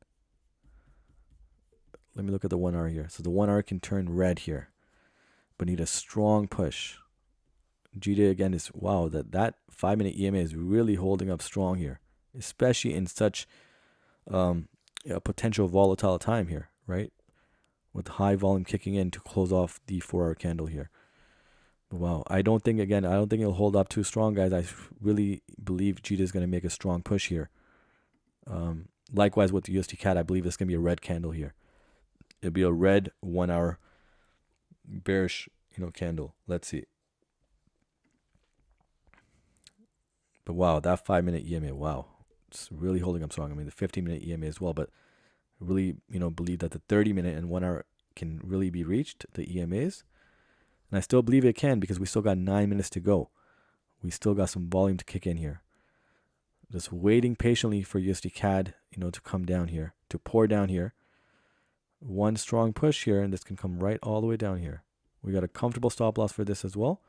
A: Let me look at the 1 hour here. So the 1 hour can turn red here, but need a strong push. GJ again is, wow, that 5 minute EMA is really holding up strong here, especially in such a potential volatile time here, right? With high volume kicking in to close off the 4 hour candle here. But wow, I don't think it'll hold up too strong, guys. I really believe GJ is going to make a strong push here. Likewise with the USD CAD, I believe it's going to be a red candle here. It'll be a red 1 hour bearish, candle. Let's see. But wow, that 5 minute EMA, wow, it's really holding up strong. I mean, the 15 minute EMA as well, but I really, believe that the 30 minute and 1 hour can really be reached, the EMAs. And I still believe it can because we still got 9 minutes to go. We still got some volume to kick in here. Just waiting patiently for USD CAD, to come down here, to pour down here. One strong push here, and this can come right all the way down here. We got a comfortable stop loss for this as well.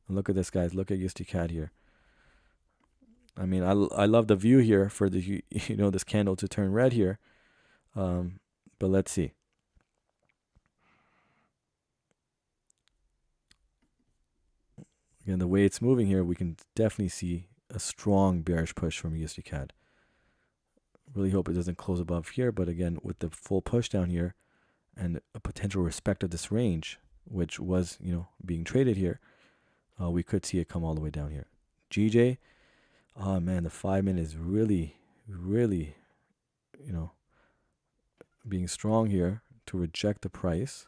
A: And look at this, guys. Look at USD CAD here. I mean, I love the view here for the this candle to turn red here. But let's see. Again, the way it's moving here, we can definitely see a strong bearish push from USD CAD. Really hope it doesn't close above here, but again, with the full push down here and a potential respect of this range, which was, being traded here, we could see it come all the way down here. GJ, oh man, the 5 minute is really, really, being strong here to reject the price.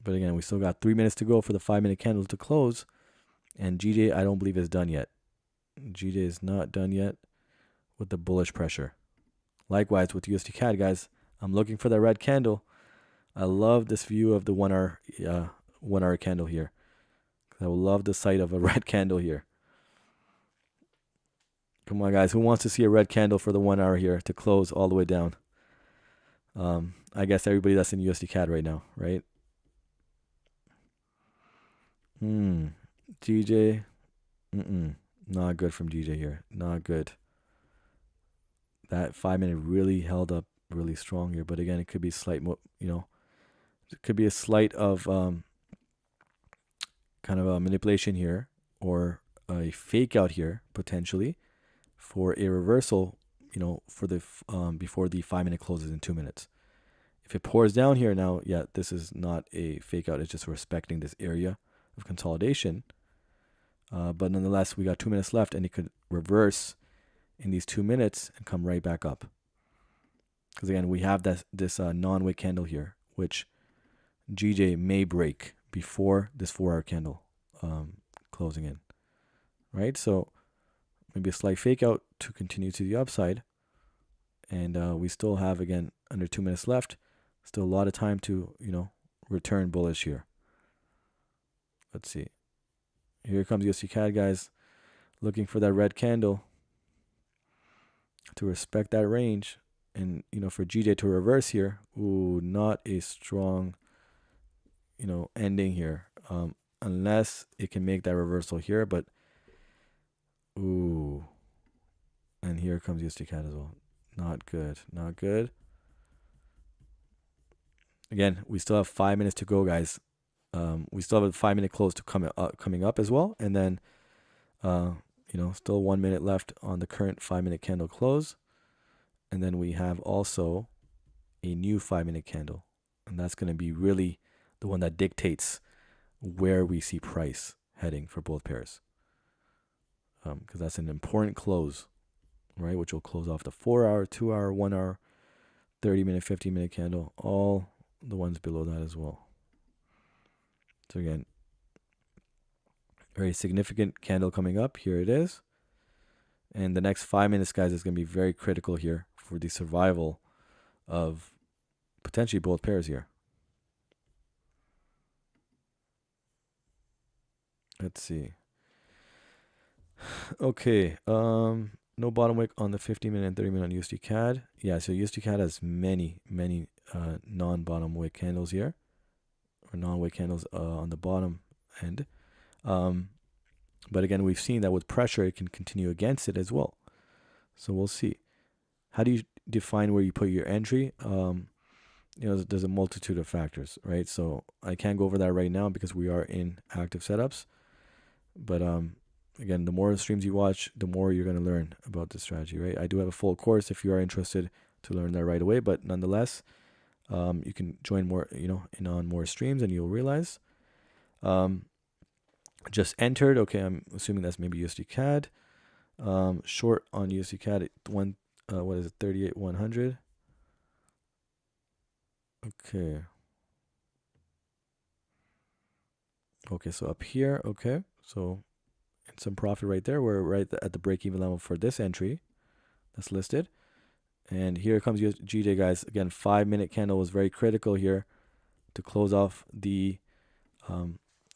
A: But again, we still got 3 minutes to go for the 5 minute candle to close. And GJ, I don't believe is done yet. GJ is not done yet with the bullish pressure. Likewise with USD CAD, guys, I'm looking for the red candle. I love this view of the 1 hour candle here. I will love the sight of a red candle here. Come on, guys. Who wants to see a red candle for the 1 hour here to close all the way down? I guess everybody that's in USD CAD right now, right? GJ, not good from GJ here. Not good. That 5 minute really held up really strong here, but again, it could be slight, it could be a slight of kind of a manipulation here or a fake out here potentially for a reversal for the before the 5-minute closes in 2 minutes. If it pours down here now, yeah, this is not a fake out. It's just respecting this area of consolidation. But nonetheless, we got 2 minutes left, and it could reverse in these 2 minutes and come right back up. Because again, we have this non-wick candle here, which GJ may break before this 4-hour candle closing in, right? So maybe a slight fake out to continue to the upside. And we still have, again, under 2 minutes left. Still a lot of time to, return bullish here. Let's see. Here comes USD CAD, guys. Looking for that red candle to respect that range. And, for GJ to reverse here. Ooh, not a strong, ending here. Unless it can make that reversal here. But, ooh. And here comes USD CAD as well. Not good. Not good. Again, we still have 5 minutes to go, guys. We still have a 5-minute close to coming up as well. And then, still 1 minute left on the current 5-minute candle close. And then we have also a new 5-minute candle. And that's going to be really the one that dictates where we see price heading for both pairs. Because that's an important close, right? Which will close off the 4-hour, 2-hour, 1-hour, 30-minute, 15-minute candle. All the ones below that as well. So again, very significant candle coming up. Here it is. And the next 5 minutes, guys, is going to be very critical here for the survival of potentially both pairs here. Let's see. Okay. No bottom wick on the 50-minute and 30-minute on USD CAD. Yeah, so USD CAD has many non-bottom wick candles here, or non-wick candles on the bottom end. But again, we've seen that with pressure, it can continue against it as well. So we'll see. How do you define where you put your entry? There's a multitude of factors, right? So I can't go over that right now because we are in active setups. But again, the more streams you watch, the more you're going to learn about this strategy, right? I do have a full course if you are interested to learn that right away. But nonetheless, you can join more, in on more streams, and you'll realize. Just entered. Okay, I'm assuming that's maybe USD CAD. Short on USD CAD at 38,100. Okay. Okay, so up here, okay. So some profit right there. We're right at the break-even level for this entry that's listed. And here comes GJ, guys. Again, 5-minute candle was very critical here to close off the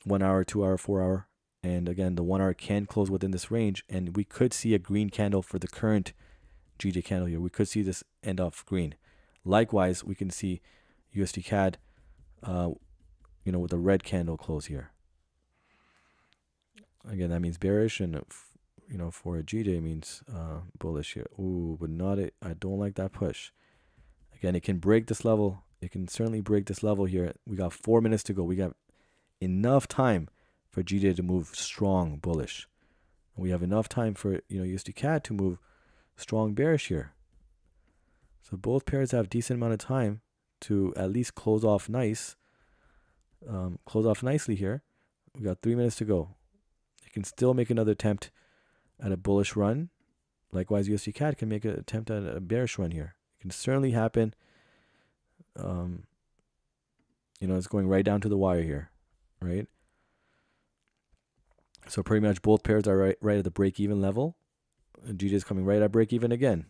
A: 1 hour, 2 hour, 4 hour. And again, the 1 hour can close within this range. And we could see a green candle for the current GJ candle here. We could see this end off green. Likewise, we can see USD CAD, with a red candle close here. Again, that means bearish, and for a GJ means bullish here. Ooh, but not it. I don't like that push. Again, it can break this level. It can certainly break this level here. We got 4 minutes to go. We got enough time for GJ to move strong bullish. And we have enough time for USD CAD to move strong bearish here. So both pairs have decent amount of time to at least close off nicely here. We got 3 minutes to go. You can still make another attempt at a bullish run. Likewise, USD CAD can make an attempt at a bearish run here. It can certainly happen. It's going right down to the wire here, right? So pretty much both pairs are right at the break-even level. GJ is coming right at break-even again.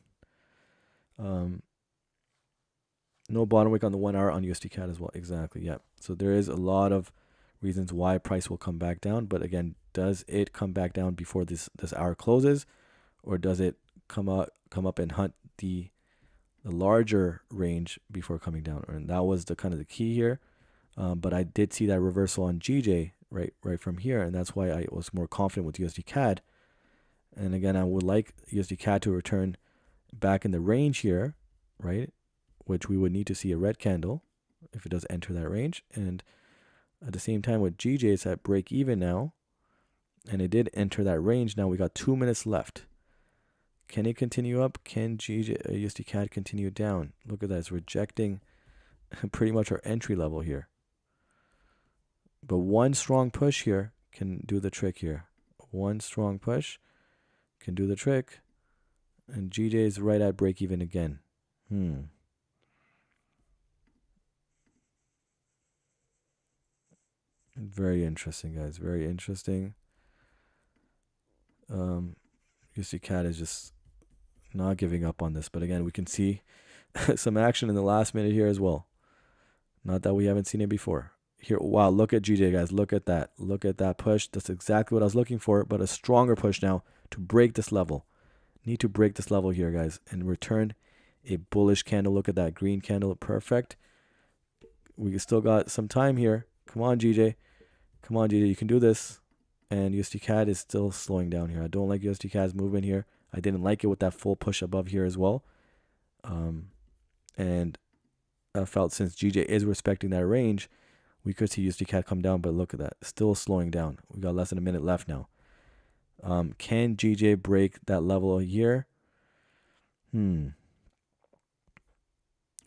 A: No bottom wick on the 1 hour on USD CAD as well. Exactly, yeah. So there is a lot of reasons why price will come back down. But again, does it come back down before this hour closes, or does it come up and hunt the larger range before coming down? And that was the kind of the key here. But I did see that reversal on GJ right from here, and that's why I was more confident with USD CAD. And again, I would like USD CAD to return back in the range here, right? Which we would need to see a red candle if it does enter that range. And at the same time with GJ, it's at break even now, and it did enter that range. Now we got 2 minutes left. Can it continue up? Can USD CAD continue down? Look at that. It's rejecting pretty much our entry level here. But one strong push here can do the trick here. One strong push can do the trick. And GJ is right at break even again. Very interesting, guys. Very interesting. USD CAD is just not giving up on this. But again, we can see some action in the last minute here as well. Not that we haven't seen it before. Here, wow, look at GJ, guys. Look at that. Look at that push. That's exactly what I was looking for, but a stronger push now to break this level. Need to break this level here, guys, and return a bullish candle. Look at that green candle. Perfect. We still got some time here. Come on, GJ. Come on, GJ. You can do this. And USD CAD is still slowing down here. I don't like USD CAD's movement here. I didn't like it with that full push above here as well. And I felt since GJ is respecting that range, we could see USD CAD come down, but look at that. Still slowing down. We got less than a minute left now. Can GJ break that level here? Guys,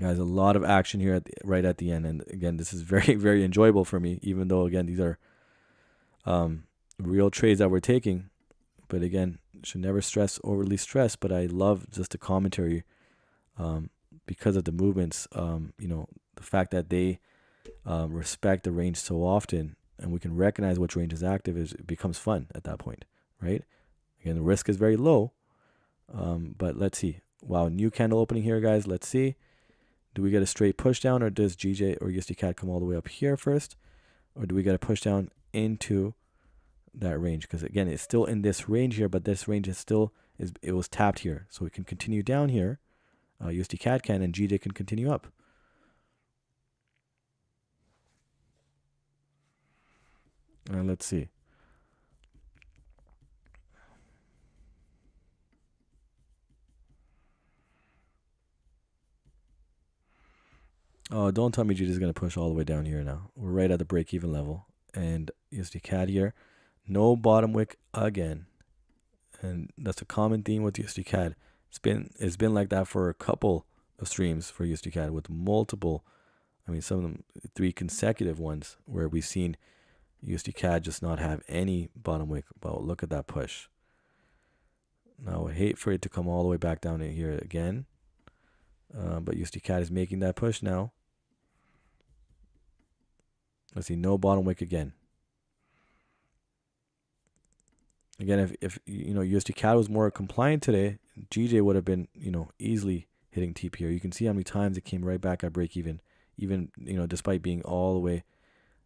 A: a lot of action here right at the end. And again, this is very, very enjoyable for me, even though, again, these are real trades that we're taking. But again, should never overly stress. But I love just the commentary because of the movements. The fact that they respect the range so often, and we can recognize which range is active, it becomes fun at that point, right? Again, the risk is very low, but let's see. Wow, new candle opening here, guys. Let's see. Do we get a straight push down, or does GJ or USD CAD come all the way up here first, or do we get a push down into that range? Because again, it's still in this range here, but this range is still it was tapped here, so we can continue down here. USD CAD can, and GJ can continue up. Let's see. Oh, don't tell me GJ is going to push all the way down here now. We're right at the break-even level. And USD CAD here. No bottom wick again. And that's a common theme with USD CAD. It's been like that for a couple of streams for USD CAD with multiple, some of them 3 consecutive ones where we've seen USD CAD just not have any bottom wick. But look at that push. Now I hate for it to come all the way back down in here again. But USD CAD is making that push now. Let's see, no bottom wick again. Again, if USD CAD was more compliant today, GJ would have been easily hitting TP here. You can see how many times it came right back at break even despite being all the way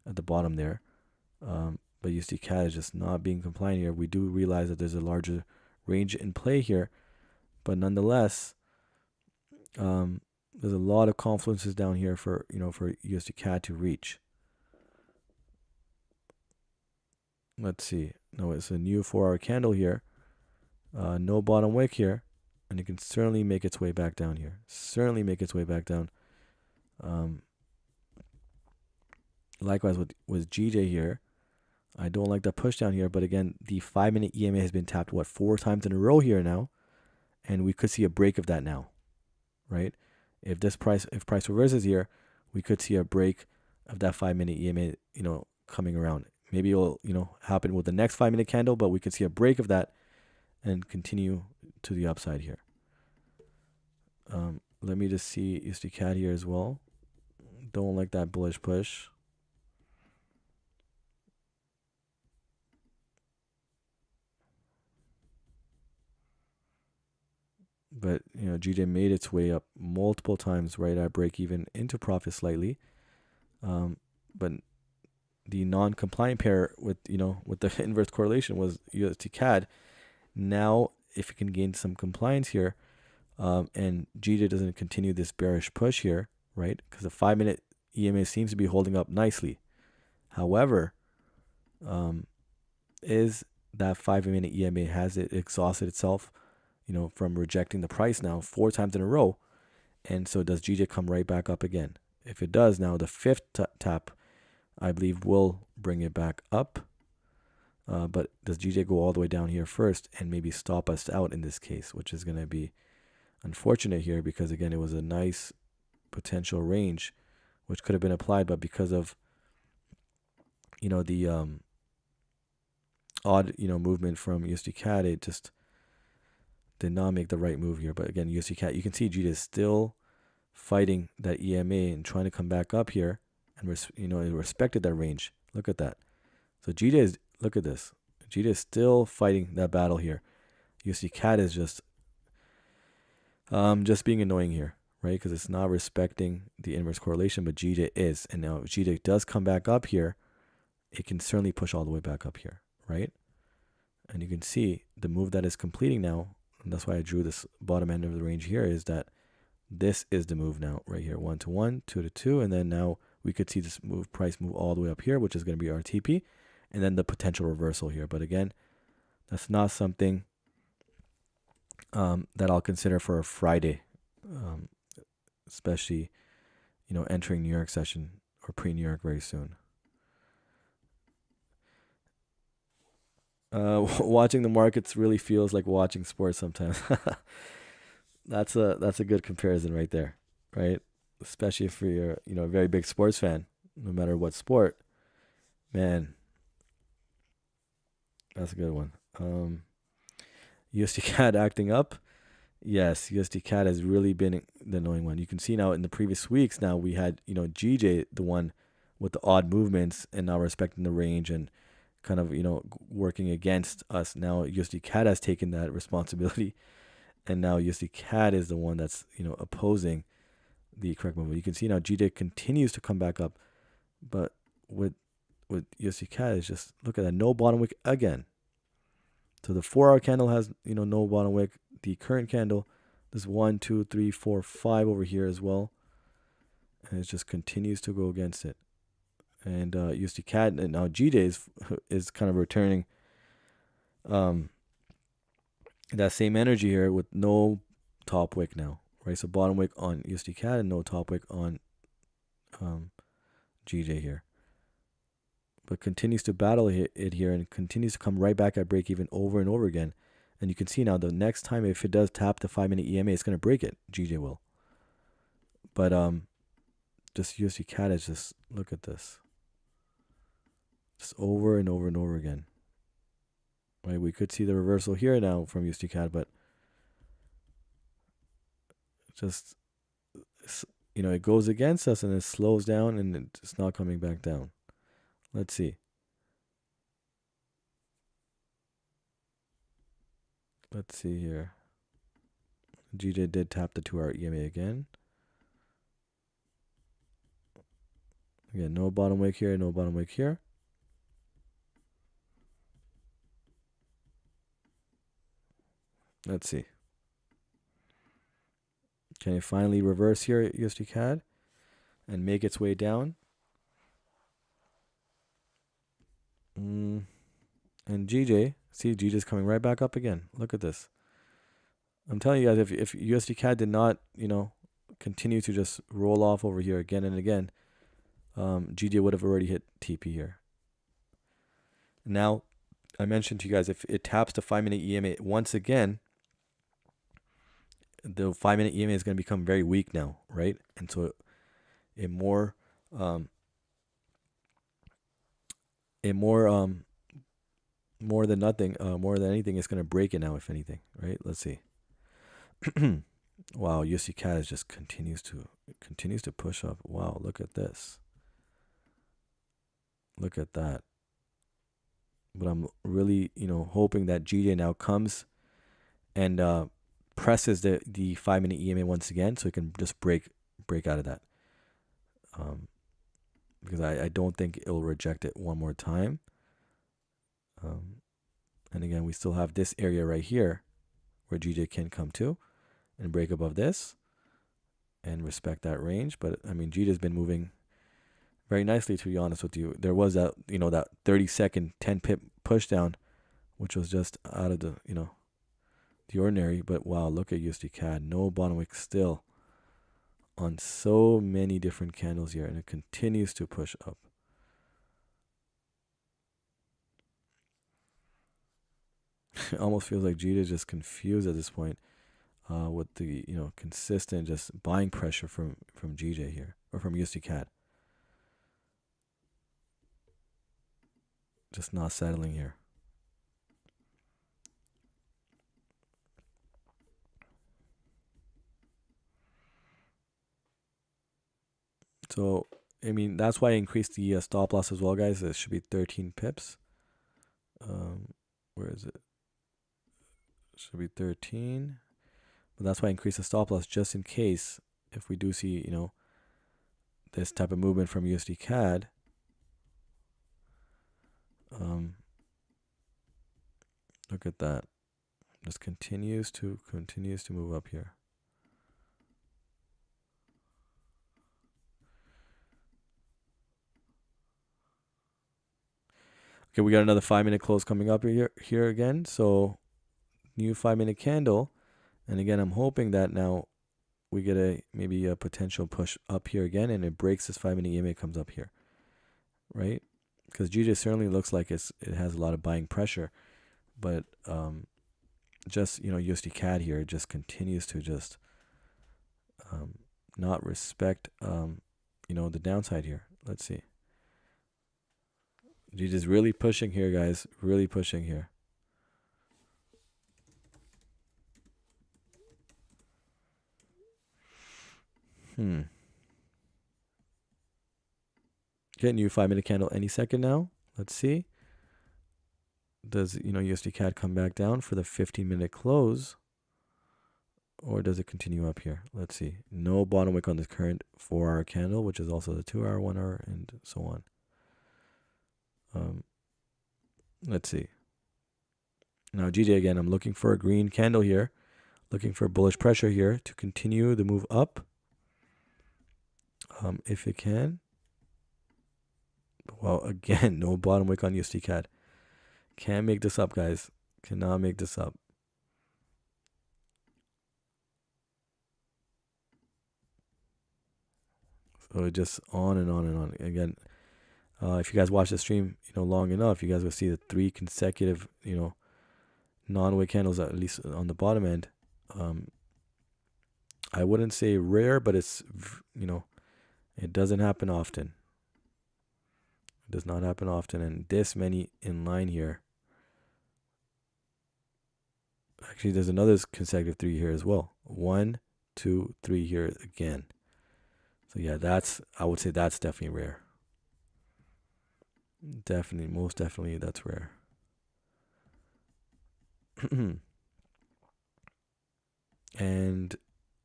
A: at the bottom there. But USD CAD is just not being compliant here. We do realize that there's a larger range in play here, but nonetheless, there's a lot of confluences down here for USD CAD to reach. Let's see. No, it's a new 4-hour candle here. No bottom wick here, and it can certainly make its way back down here. Certainly make its way back down. Likewise with GJ here. I don't like the push down here, but again, the 5-minute EMA has been tapped 4 times in a row here now, and we could see a break of that now, right? If price reverses here, we could see a break of that 5-minute EMA, coming around. Maybe it'll, happen with the next 5-minute candle, but we could see a break of that and continue to the upside here. Let me just see USD CAD here as well. Don't like that bullish push. But, GJ made its way up multiple times right at break even into profit slightly. But the non-compliant pair with the inverse correlation was USD CAD. Now, if it can gain some compliance here, and GJ doesn't continue this bearish push here, right? Because the 5-minute EMA seems to be holding up nicely. However, is that 5-minute EMA, has it exhausted itself, from rejecting the price now 4 times in a row? And so does GJ come right back up again? If it does, now the 5th tap, I believe, will bring it back up. But does GJ go all the way down here first and maybe stop us out in this case, which is going to be unfortunate here because, again, it was a nice potential range which could have been applied, but because of, the odd, movement from USD CAD, it just did not make the right move here. But again, USD CAD, you can see GJ is still fighting that EMA and trying to come back up here, and it respected that range. Look at that. So GJ is, look at this. GJ is still fighting that battle here. USD CAD is just being annoying here, right? Because it's not respecting the inverse correlation, but GJ is. And now if GJ does come back up here, it can certainly push all the way back up here, right? And you can see the move that is completing now, and that's why I drew this bottom end of the range here, is that this is the move now, right here, 1 to 1, 2 to 2, and then now we could see this price move all the way up here, which is going to be our TP, and then the potential reversal here. But again, that's not something that I'll consider for a Friday, especially, entering New York session or pre-New York very soon. Watching the markets really feels like watching sports sometimes. That's a good comparison right there, right? Especially if you're, a very big sports fan, no matter what sport. Man, that's a good one. USD CAD acting up. Yes, USD CAD has really been the annoying one. You can see now in the previous weeks, now we had, GJ, the one with the odd movements and not respecting the range and kind of, working against us. Now USD CAD has taken that responsibility, and now USD CAD is the one that's, opposing the correct movement. You can see now GJ continues to come back up, but with USD CAD is just, look at that, no bottom wick again. So the 4-hour candle has, no bottom wick. The current candle, there's 1, 2, 3, 4, 5 over here as well, and it just continues to go against it. And USD CAD, and now GJ is kind of returning that same energy here with no top wick now, right? So bottom wick on USD CAD and no top wick on GJ here, but continues to battle it here and continues to come right back at break even over and over again. And you can see now the next time if it does tap the 5-minute EMA, it's going to break it. GJ will. But just USD CAD is just, look at this, just over and over and over again. Right, we could see the reversal here now from USD CAD, but just, it goes against us and it slows down and it's not coming back down. Let's see. Let's see here. GJ did tap the 2-hour EMA again. Again, no bottom wick here, no bottom wick here. Let's see. Can it finally reverse here at USD CAD and make its way down? And GJ, see, GJ's coming right back up again. Look at this. I'm telling you guys, if USD CAD did not, continue to just roll off over here again and again, GJ would have already hit TP here. Now, I mentioned to you guys, if it taps the 5-minute EMA once again, the 5-minute EMA is going to become very weak now, right? And so more than nothing, more than anything, it's going to break it now, if anything, right? Let's see. Wow, USD CAD just continues to push up. Wow, look at this. Look at that. But I'm really, hoping that GJ now comes and presses the 5-minute EMA once again, so it can just break out of that. Because I don't think it will reject it one more time. And again, we still have this area right here where GJ can come to and break above this and respect that range. But I mean, GJ has been moving very nicely, to be honest with you. There was that, that 30-second 10-pip push down, which was just out of the, the ordinary. But wow, look at USD CAD. No bottom wick still on so many different candles here, and it continues to push up. It almost feels like GJ is just confused at this point with the consistent just buying pressure from GJ here, or from USD CAD. Just not settling here. So, I mean, that's why I increased the stop loss as well, guys. It should be 13 pips. Where is it? Should be 13. But that's why I increased the stop loss, just in case if we do see, this type of movement from USD CAD. Look at that. Just continues to move up here. Okay, we got another 5-minute close coming up here again. So new 5-minute candle. And again, I'm hoping that now we get maybe a potential push up here again, and it breaks this 5-minute EMA, comes up here, right? Because GJ certainly looks like it has a lot of buying pressure, but just USD CAD here just continues to just not respect the downside here. Let's see. GJ is really pushing here, guys. Really pushing here. Get new 5-minute candle any second now. Let's see. Does USD CAD come back down for the 15-minute close, or does it continue up here? Let's see. No bottom wick on this current 4-hour candle, which is also the 2-hour, 1-hour, and so on. Let's see. Now GJ again, I'm looking for a green candle here, looking for bullish pressure here to continue the move up. If it can. Well, again, no bottom wick on USD CAD. Can't make this up, guys. Cannot make this up. So just on and on and on. Again, if you guys watch the stream, long enough, you guys will see the 3 consecutive, non-wick candles, at least on the bottom end. I wouldn't say rare, but it's, it doesn't happen often. It does not happen often, and this many in line here. Actually, there's another consecutive 3 here as well. 1, 2, 3 here again. So yeah, I would say that's definitely rare. Definitely, most definitely, that's rare. And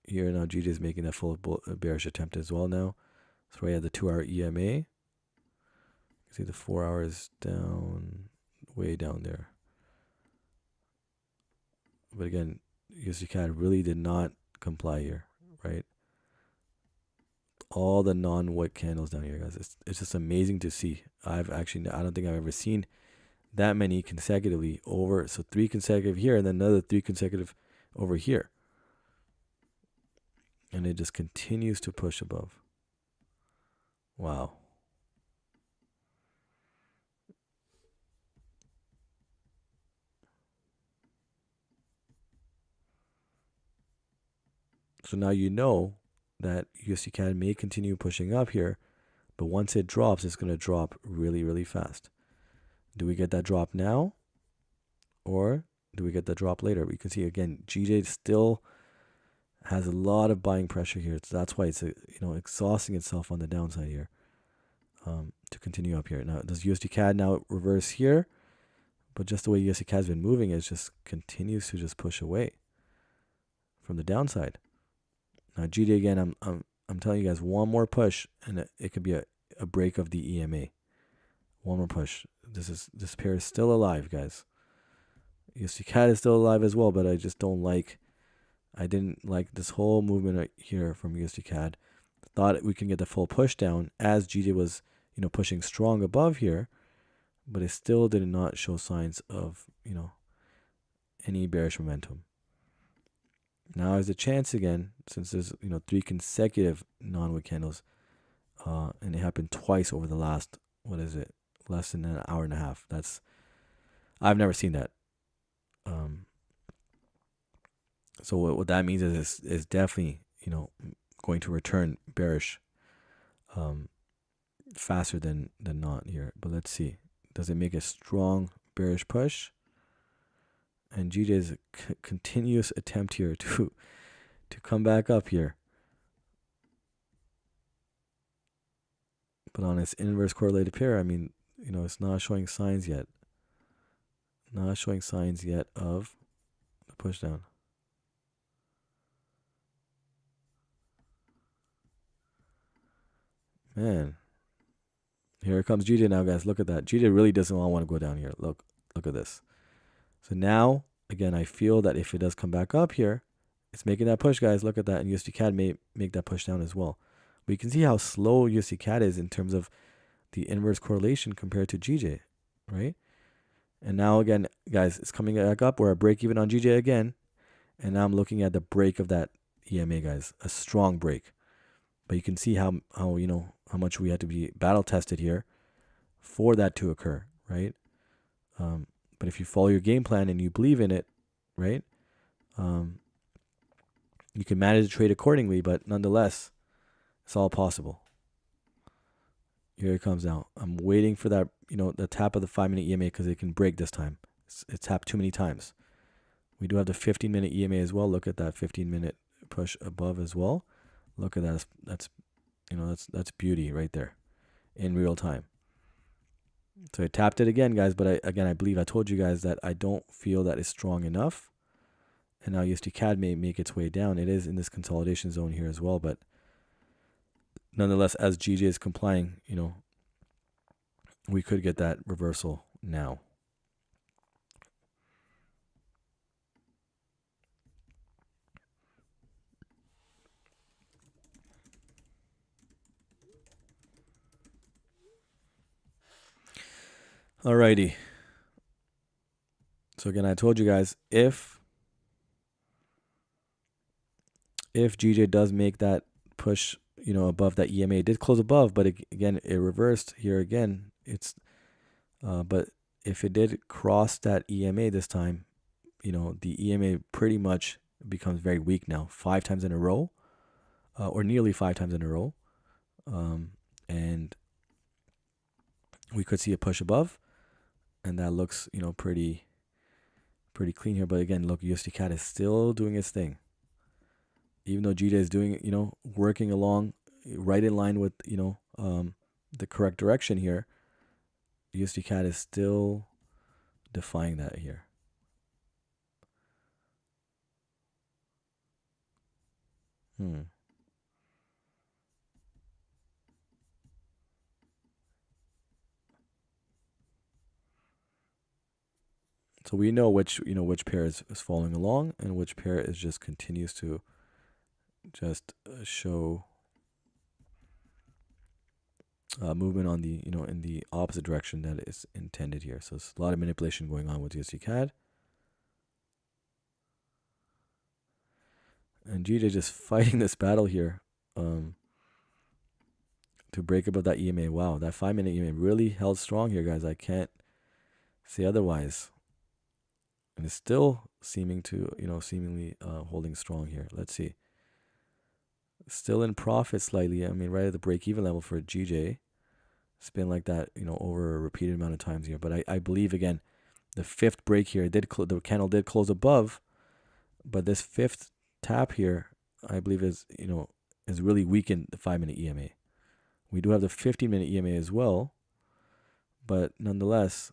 A: here now GJ is making that full bearish attempt as well now. So we have the 2-hour EMA. You can see the 4 hours down, way down there. But again, USD CAD really did not comply here, right? All the non-wick candles down here, guys. It's just amazing to see. I don't think I've ever seen that many consecutively over. So 3 consecutive here, and then another 3 consecutive over here. And it just continues to push above. Wow. So now you know that USD CAD may continue pushing up here, but once it drops, it's going to drop really, really fast. Do we get that drop now, or do we get that drop later? We can see again, GJ still has a lot of buying pressure here. So that's why it's exhausting itself on the downside here to continue up here. Now, does USD CAD now reverse here? But just the way USD CAD has been moving, it just continues to just push away from the downside. Now GJ again, I'm telling you guys, one more push and it could be a break of the EMA. One more push. This pair is still alive, guys. USD CAD is still alive as well, but I didn't like this whole movement right here from USD CAD. Thought we can get the full push down as GJ was pushing strong above here, but it still did not show signs of any bearish momentum. Now is the chance again, since there's 3 consecutive non-wick candles, and it happened twice over the last, less than an hour and a half. I've never seen that. Um, so what that means is it's definitely, going to return bearish um, faster than not here. But let's see. Does it make a strong bearish push? And GJ's continuous attempt here to come back up here. But on its inverse correlated pair, I mean, it's not showing signs yet. Not showing signs yet of the push down. Man. Here comes GJ now, guys. Look at that. GJ really doesn't want to go down here. Look at this. So now, again, I feel that if it does come back up here, it's making that push, guys. Look at that. And USD CAD may make that push down as well. But you can see how slow USD CAD is in terms of the inverse correlation compared to GJ, right? And now, again, guys, it's coming back up. We're at break even on GJ again. And now I'm looking at the break of that EMA, guys. A strong break. But you can see how much we had to be battle tested here for that to occur, right? But if you follow your game plan and you believe in it, right, you can manage the trade accordingly. But nonetheless, it's all possible. Here it comes now. I'm waiting for that, the tap of the 5-minute EMA because it can break this time. It's tapped too many times. We do have the 15-minute EMA as well. Look at that 15-minute push above as well. Look at that. That's beauty right there in real time. So I tapped it again, guys. But I believe I told you guys that I don't feel that it's strong enough. And now USD CAD may make its way down. It is in this consolidation zone here as well. But nonetheless, as GJ is complying, we could get that reversal now. Alrighty. So again, I told you guys, if GJ does make that push, above that EMA, it did close above, but again, it reversed here again. But if it did cross that EMA this time, the EMA pretty much becomes very weak now, 5 times in a row, or nearly 5 times in a row. And we could see a push above, and that looks, pretty clean here. But again, look, USD CAD is still doing its thing. Even though GJ is doing, working along right in line with, the correct direction here, USD CAD is still defying that here. So we know which pair is following along and which pair is just continues to just show movement on the in the opposite direction that is intended here. So there's a lot of manipulation going on with USD CAD. And GJ just fighting this battle here to break above that EMA. Wow, that 5-minute EMA really held strong here, guys. I can't say otherwise. And it's still seemingly holding strong here. Let's see. Still in profit slightly. I mean, right at the break-even level for GJ. It's been like that, over a repeated amount of times here. But I believe, again, the fifth break here, the candle did close above. But this fifth tap here, I believe is really weakened the 5-minute EMA. We do have the 15-minute EMA as well. But nonetheless,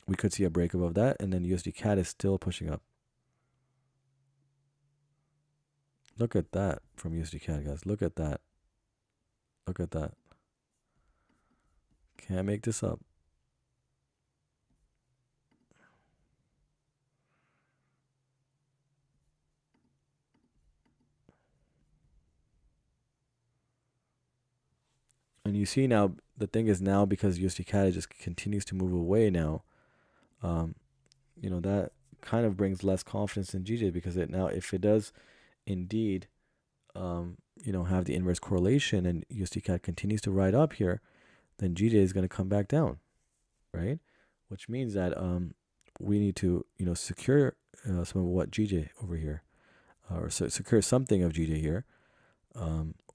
A: we could see a break above that. And then USD CAD is still pushing up. Look at that from USD CAD, guys. Look at that. Look at that. Can't make this up. And you see now, the thing is now, because USD CAD just continues to move away now, that kind of brings less confidence in GJ, because if it does indeed, have the inverse correlation and USD CAD continues to ride up here, then GJ is going to come back down, right? Which means that we need to, secure some of what GJ over here, or secure something of GJ here,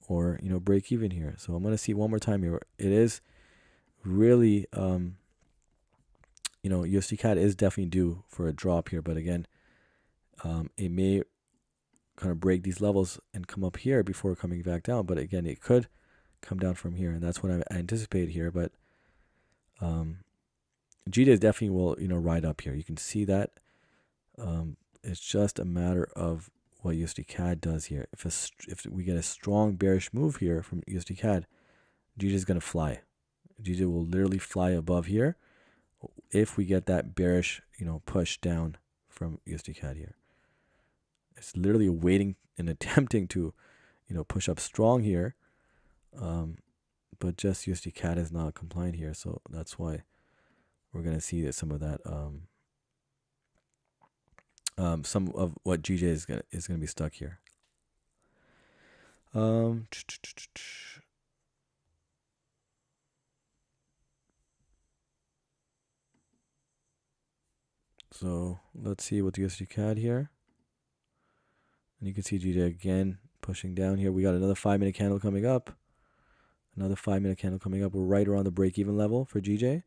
A: or break even here. So I'm gonna see one more time here. It is really, USD CAD is definitely due for a drop here, but again, it may kind of break these levels and come up here before coming back down. But again, it could come down from here, and that's what I anticipate here. But GJ definitely will, ride up here. You can see that. It's just a matter of what USD CAD does here. If we get a strong bearish move here from USD CAD, GJ is going to fly. GJ will literally fly above here if we get that bearish, push down from USD CAD here. It's literally waiting and attempting to, push up strong here. But just USD CAD is not compliant here. So that's why we're going to see that some of that, some of what GJ is going to be stuck here. So let's see what the USD CAD here. And you can see GJ again pushing down here. We got another 5-minute candle coming up. Another 5-minute candle coming up. We're right around the break-even level for GJ.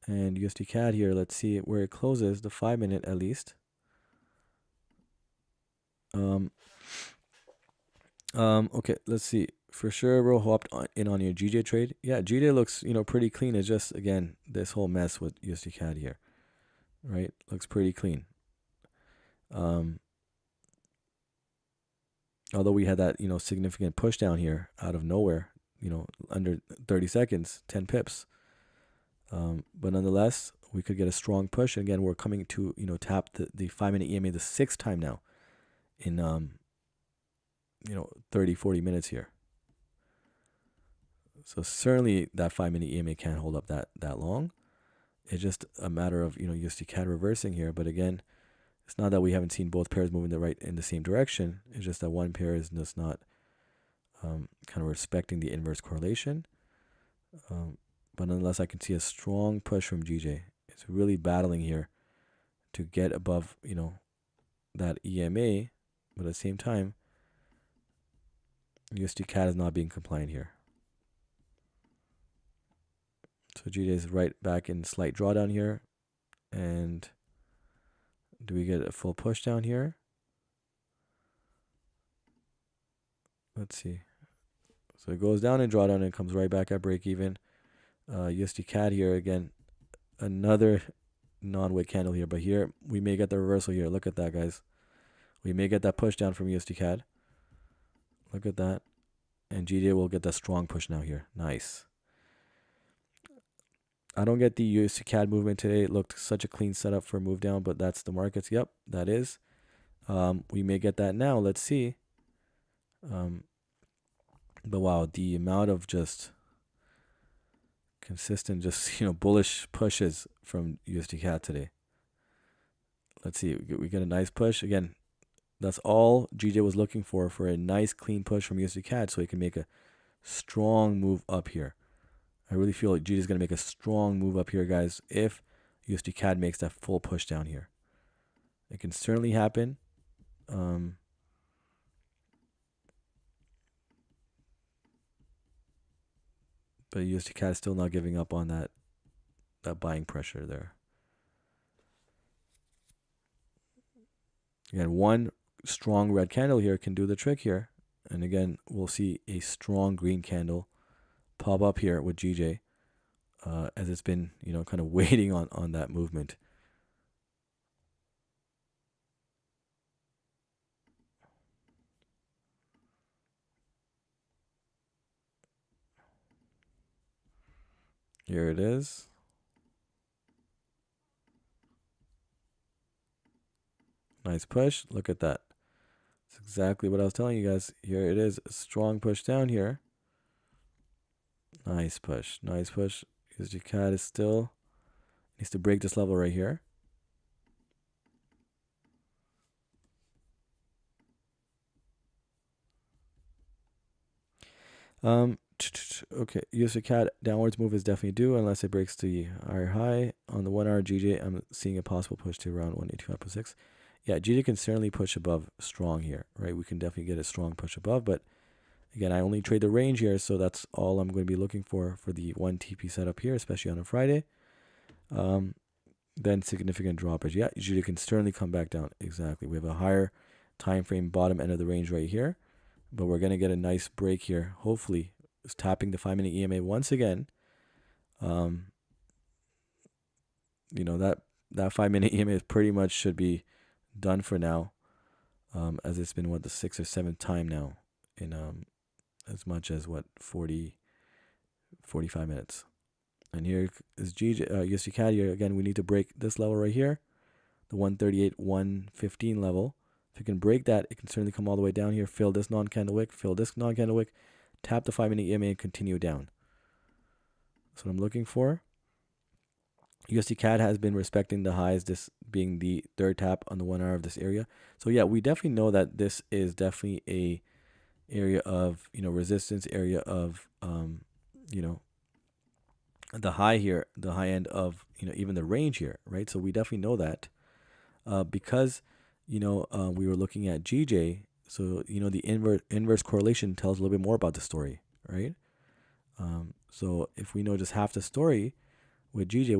A: And USD CAD here, let's see where it closes, the 5-minute at least. Okay, let's see. For sure, we'll hopped in on your GJ trade. Yeah, GJ looks, pretty clean. It's just, again, this whole mess with USD CAD here. Right? Looks pretty clean. Although we had that, significant push down here out of nowhere, under 30 seconds, 10 pips. But nonetheless, we could get a strong push. And again, we're coming to, tap the 5-minute EMA the 6th time now in, 30, 40 minutes here. So certainly that 5-minute EMA can't hold up that long. It's just a matter of, USD CAD reversing here. But again, it's not that we haven't seen both pairs moving in the same direction. It's just that one pair is just not kind of respecting the inverse correlation. But nonetheless, I can see a strong push from GJ. It's really battling here to get above, that EMA. But at the same time, USD CAD is not being compliant here. So GJ is right back in slight drawdown here. And do we get a full push down here? Let's see. So it goes down and drawdown and comes right back at break even. USD CAD here again, another non-wick candle here, but here we may get the reversal here. Look at that, guys. We may get that push down from USD CAD. Look at that. And GJ will get that strong push now here. Nice. I don't get the USD CAD movement today. It looked such a clean setup for a move down, but that's the markets. Yep, that is. We may get that now. Let's see. But wow, the amount of just consistent, just, bullish pushes from USD CAD today. Let's see. We get a nice push. Again, that's all GJ was looking for a nice clean push from USD CAD so he can make a strong move up here. I really feel like GJ is going to make a strong move up here, guys, if USD CAD makes that full push down here. It can certainly happen. But USD CAD is still not giving up on that buying pressure there. Again, one strong red candle here can do the trick here. And again, we'll see a strong green candle pop up here with GJ as it's been, kind of waiting on that movement. Here it is. Nice push. Look at that. That's exactly what I was telling you guys. Here it is. A strong push down here. Nice push. Nice push. USD CAD is still needs to break this level right here. Okay, USD CAD downwards move is definitely due unless it breaks the higher high on the 1 hour GJ. I'm seeing a possible push to around 185.6. Yeah, GJ can certainly push above strong here, right? We can definitely get a strong push above, but again, I only trade the range here, so that's all I'm going to be looking for the 1 TP setup here, especially on a Friday. Then significant droppage. Yeah, GJ can certainly come back down. Exactly. We have a higher time frame bottom end of the range right here, but we're going to get a nice break here. Hopefully, it's tapping the 5-minute EMA once again. You know, that 5-minute EMA is pretty much should be done for now, as it's been, what, the 6th or 7th time now in as much as, what, 45 minutes. And here is USD CAD here. Again, we need to break this level right here, the 138, 115 level. If it can break that, it can certainly come all the way down here, fill this non-candle wick, fill this non-candle wick, tap the 5-minute EMA and continue down. That's what I'm looking for. USD CAD has been respecting the highs, this being the third tap on the 1 hour of this area. So yeah, we definitely know that this is definitely a area of, resistance, area of, the high here, the high end of, even the range here, right? So we definitely know that because, we were looking at GJ. So, the inverse correlation tells a little bit more about the story, right? So if we know just half the story with GJ,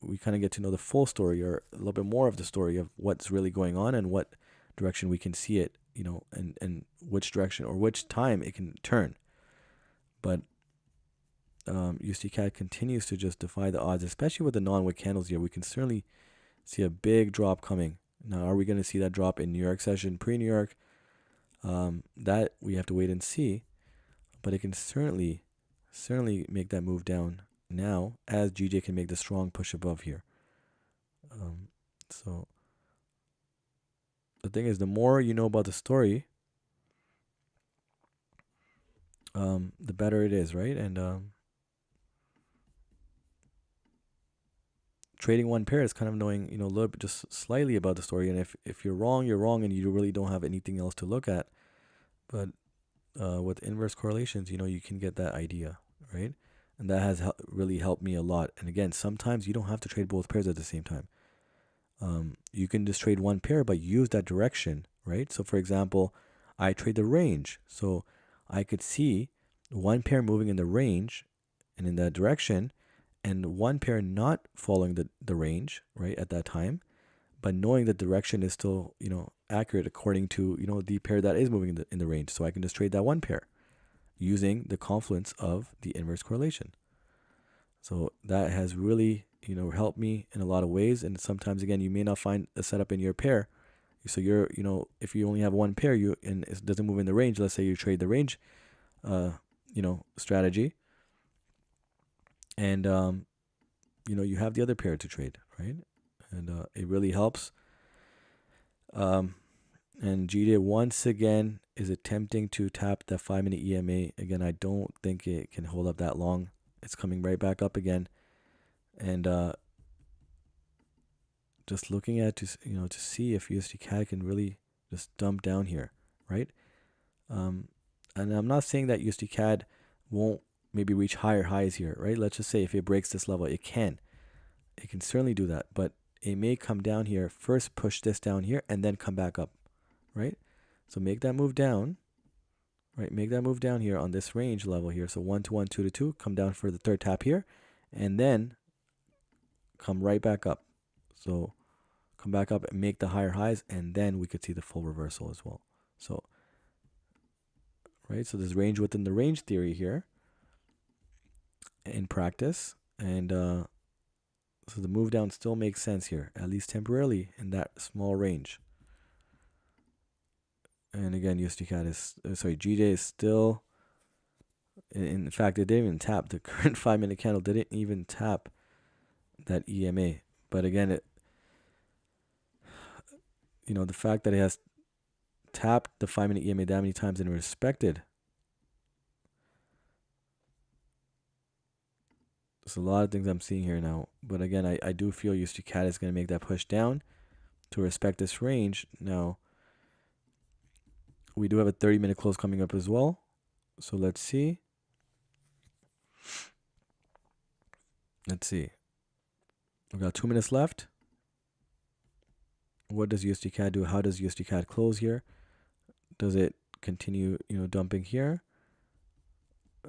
A: we kind of get to know the full story, or a little bit more of the story of what's really going on and what direction we can see it, and which direction or which time it can turn. But USD CAD continues to just defy the odds, especially with the non-wick candles here. We can certainly see a big drop coming. Now, are we going to see that drop in New York session, pre-New York? That we have to wait and see. But it can certainly make that move down now, as GJ can make the strong push above here. So the thing is, the more you know about the story, the better it is, right? And trading one pair is kind of knowing, a little bit, just slightly about the story. And if you're wrong, you're wrong, and you really don't have anything else to look at. But with inverse correlations, you can get that idea, right? And that has really helped me a lot. And again, sometimes you don't have to trade both pairs at the same time. You can just trade one pair, but use that direction, right? So for example, I trade the range. So I could see one pair moving in the range and in that direction, and one pair not following the range, right, at that time, but knowing the direction is still, accurate according to, the pair that is moving in the range. So I can just trade that one pair using the confluence of the inverse correlation. So that has really, helped me in a lot of ways. And sometimes, again, you may not find a setup in your pair. So you're, if you only have one pair, and it doesn't move in the range, let's say you trade the range, strategy, and, you have the other pair to trade, right? And it really helps. And GJ once again is attempting to tap the 5-minute EMA. Again, I don't think it can hold up that long. It's coming right back up again. And just looking at to see if USD CAD can really just dump down here, right? And I'm not saying that USD CAD won't maybe reach higher highs here, right? Let's just say if it breaks this level, it can certainly do that, but it may come down here, first push this down here, and then come back up, right? So make that move down, right? Make that move down here on this range level here. So 1 to 1, 2 to 2, come down for the third tap here, and then come right back up. So come back up and make the higher highs, and then we could see the full reversal as well. So, right? So there's range within the range theory here in practice, and so the move down still makes sense here, at least temporarily in that small range. And again, USD CAD GJ is still, in fact, it didn't even tap. The current 5-minute candle didn't even tap that EMA. But again, the fact that it has tapped the 5-minute EMA that many times and respected, there's a lot of things I'm seeing here now. But again, I do feel USD CAD is going to make that push down to respect this range. Now, we do have a 30-minute close coming up as well. So let's see. Let's see. We've got 2 minutes left. What does USD CAD do? How does USD CAD close here? Does it continue, dumping here?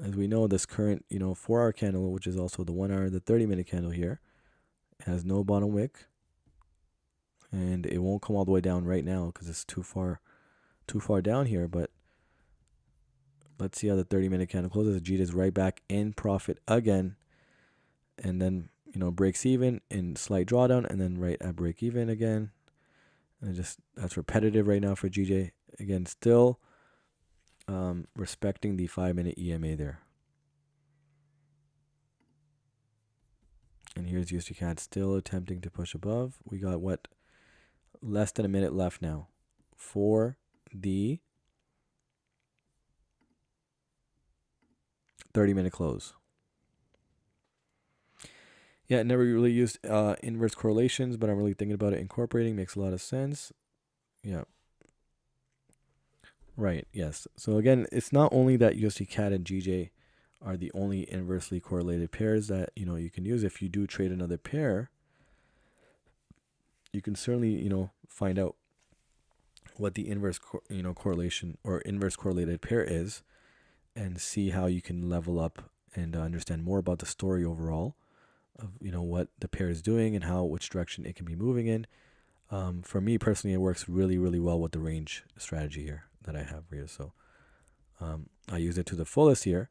A: As we know, this current, 4-hour candle, which is also the 1 hour, the 30-minute candle here, has no bottom wick, and it won't come all the way down right now because it's too far down here. But let's see how the 30-minute candle closes. GJ is right back in profit again, and then breaks even in slight drawdown, and then right at break even again. And that's repetitive right now for GJ. Again, still respecting the 5-minute EMA there. And here's USD CAD still attempting to push above. We got less than a minute left now for the 30-minute close. Yeah, never really used inverse correlations, but I'm really thinking about it incorporating. Makes a lot of sense. Yeah. Right, yes. So again, it's not only that USD CAD and GJ are the only inversely correlated pairs that you can use. If you do trade another pair, you can certainly find out what the inverse correlation or inverse correlated pair is, and see how you can level up and understand more about the story overall of what the pair is doing and which direction it can be moving in. For me personally, it works really, really well with the range strategy here that I have here. So I use it to the fullest here,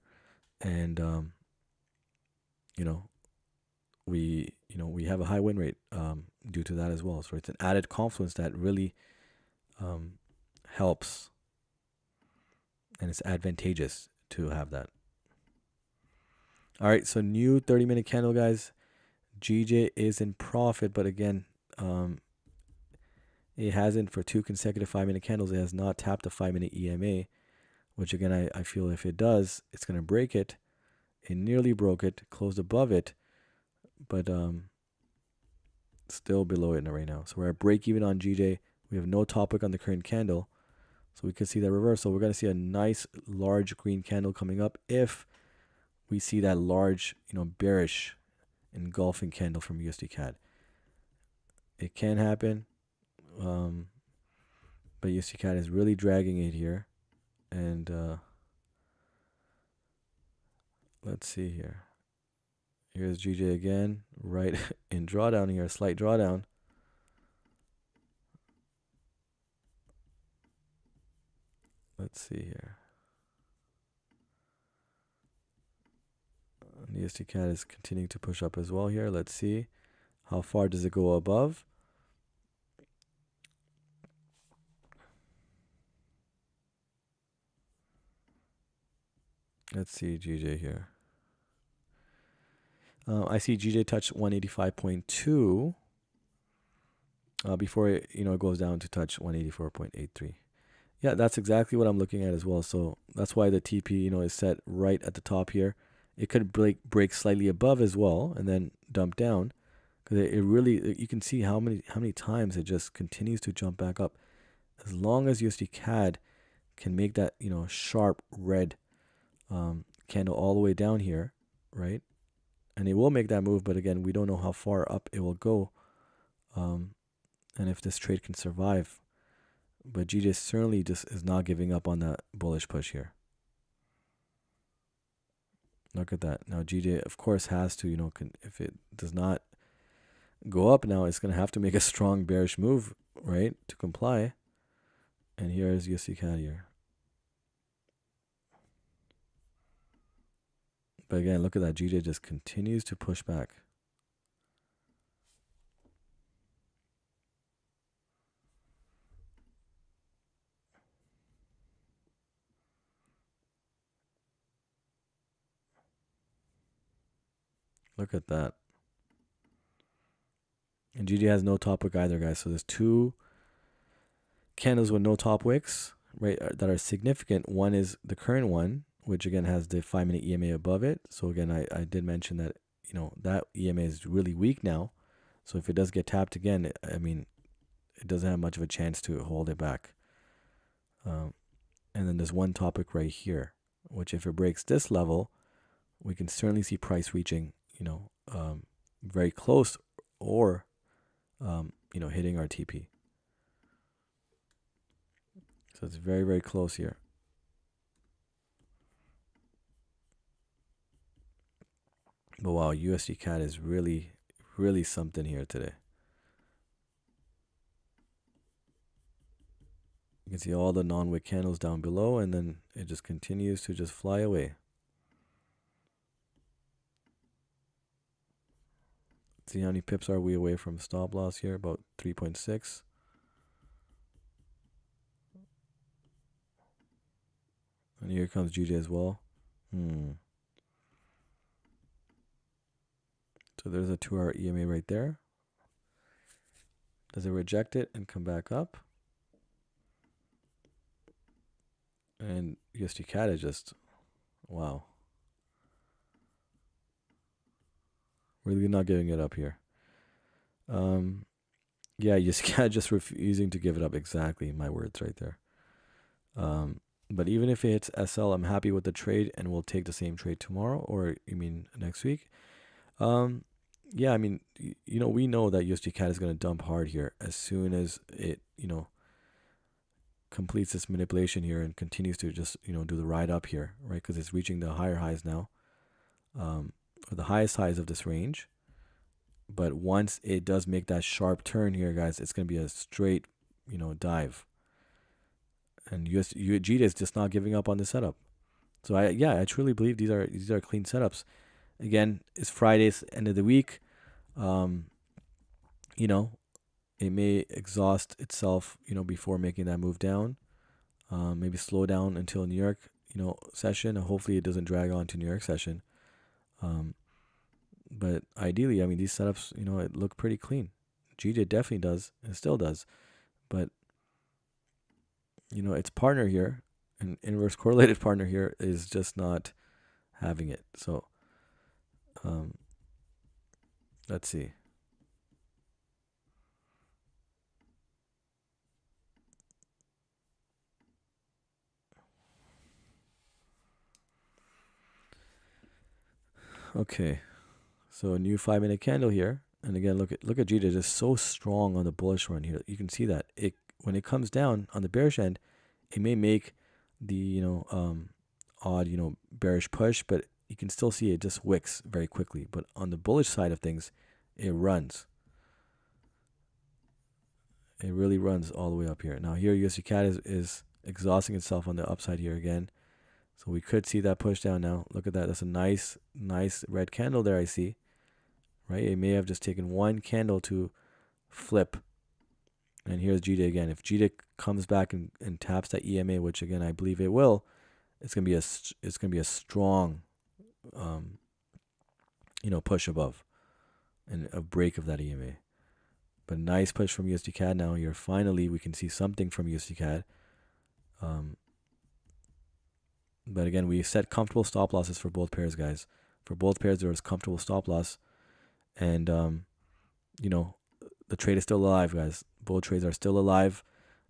A: and we have a high win rate due to that as well. So it's an added confluence that really helps, and it's advantageous to have that. All right, so new 30-minute candle, guys. GJ is in profit, but again, it hasn't for 2 consecutive 5-minute candles. It has not tapped the 5-minute EMA, which again, I feel if it does, it's going to break it. It nearly broke it, closed above it, but still below it right now. So we're at break even on GJ. We have no top wick on the current candle, so we can see that reversal. We're going to see a nice large green candle coming up if we see that large, bearish engulfing candle from USD CAD. It can happen, but USD CAD is really dragging it here, and let's see here. Here's GJ again, right in drawdown here, a slight drawdown. Let's see here. And the USD CAD is continuing to push up as well here. Let's see. How far does it go above? Let's see GJ here. I see GJ touch 185.2 before it goes down to touch 184.83. Yeah, that's exactly what I'm looking at as well. So that's why the TP is set right at the top here. It could break slightly above as well and then dump down, because it really, you can see how many times it just continues to jump back up. As long as USD CAD can make that sharp red candle all the way down here, right? And it will make that move, but again, we don't know how far up it will go, and if this trade can survive. But GJ certainly just is not giving up on that bullish push here. Look at that. Now GJ, of course, has to, if it does not go up now, it's going to have to make a strong bearish move, right, to comply. And here is USD CAD here. But again, look at that. GJ just continues to push back. Look at that. And GJ has no top wick either, guys. So there's 2 candles with no top wicks, right, that are significant. One is the current one, which again has the 5-minute EMA above it. So again, I did mention that, that EMA is really weak now. So if it does get tapped again, it doesn't have much of a chance to hold it back. And then there's one top wick right here, which if it breaks this level, we can certainly see price reaching, very close or, hitting our TP. So it's very, very close here. But wow, USD CAD is really, really something here today. You can see all the non-wick candles down below, and then it just continues to just fly away. See how many pips are we away from stop loss here? About 3.6. And here comes GJ as well. So there's a 2-hour EMA right there. Does it reject it and come back up? And USD CAD is just, wow. Really not giving it up here. Yeah, USD CAD just refusing to give it up. Exactly my words right there. But even if it hits SL, I'm happy with the trade, and we'll take the same trade tomorrow, or you mean next week? Yeah, I mean, we know that USD CAD is going to dump hard here as soon as it, completes this manipulation here and continues to just, do the ride up here, right? Because it's reaching the higher highs now, or the highest highs of this range. But once it does make that sharp turn here, guys, it's going to be a straight, dive. And USG is just not giving up on the setup. So I truly believe these are clean setups. Again, it's Friday's end of the week. It may exhaust itself, before making that move down. Maybe slow down until New York, session. Hopefully it doesn't drag on to New York session. But ideally, I mean, these setups, it look pretty clean. GJ definitely does and still does. But, its partner here, an inverse correlated partner here, is just not having it. So, let's see. Okay, so a new 5-minute candle here, and again, look at GJ, just so strong on the bullish run here. You can see that when it comes down on the bearish end, it may make the odd bearish push, but you can still see it just wicks very quickly. But on the bullish side of things, it runs. It really runs all the way up here. Now here, USD CAD is exhausting itself on the upside here again. So we could see that push down now. Look at that. That's a nice red candle there I see. Right? It may have just taken one candle to flip. And here's GD again. If GD comes back and taps that EMA, which again I believe it will, it's gonna be a strong push above and a break of that EMA. But nice push from USD CAD now. Here finally we can see something from USD CAD. But again, we set comfortable stop losses for both pairs, guys. For both pairs, there was comfortable stop loss. And, the trade is still alive, guys. Both trades are still alive.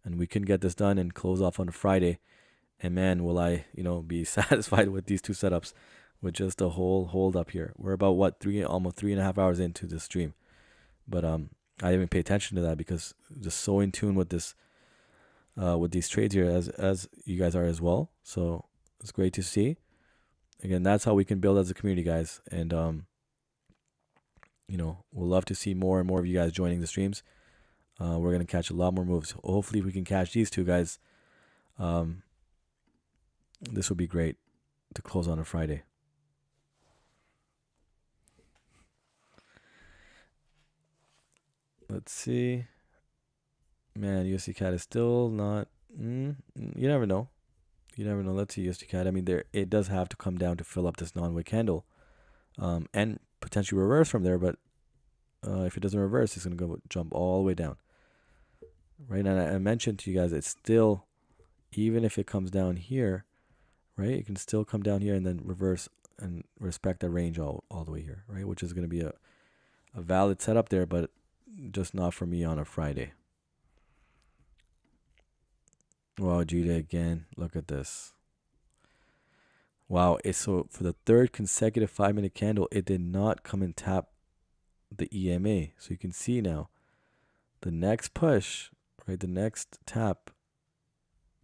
A: And we can get this done and close off on a Friday. And man, will I, be satisfied with these two setups with just a whole hold up here. We're about, almost 3.5 hours into this stream. But I didn't even pay attention to that because I'm just so in tune with this, with these trades here as you guys are as well. So it's great to see. Again, that's how we can build as a community, guys. And, we'll love to see more and more of you guys joining the streams. We're going to catch a lot more moves. Hopefully we can catch these two guys. This would be great to close on a Friday. Let's see. Man, USD CAD is still not. You never know. You never know. Let's see USD CAD. I mean, it does have to come down to fill up this non-wick candle, and potentially reverse from there. But if it doesn't reverse, it's gonna go jump all the way down. Right, and I mentioned to you guys, it's still, even if it comes down here, right, it can still come down here and then reverse and respect the range all the way here, right, which is gonna be a valid setup there, but just not for me on a Friday. Wow, Judah again. Look at this. Wow, so for the third consecutive 5-minute candle, it did not come and tap the EMA. So you can see now the next push, right? The next tap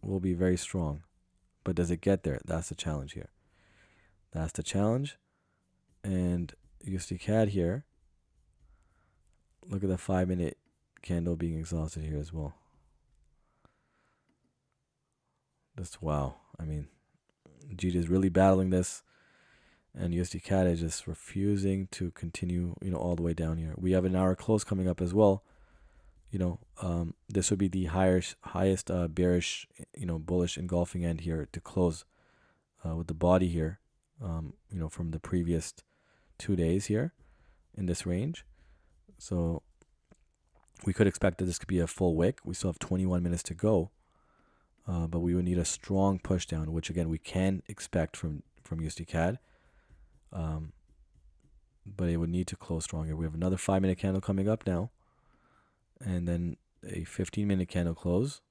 A: will be very strong. But does it get there? That's the challenge here. That's the challenge. And USD CAD here. Look at the 5-minute candle being exhausted here as well. Just wow. I mean, GD is really battling this, and USD CAD is just refusing to continue, all the way down here. We have an hour close coming up as well. This would be the highest bearish, bullish engulfing end here to close with the body here, from the previous 2 days here in this range. So we could expect that this could be a full wick. We still have 21 minutes to go, but we would need a strong push down, which again we can expect from USD CAD. But it would need to close stronger. We have another 5-minute candle coming up now, and then a 15-minute candle close.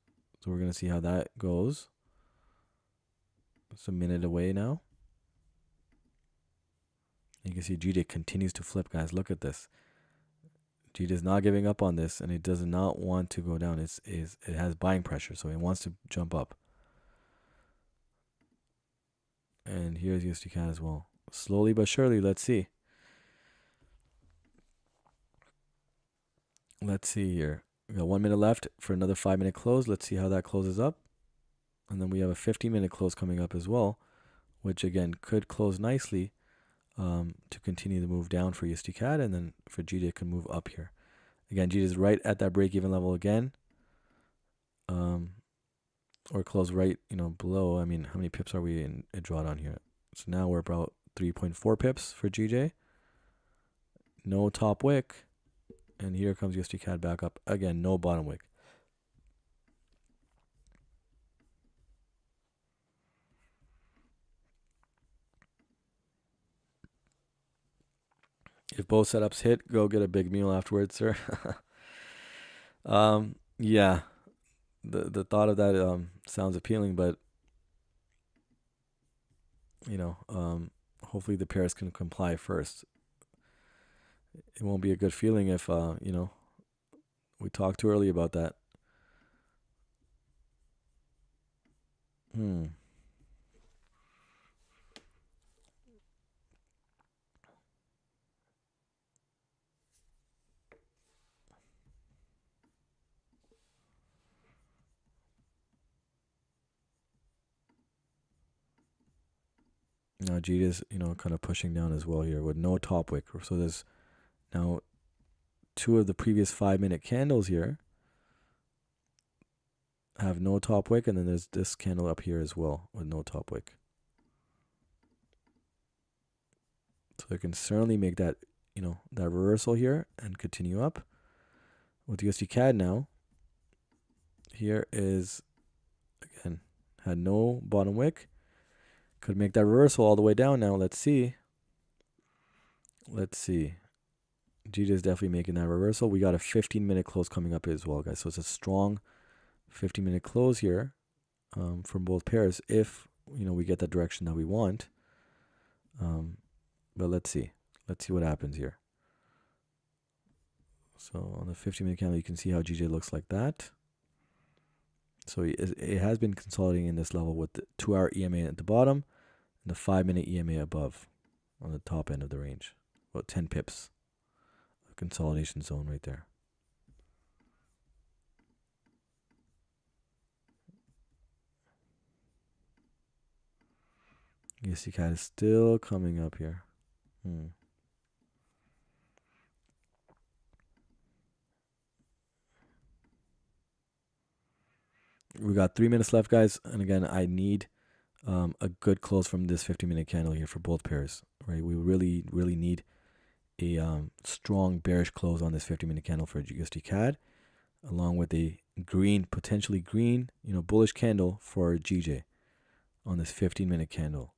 A: So we're gonna see how that goes. It's a minute away now. You can see GJ continues to flip, guys. Look at this. GJ is not giving up on this, and it does not want to go down. It has buying pressure, so it wants to jump up. And here's USD CAD as well. Slowly but surely, let's see. Let's see here. We got 1 minute left for another 5-minute close. Let's see how that closes up. And then we have a 15-minute close coming up as well, which again could close nicely to continue the move down for USD CAD, and then for GD it can move up here. Again, GD is right at that break-even level again, or close right, below. I mean, how many pips are we in a drawdown here? So now we're about 3.4 pips for GJ. No top wick. And here comes USD CAD back up. Again, no bottom wick. If both setups hit, go get a big meal afterwards, sir. Yeah. The thought of that sounds appealing, but hopefully the pairs can comply first. It won't be a good feeling if we talked too early about that. Now GD is, kind of pushing down as well here with no top wick. So there's now 2 of the previous 5-minute candles here have no top wick, and then there's this candle up here as well with no top wick. So they can certainly make that, that reversal here and continue up. With USD CAD now, here is, again, had no bottom wick. Could make that reversal all the way down now. Let's see. GD is definitely making that reversal. We got a 15-minute close coming up as well, guys. So it's a strong 15-minute close here from both pairs if, we get that direction that we want. But let's see. Let's see what happens here. So on the 15-minute candle, you can see how GJ looks like that. So it has been consolidating in this level with the 2-hour EMA at the bottom and the 5-minute EMA above on the top end of the range. About 10 pips. A consolidation zone right there. USD CAD is still coming up here. We got 3 minutes left, guys. And again, I need a good close from this 15-minute candle here for both pairs. Right? We really, really need a strong bearish close on this 15-minute candle for USD CAD, along with a green, potentially green, bullish candle for GJ on this 15-minute candle.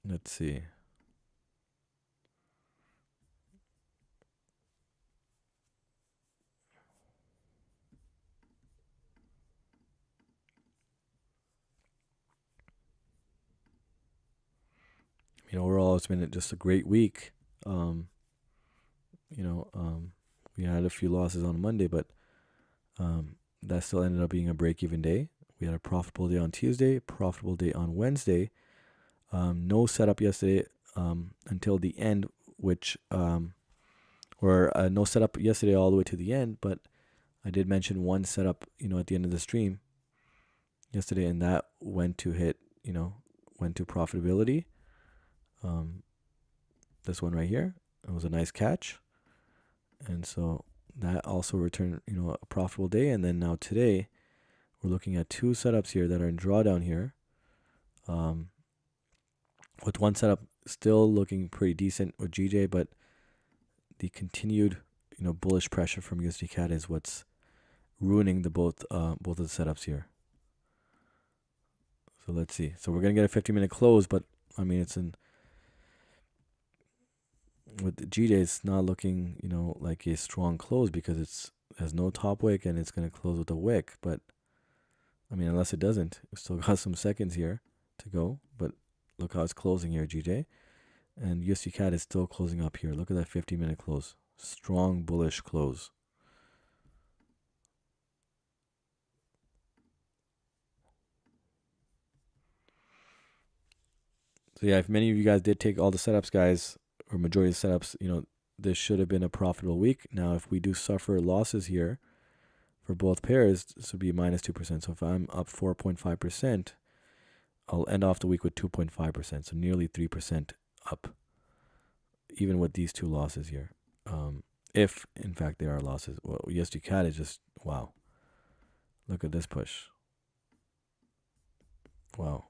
A: Let's see. Overall, it's been just a great week. You know, we had a few losses on Monday, but that still ended up being a break-even day. We had a profitable day on Tuesday, profitable day on Wednesday. No setup yesterday until the end, which or no setup yesterday all the way to the end. But I did mention one setup, at the end of the stream yesterday, and that went to profitability. This one right here, it was a nice catch, and so that also returned, a profitable day. And then now today, we're looking at two setups here that are in drawdown here. With one setup still looking pretty decent with GJ, but the continued, bullish pressure from USD CAD is what's ruining both of the setups here. So let's see. So we're gonna get a 50-minute close, but I mean with the GJ, it's not looking, like a strong close because it has no top wick and it's gonna close with a wick. But I mean, unless it doesn't, we still got some seconds here to go. But look how it's closing here, GJ. And USD CAD is still closing up here. Look at that 50-minute close. Strong bullish close. So yeah, if many of you guys did take all the setups, guys, or majority of the setups, this should have been a profitable week. Now, if we do suffer losses here for both pairs, this would be minus 2%. So if I'm up 4.5%, I'll end off the week with 2.5%. So nearly 3% up, even with these two losses here. If, in fact, there are losses. Well, USD CAD is just, wow. Look at this push. Wow.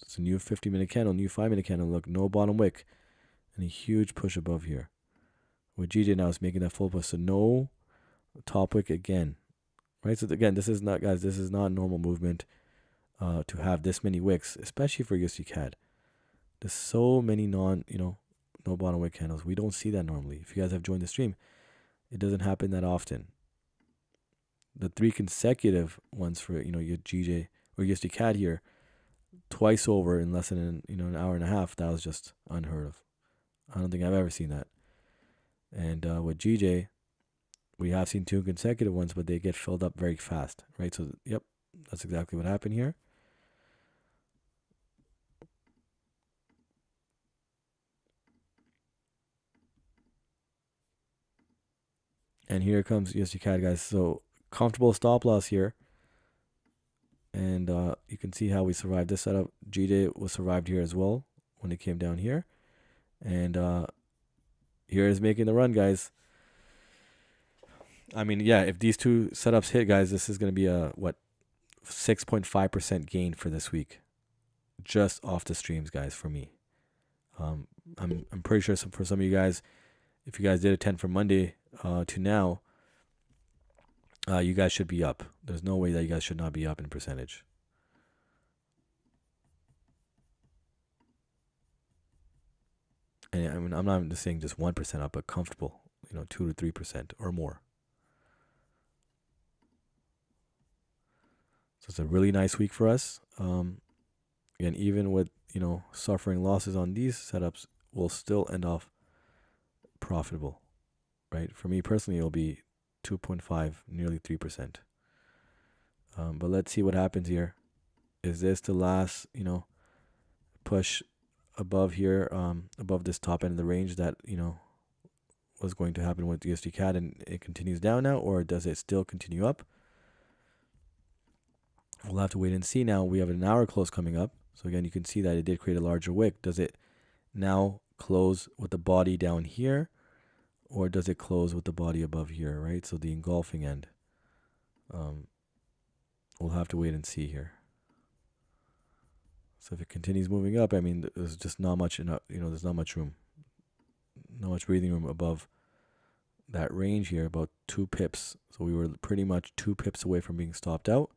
A: It's a new 50-minute candle, new 5-minute candle. Look, no bottom wick. And a huge push above here. With GJ now is making that full push. So no top wick again. Right? So again, this is not, guys, this is not normal movement to have this many wicks, especially for USD CAD. There's so many no bottom wick candles. We don't see that normally. If you guys have joined the stream, it doesn't happen that often. The 3 consecutive ones for, your GJ or USD CAD here, twice over in less than an hour and a half, that was just unheard of. I don't think I've ever seen that. And with GJ, we have seen 2 consecutive ones, but they get filled up very fast, right? So, yep, that's exactly what happened here. And here comes USD CAD, guys. So comfortable stop loss here. And you can see how we survived this setup. GJ was survived here as well when it came down here. And here is making the run, guys. I mean, yeah, if these two setups hit, guys, this is going to be a, 6.5% gain for this week. Just off the streams, guys, for me. I'm pretty sure for some of you guys, if you guys did attend from Monday to now, you guys should be up. There's no way that you guys should not be up in percentage. And I mean, I'm not just saying just 1% up, but comfortable, 2 to 3% or more. So it's a really nice week for us. And even with, suffering losses on these setups, we'll still end off profitable, right? For me personally, it'll be 2.5, nearly 3%. But let's see what happens here. Is this the last, push above here, above this top end of the range that, was going to happen with USD CAD, and it continues down now, or does it still continue up? We'll have to wait and see. Now we have an hour close coming up. So again, you can see that it did create a larger wick. Does it now close with the body down here, or does it close with the body above here, right? So the engulfing end. We'll have to wait and see here. So if it continues moving up, I mean, there's just not much, there's not much room. Not much breathing room above that range here, about 2 pips. So we were pretty much 2 pips away from being stopped out.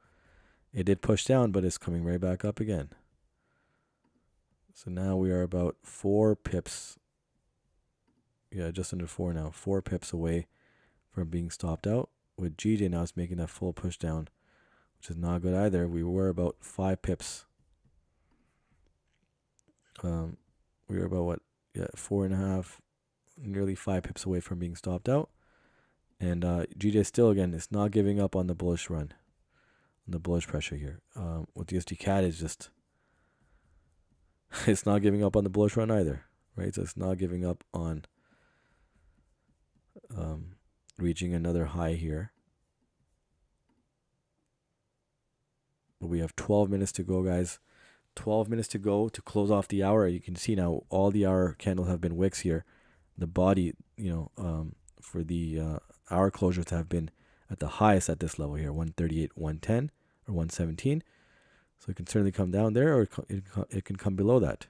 A: It did push down, but it's coming right back up again. So now we are about 4 pips. Yeah, just under 4 now. 4 pips away from being stopped out. With GJ now, it's making that full push down, which is not good either. We were about 5 pips We were about what? Yeah, 4.5, nearly 5 pips away from being stopped out. And GJ still, again, it's not giving up on the bullish run, on the bullish pressure here. With the USD CAD is just, it's not giving up on the bullish run either, right? So it's not giving up on reaching another high here. But we have 12 minutes to go, guys. 12 minutes to go to close off the hour. You can see now all the hour candles have been wicks here. The body, for the hour closures have been at the highest at this level here, 138, 110, or 117. So it can certainly come down there, or it can come below that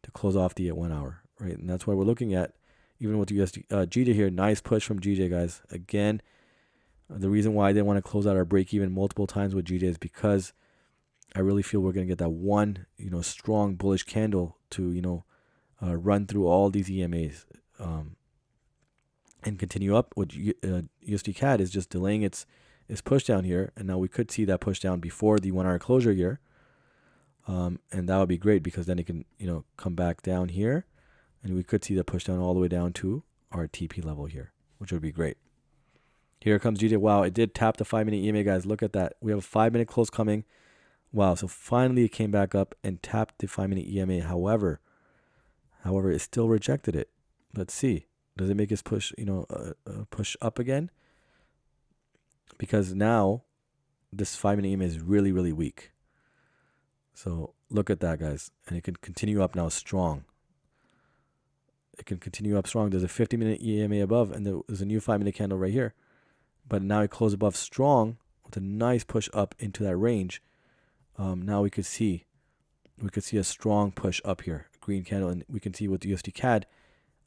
A: to close off the 1 hour, right? And that's why we're looking at, even with the USD GJ here, nice push from GJ, guys. Again, the reason why I didn't want to close out our break even multiple times with GJ is because I really feel we're going to get that one, strong bullish candle to, run through all these EMAs and continue up. With USD CAD is just delaying its push down here, and now we could see that push down before the 1 hour closure here, and that would be great because then it can, come back down here, and we could see that push down all the way down to our TP level here, which would be great. Here comes GJ. Wow, it did tap the 5-minute EMA, guys. Look at that. We have a 5-minute close coming. Wow, so finally it came back up and tapped the 5-minute EMA. However, it still rejected it. Let's see. Does it make its push, push up again? Because now this 5-minute EMA is really, really weak. So look at that, guys. And it can continue up now strong. It can continue up strong. There's a 50-minute EMA above, and there's a new 5-minute candle right here. But now it closed above strong with a nice push up into that range. Now we could see a strong push up here, green candle, and we can see with the USD CAD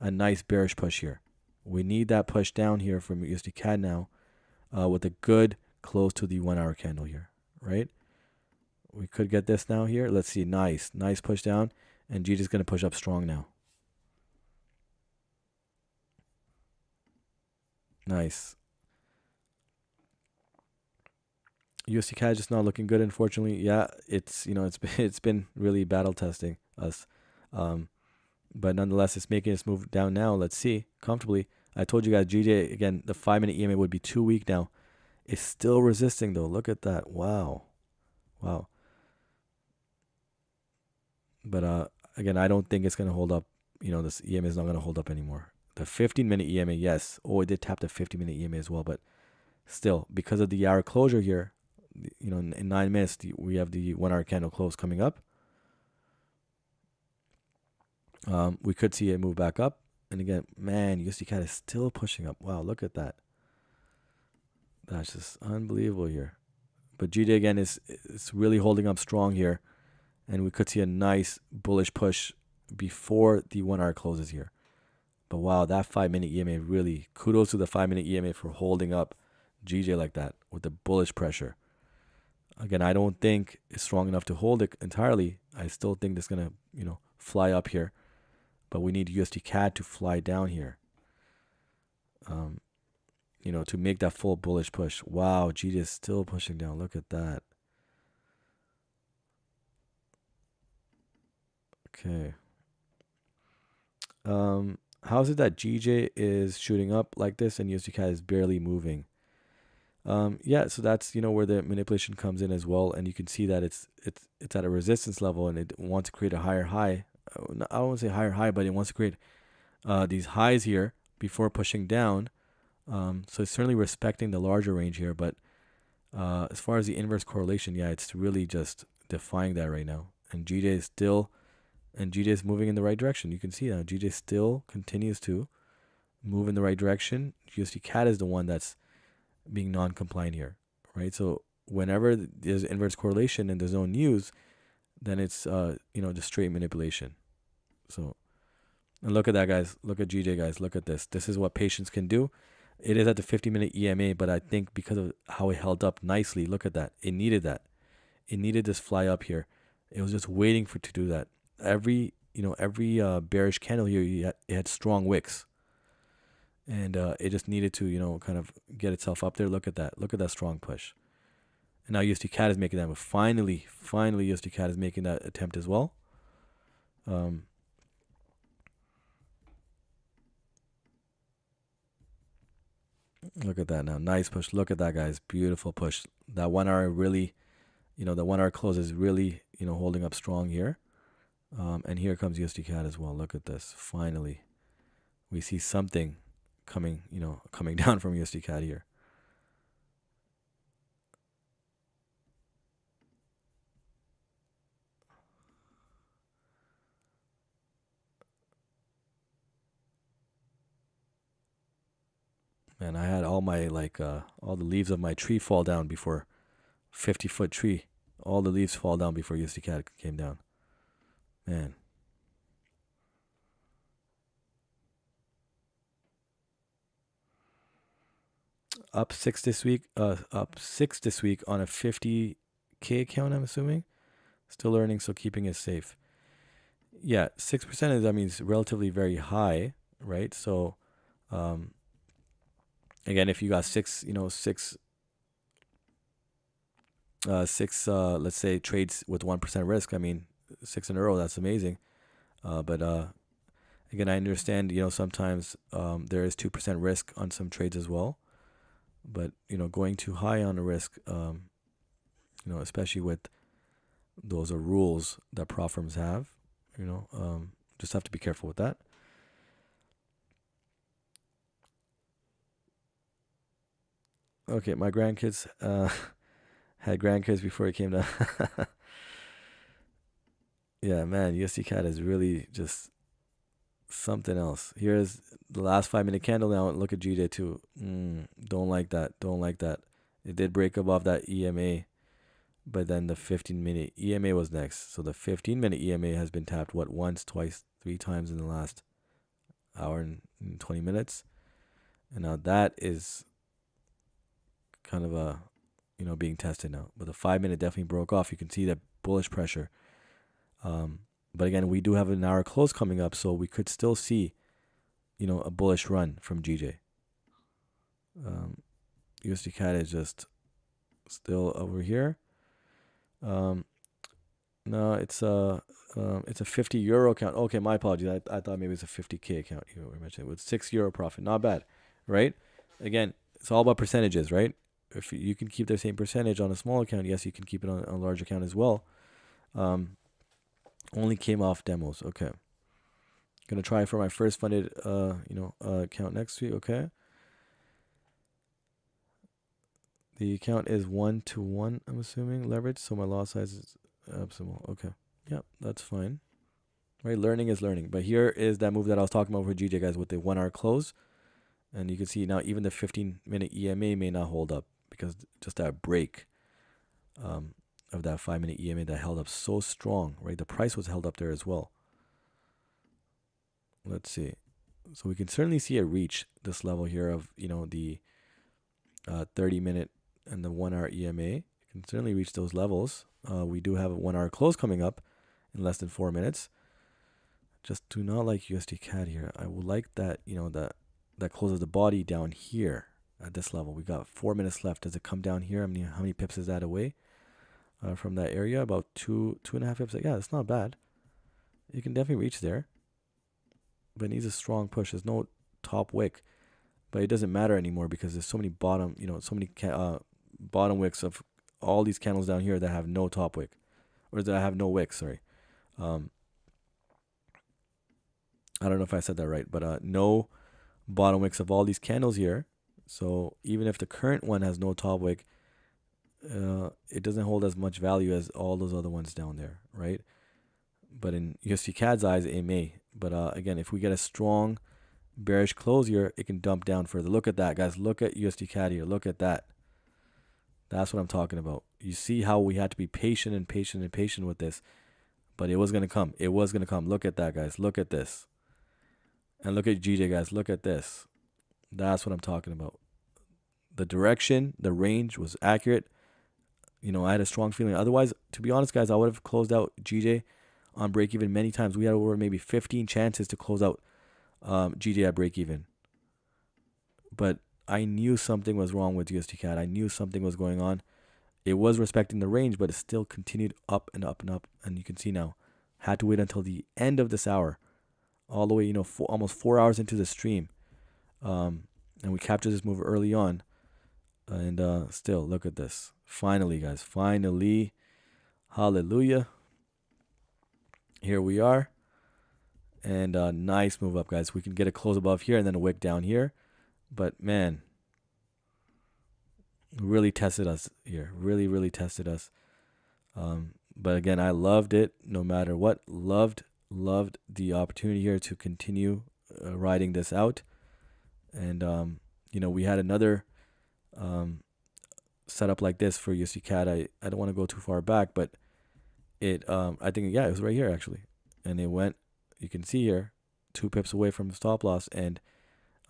A: a nice bearish push here. We need that push down here from USD CAD now, with a good close to the 1 hour candle here, right? We could get this now here. Let's see, nice push down, and GJ is going to push up strong now. Nice. USD CAD is just not looking good, unfortunately. Yeah, it's it's been really battle testing us, but nonetheless, it's making us move down now. Let's see comfortably. I told you guys, GJ again, the 5-minute EMA would be too weak now. It's still resisting though. Look at that. Wow. But again, I don't think it's gonna hold up. This EMA is not gonna hold up anymore. The 15-minute EMA, yes. Oh, it did tap the 50-minute EMA as well, but still, because of the hour closure here. In 9 minutes, we have the 1 hour candle close coming up. We could see it move back up. And again, man, USD CAD is still pushing up. Wow, look at that. That's just unbelievable here. But GJ again is really holding up strong here. And we could see a nice bullish push before the 1 hour closes here. But wow, that 5-minute EMA really, kudos to the 5-minute EMA for holding up GJ like that with the bullish pressure. Again, I don't think it's strong enough to hold it entirely. I still think it's going to, fly up here. But we need USD CAD to fly down here, to make that full bullish push. Wow, GJ is still pushing down. Look at that. Okay. How is it that GJ is shooting up like this and USD CAD is barely moving? Yeah, so that's where the manipulation comes in as well, and you can see that it's at a resistance level, and it wants to create a higher high. I don't want to say higher high, but it wants to create these highs here before pushing down. So it's certainly respecting the larger range here, but as far as the inverse correlation, yeah, it's really just defying that right now. And GJ is moving in the right direction. You can see now GJ still continues to move in the right direction. USD CAD is the one that's being non-compliant here, right? So whenever there's inverse correlation and there's no news, then it's just straight manipulation. So, and look at that, guys. Look at GJ, guys. Look at this. This is what patience can do. It is at the 50-minute EMA, but I think because of how it held up nicely, look at that. It needed that. It needed this fly up here. It was just waiting for it to do that. Every bearish candle here, it had strong wicks. And it just needed to, kind of get itself up there. Look at that. Look at that strong push. And now USD CAD is making that. But finally USD CAD is making that attempt as well. Look at that now. Nice push. Look at that, guys. Beautiful push. That 1 hour really, the 1 hour close is really, holding up strong here. And here comes USD CAD as well. Look at this. Finally, we see something coming, coming down from USD CAD here. Man, I had all my all the leaves of my tree fall down before 50-foot tree. All the leaves fall down before USD CAD came down. Man. Up 6 this week. Up 6 this week on a 50K account, I'm assuming. Still earning, so keeping it safe. Yeah, 6% is, I mean, it's relatively very high, right? So, again, if you got six, let's say trades with 1% risk, I mean, 6 in a row, that's amazing. But again, I understand, sometimes there is 2% risk on some trades as well. But, going too high on the risk, especially with those are rules that prop firms have, just have to be careful with that. Okay, my grandkids had grandkids before it came down. Yeah, man, USD CAD is really just something else. Here's the last 5-minute candle now. Look at GJ2. Don't like that. Don't like that. It did break above that EMA, but then the 15-minute EMA was next. So the 15-minute EMA has been tapped, once, twice, 3 times in the last hour and 20 minutes. And now that is kind of being tested now. But the 5-minute definitely broke off. You can see that bullish pressure. But again, we do have an hour close coming up, so we could still see, a bullish run from GJ. USD CAD is just still over here. No, it's a €50 account. Okay, my apologies. I thought maybe it's a 50K account you were mentioning with €6 profit. Not bad, right? Again, it's all about percentages, right? If you can keep the same percentage on a small account, yes, you can keep it on a large account as well. Only came off demos. Okay. Gonna try for my first funded account next week. Okay. The account is 1-to-1, I'm assuming, leverage, so my lot size is small. Okay. Yeah, that's fine. Right, learning is learning. But here is that move that I was talking about for GJ, guys, with the 1 hour close. And you can see now even the 15-minute EMA may not hold up because just that break of that 5-minute EMA that held up so strong, right? The price was held up there as well. Let's see. So we can certainly see it reach this level here of, the 30-minute and the 1 hour EMA. It can certainly reach those levels. We do have a 1 hour close coming up in less than 4 minutes. Just do not like USD CAD here. I would like that, that closes the body down here at this level. We got 4 minutes left. Does it come down here? How many pips is that away from that area? About 2.5 pips. Yeah, it's not bad. You can definitely reach there, but it needs a strong push. There's no top wick, but it doesn't matter anymore because there's so many bottom wicks of all these candles down here that have no top wick, or that have no wick. Sorry. I don't know if I said that right, but no bottom wicks of all these candles here. So even if the current one has no top wick, it doesn't hold as much value as all those other ones down there, right? But in USD CAD's eyes, it may. But again, if we get a strong bearish close here, it can dump down further. Look at that, guys. Look at USD CAD here. Look at that. That's what I'm talking about. You see how we had to be patient and patient and patient with this. But it was going to come. It was going to come. Look at that, guys. Look at this. And look at GJ, guys. Look at this. That's what I'm talking about. The direction, the range was accurate. I had a strong feeling. Otherwise, to be honest, guys, I would have closed out GJ on break even many times. We had over maybe 15 chances to close out GJ at break even. But I knew something was wrong with USD CAD. I knew something was going on. It was respecting the range, but it still continued up and up and up. And you can see now, had to wait until the end of this hour, all the way, almost 4 hours into the stream, And we captured this move early on. And still, look at this. Finally, guys. Finally. Hallelujah. Here we are. And nice move up, guys. We can get a close above here and then a wick down here. But, man, really tested us here. Really, really tested us. But, again, I loved it no matter what. Loved the opportunity here to continue riding this out. And, you know, we had another setup like this for USD CAD. I don't want to go too far back, but I think, yeah, it was right here, actually. And it went, you can see here, 2 pips away from the stop loss. And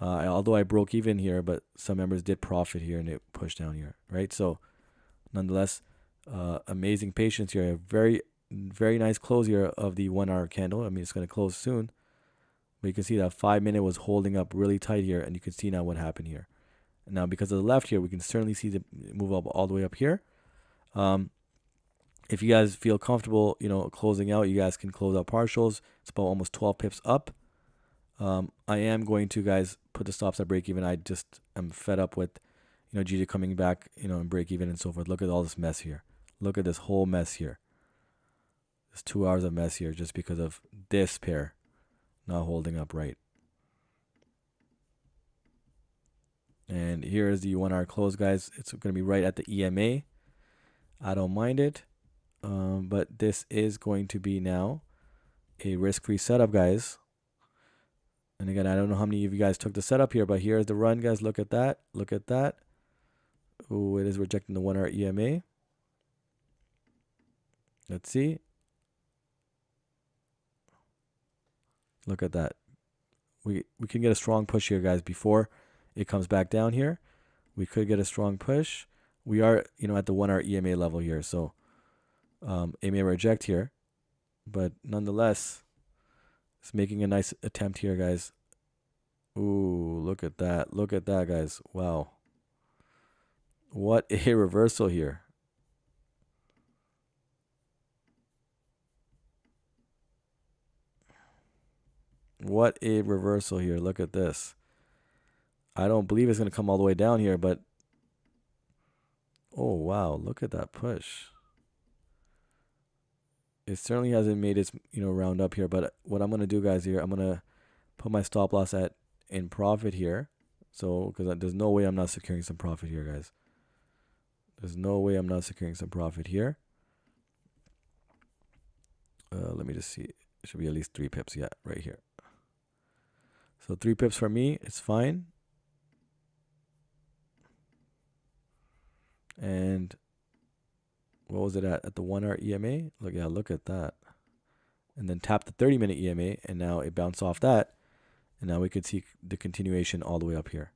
A: although I broke even here, but some members did profit here and it pushed down here, right? So nonetheless, amazing patience here. A very, very nice close here of the 1 hour candle. I mean, it's going to close soon. But you can see that 5 minute was holding up really tight here. And you can see now what happened here. And now because of the left here, we can certainly see the move up all the way up here. If you guys feel comfortable, you know, closing out, you guys can close out partials. It's about almost 12 pips up. I am going to, guys, put the stops at break even. I just am fed up with, you know, GJ coming back, you know, and break even and so forth. Look at all this mess here. Look at this whole mess here. There's 2 hours of mess here just because of this pair not holding up right. And here is the 1 hour close, guys. It's going to be right at the EMA. I don't mind it. But this is going to be now a risk-free setup, guys. And again, I don't know how many of you guys took the setup here, but here's the run, guys. Look at that. Look at that. Ooh, it is rejecting the 1 hour EMA. Let's see. Look at that. We can get a strong push here, guys, before it comes back down here. We could get a strong push. We are, you know, at the 1 hour EMA level here, so it may reject here, but nonetheless, it's making a nice attempt here, guys. Ooh, look at that. Look at that, guys. Wow. What a reversal here. What a reversal here. Look at this. I don't believe it's going to come all the way down here, but oh, wow. Look at that push. It certainly hasn't made its, you know, round up here, but what I'm going to do, guys, here, I'm going to put my stop loss at in profit here. So, because there's no way I'm not securing some profit here, guys. There's no way I'm not securing some profit here. Let me just see. It should be at least 3 pips. Yeah, right here. So 3 pips for me. It's fine. And what was it at the 1 hour EMA? Look, yeah, look at that. And then tap the 30-minute EMA, and now it bounced off that. And now we could see the continuation all the way up here.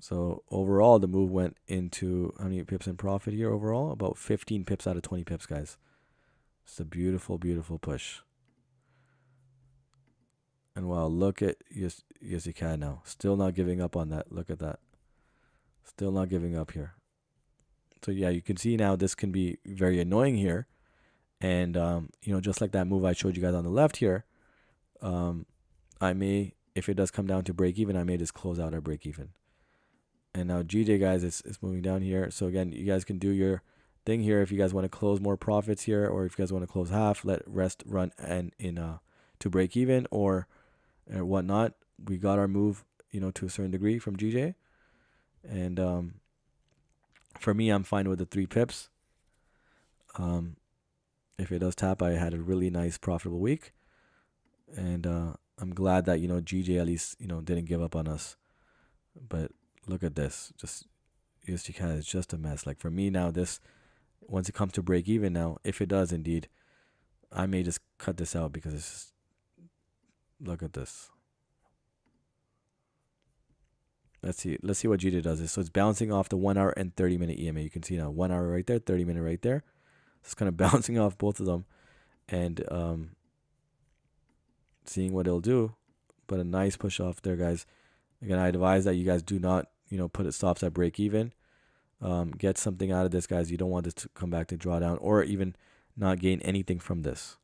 A: So overall, the move went into how many pips in profit here overall? About 15 pips out of 20 pips, guys. It's a beautiful, beautiful push. And wow, look at USD CAD now. Still not giving up on that. Look at that. Still not giving up here. So yeah, you can see now this can be very annoying here. And, you know, just like that move I showed you guys on the left here, I may, if it does come down to break even, I may just close out our break even. And now GJ, guys, is moving down here. So again, you guys can do your thing here. If you guys want to close more profits here, or if you guys want to close half, let rest run and to break even or whatnot. We got our move, you know, to a certain degree from GJ. And for me, I'm fine with the 3 pips. If it does tap, I had a really nice profitable week. And I'm glad that, you know, GJ at least, you know, didn't give up on us. But look at this. Just USD CAD is just a mess. Like for me now, this, once it comes to break even now, if it does indeed, I may just cut this out because it's just, look at this. Let's see what GJ does. So it's bouncing off the 1 hour and 30-minute EMA. You can see now 1 hour right there, 30-minute right there. It's kind of bouncing off both of them and seeing what it'll do. But a nice push off there, guys. Again, I advise that you guys do not, you know, put it stops at break even. Get something out of this, guys. You don't want this to come back to drawdown or even not gain anything from this.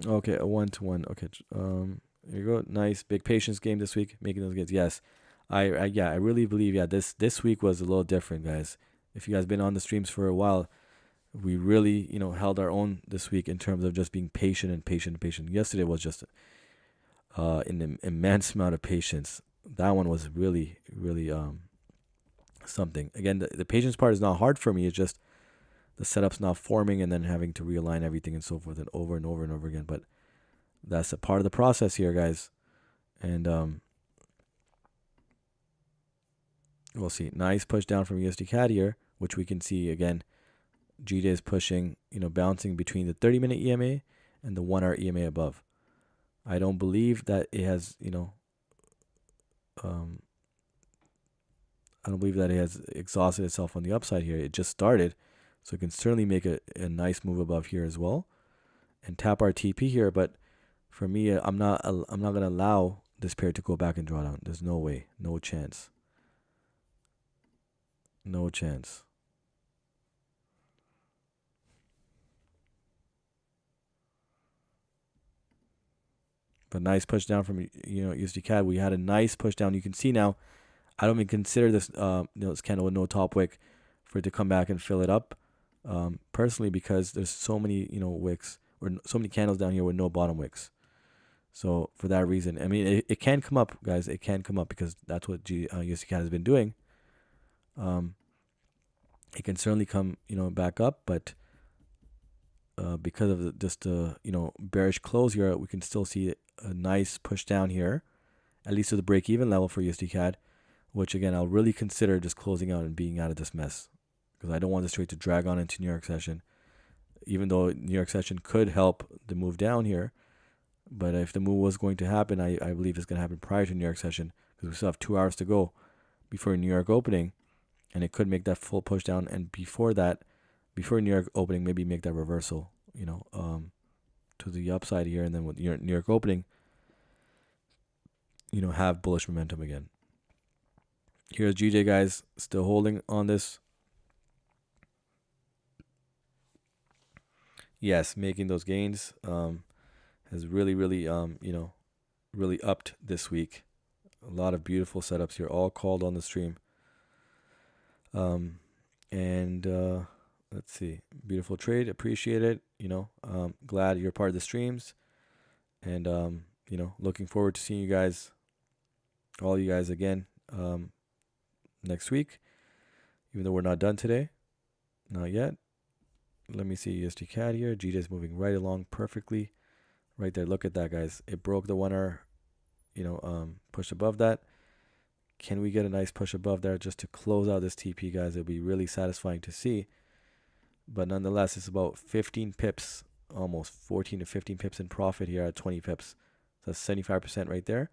A: Okay, a 1-to-1. Okay, here you go. Nice big patience game this week, making those gains. Yes, I really believe this week was a little different, guys. If you guys been on the streams for a while, we really held our own this week in terms of just being patient and patient and patient. Yesterday was just an immense amount of patience. That one was really really something. Again, the patience part is not hard for me. It's just the setup's not forming and then having to realign everything and so forth and over and over and over again. But that's a part of the process here, guys. And we'll see. Nice push down from USD CAD here, which we can see again. GJ is pushing, bouncing between the 30-minute EMA and the 1 hour EMA above. I don't believe that it has, I don't believe that it has exhausted itself on the upside here. It just started, so it can certainly make a nice move above here as well, and tap our TP here. But for me, I'm not gonna allow this pair to go back and draw down. There's no way, no chance, no chance. But nice push down from USD CAD. We had a nice push down. You can see now. I don't even consider this this candle with no top wick for it to come back and fill it up. Personally, because there's so many wicks or so many candles down here with no bottom wicks. So for that reason, I mean, it can come up, guys. It can come up because that's what USD CAD has been doing. It can certainly come back up, but because of just bearish close here, we can still see a nice push down here, at least to the break even level for USD CAD, which again I'll really consider just closing out and being out of this mess, because I don't want this trade to drag on into New York session. Even though New York session could help the move down here, but if the move was going to happen, I believe it's going to happen prior to New York session, because we still have 2 hours to go before New York opening, and it could make that full push down, and before New York opening, maybe make that reversal, to the upside here, and then with New York opening, have bullish momentum again. Here's GJ, guys, still holding on this. Yes, making those gains has really, really, really upped this week. A lot of beautiful setups here, all called on the stream. And let's see, beautiful trade, appreciate it. Glad you're part of the streams, and looking forward to seeing you guys, all you guys again, next week. Even though we're not done today, not yet. Let me see USD CAD here. GJ is moving right along perfectly, right there. Look at that, guys. It broke the 1 hour, push above that. Can we get a nice push above there just to close out this TP, guys? It'll be really satisfying to see. But nonetheless, it's about 15 pips, almost 14 to 15 pips in profit here at 20 pips. So that's 75% right there.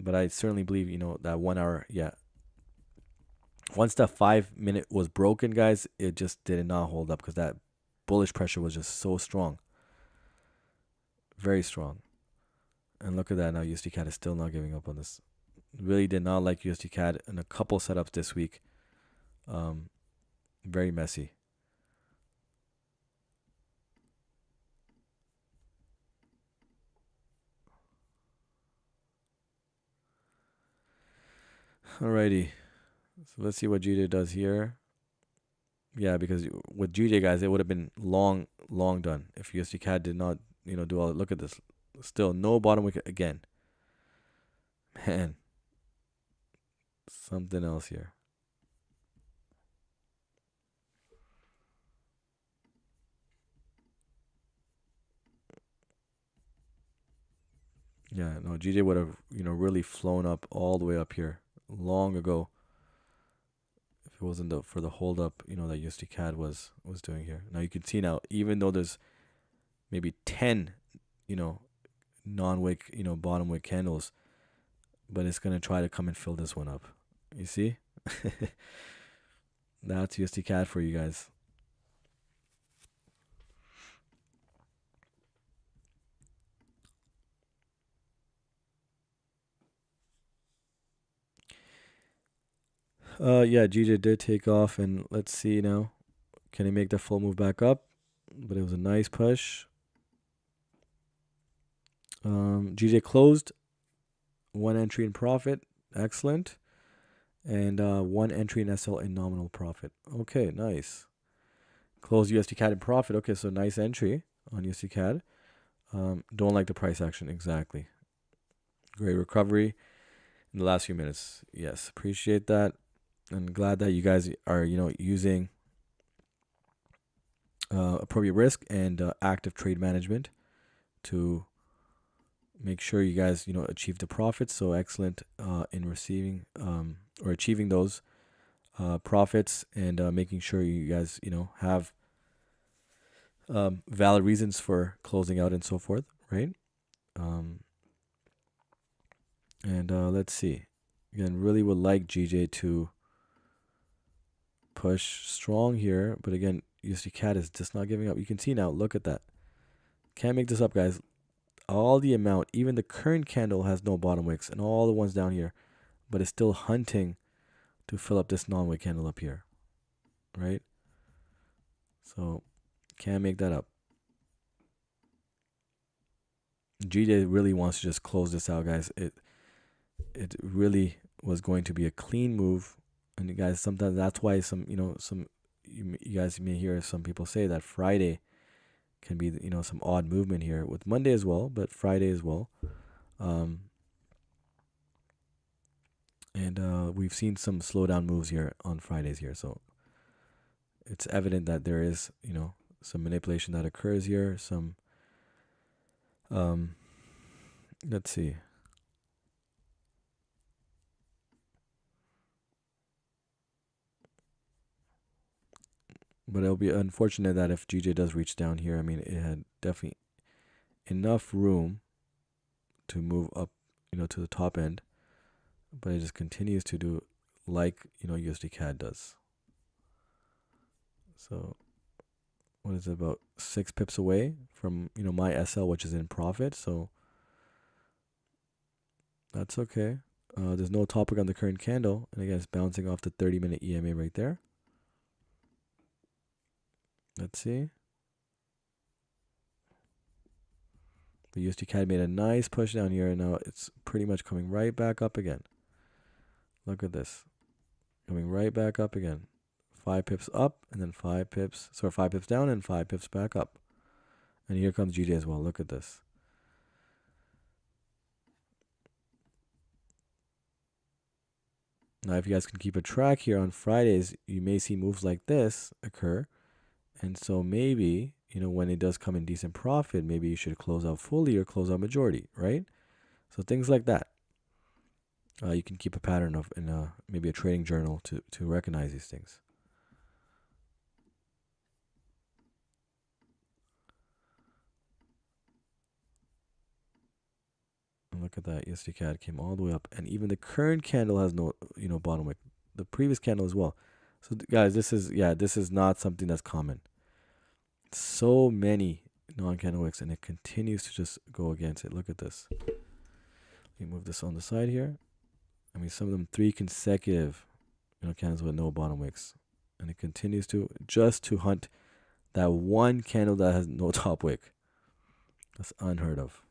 A: But I certainly believe, that 1 hour, yeah. Once that 5-minute was broken, guys, it just did not hold up because that bullish pressure was just so strong. Very strong. And look at that now. USD CAD is still not giving up on this. Really did not like USD CAD in a couple setups this week. Very messy. Alrighty. So let's see what GJ does here. Yeah, because with GJ, guys, it would have been long done if USD CAD did not, do all. Look at this. Still no bottom wicket again. Man, something else here. Yeah, no, GJ would have, really flown up all the way up here long ago if it wasn't for the hold up, that USD CAD was doing here. Now you can see now, even though there's maybe 10, non-wick, bottom wick candles, but it's gonna try to come and fill this one up. You see? That's USD CAD for you guys. Yeah, GJ did take off, and let's see now. Can he make the full move back up? But it was a nice push. GJ closed one entry in profit. Excellent. And one entry in SL in nominal profit. Okay, nice. Close USD CAD in profit. Okay, so nice entry on USD CAD. Don't like the price action. Exactly. Great recovery in the last few minutes. Yes, appreciate that. And glad that you guys are, using appropriate risk and active trade management to make sure you guys, achieve the profits. So excellent in receiving or achieving those profits and making sure you guys, have valid reasons for closing out and so forth, right? And let's see. Again, really would like GJ to push strong here, but again, USD CAD is just not giving up. You can see now, look at that. Can't make this up, guys. All the amount, even the current candle has no bottom wicks, and all the ones down here, but it's still hunting to fill up this non-wick candle up here, right? So can't make that up. GJ really wants to just close this out, guys. It really was going to be a clean move, and you guys, sometimes that's why you guys may hear some people say that Friday can be some odd movement here with Monday as well, but Friday as well. And we've seen some slowdown moves here on Fridays here, so it's evident that there is some manipulation that occurs here. Some let's see. But it'll be unfortunate that if GJ does reach down here, I mean, it had definitely enough room to move up, to the top end, but it just continues to do like, USD CAD does. So what is it, about 6 pips away from, my SL, which is in profit. So that's okay. There's no top wick on the current candle. And again, it's bouncing off the 30-minute EMA right there. Let's see. The USD CAD made a nice push down here, and now it's pretty much coming right back up again. Look at this. Coming right back up again. 5 pips up, and then 5 pips. So 5 pips down and 5 pips back up. And here comes GJ as well. Look at this. Now, if you guys can keep a track here on Fridays, you may see moves like this occur. And so maybe, when it does come in decent profit, maybe you should close out fully or close out majority, right? So things like that. You can keep a pattern of in maybe a trading journal to recognize these things. And look at that. USD CAD came all the way up. And even the current candle has no, bottom wick. The previous candle as well. So guys, this is not something that's common. So many non-candle wicks, and it continues to just go against it. Look at this. Let me move this on the side here. I mean, some of them 3 consecutive, candles with no bottom wicks, and it continues to hunt that one candle that has no top wick. That's unheard of.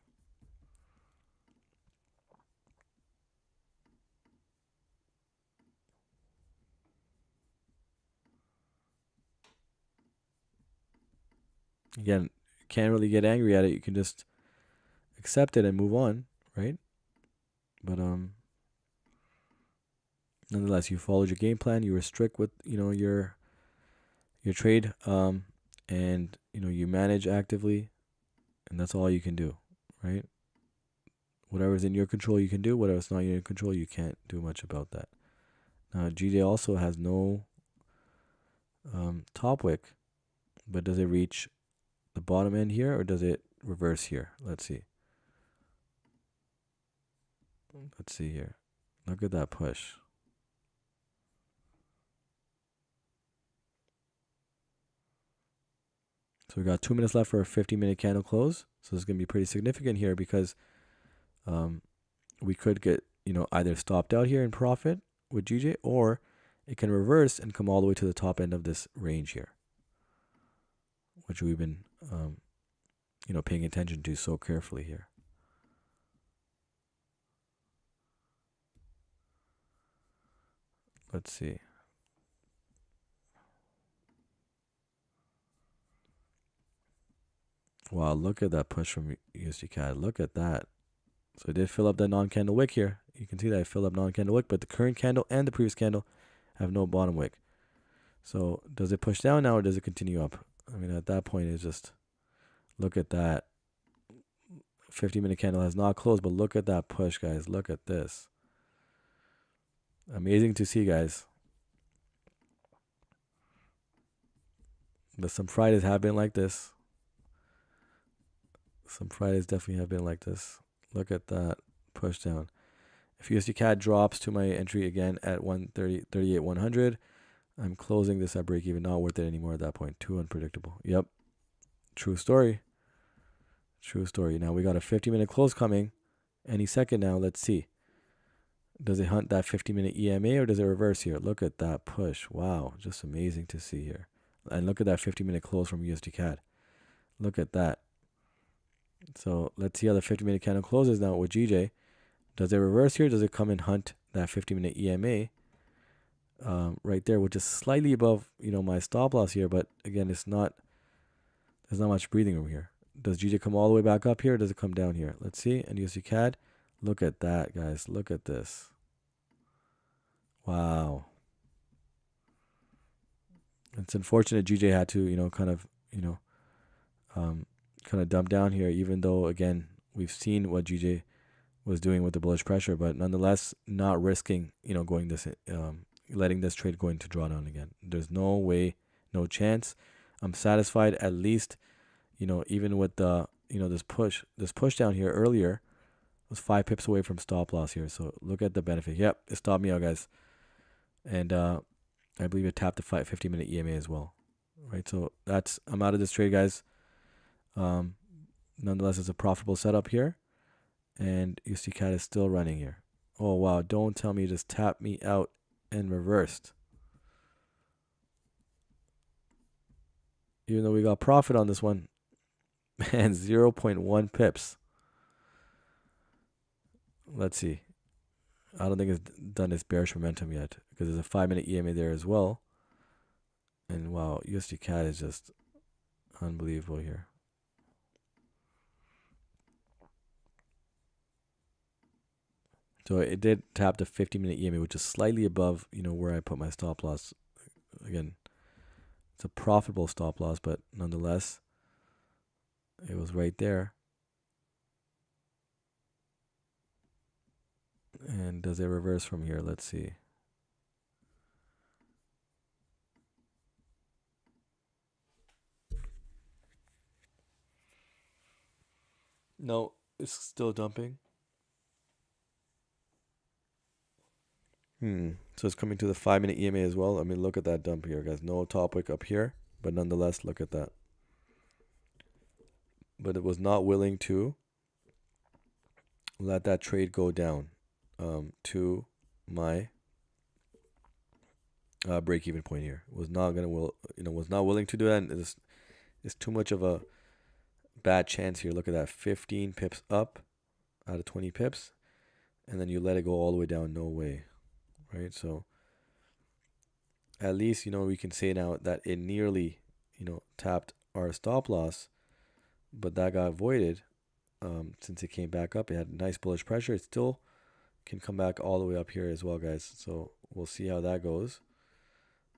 A: Again, can't really get angry at it. You can just accept it and move on, right? But nonetheless, you followed your game plan. You were strict with your trade, and you manage actively, and that's all you can do, right? Whatever's in your control, you can do. Whatever's not in your control, you can't do much about that. Now, GJ also has no top wick, but does it reach the bottom end here, or does it reverse here? Let's see. Let's see here. Look at that push. So we got 2 minutes left for a 50-minute candle close. So it's going to be pretty significant here because we could get, either stopped out here in profit with GJ, or it can reverse and come all the way to the top end of this range here, which we've been, paying attention to so carefully here. Let's see. Wow, look at that push from USD CAD. Look at that. So it did fill up that non-candle wick here. You can see that I filled up non-candle wick, but the current candle and the previous candle have no bottom wick. So does it push down now or does it continue up? I mean, at that point, it's just, look at that. 50-minute candle has not closed, but look at that push, guys. Look at this. Amazing to see, guys. But some Fridays have been like this. Some Fridays definitely have been like this. Look at that push down. If USD CAD drops to my entry again at 138,100, I'm closing this at break even. Not worth it anymore at that point. Too unpredictable. Yep. True story. True story. Now we got a 50-minute close coming any second now. Let's see. Does it hunt that 50-minute EMA or does it reverse here? Look at that push. Wow. Just amazing to see here. And look at that 50-minute close from USD CAD. Look at that. So let's see how the 50-minute candle closes now with GJ. Does it reverse here? Does it come and hunt that 50-minute EMA right there, which is slightly above, my stop loss here, but again, there's not much breathing room here. Does GJ come all the way back up here? Or does it come down here? Let's see. And USD CAD. Look at that, guys. Look at this. Wow. It's unfortunate GJ had to, kind of dump down here, even though, again, we've seen what GJ was doing with the bullish pressure, but nonetheless, not risking, going this, letting this trade go into drawdown again. There's no way, no chance. I'm satisfied at least, even with the, this push down here earlier was 5 pips away from stop loss here. So look at the benefit. Yep, it stopped me out, guys. And I believe it tapped the 50-minute EMA as well. Right, so I'm out of this trade, guys. Nonetheless, it's a profitable setup here. And USD CAD is still running here. Oh, wow. Don't tell me you just tapped me out and reversed. Even though we got profit on this one. Man, 0.1 pips. Let's see. I don't think it's done its bearish momentum yet. Because there's a 5-minute EMA there as well. And wow, USD CAD is just unbelievable here. So it did tap the 50-minute EMA, which is slightly above, where I put my stop loss. Again, it's a profitable stop loss, but nonetheless, it was right there. And does it reverse from here? Let's see. No, it's still dumping. So it's coming to the 5-minute EMA as well. I mean, look at that dump here, guys. No top wick up here, but nonetheless, look at that. But it was not willing to let that trade go down to my break-even point here. Was not willing to do that. And it's too much of a bad chance here. Look at that, 15 pips up out of 20 pips, and then you let it go all the way down. No way. Right, so at least we can say now that it nearly tapped our stop loss, but that got voided since it came back up. It had nice bullish pressure. It still can come back all the way up here as well, guys. So we'll see how that goes.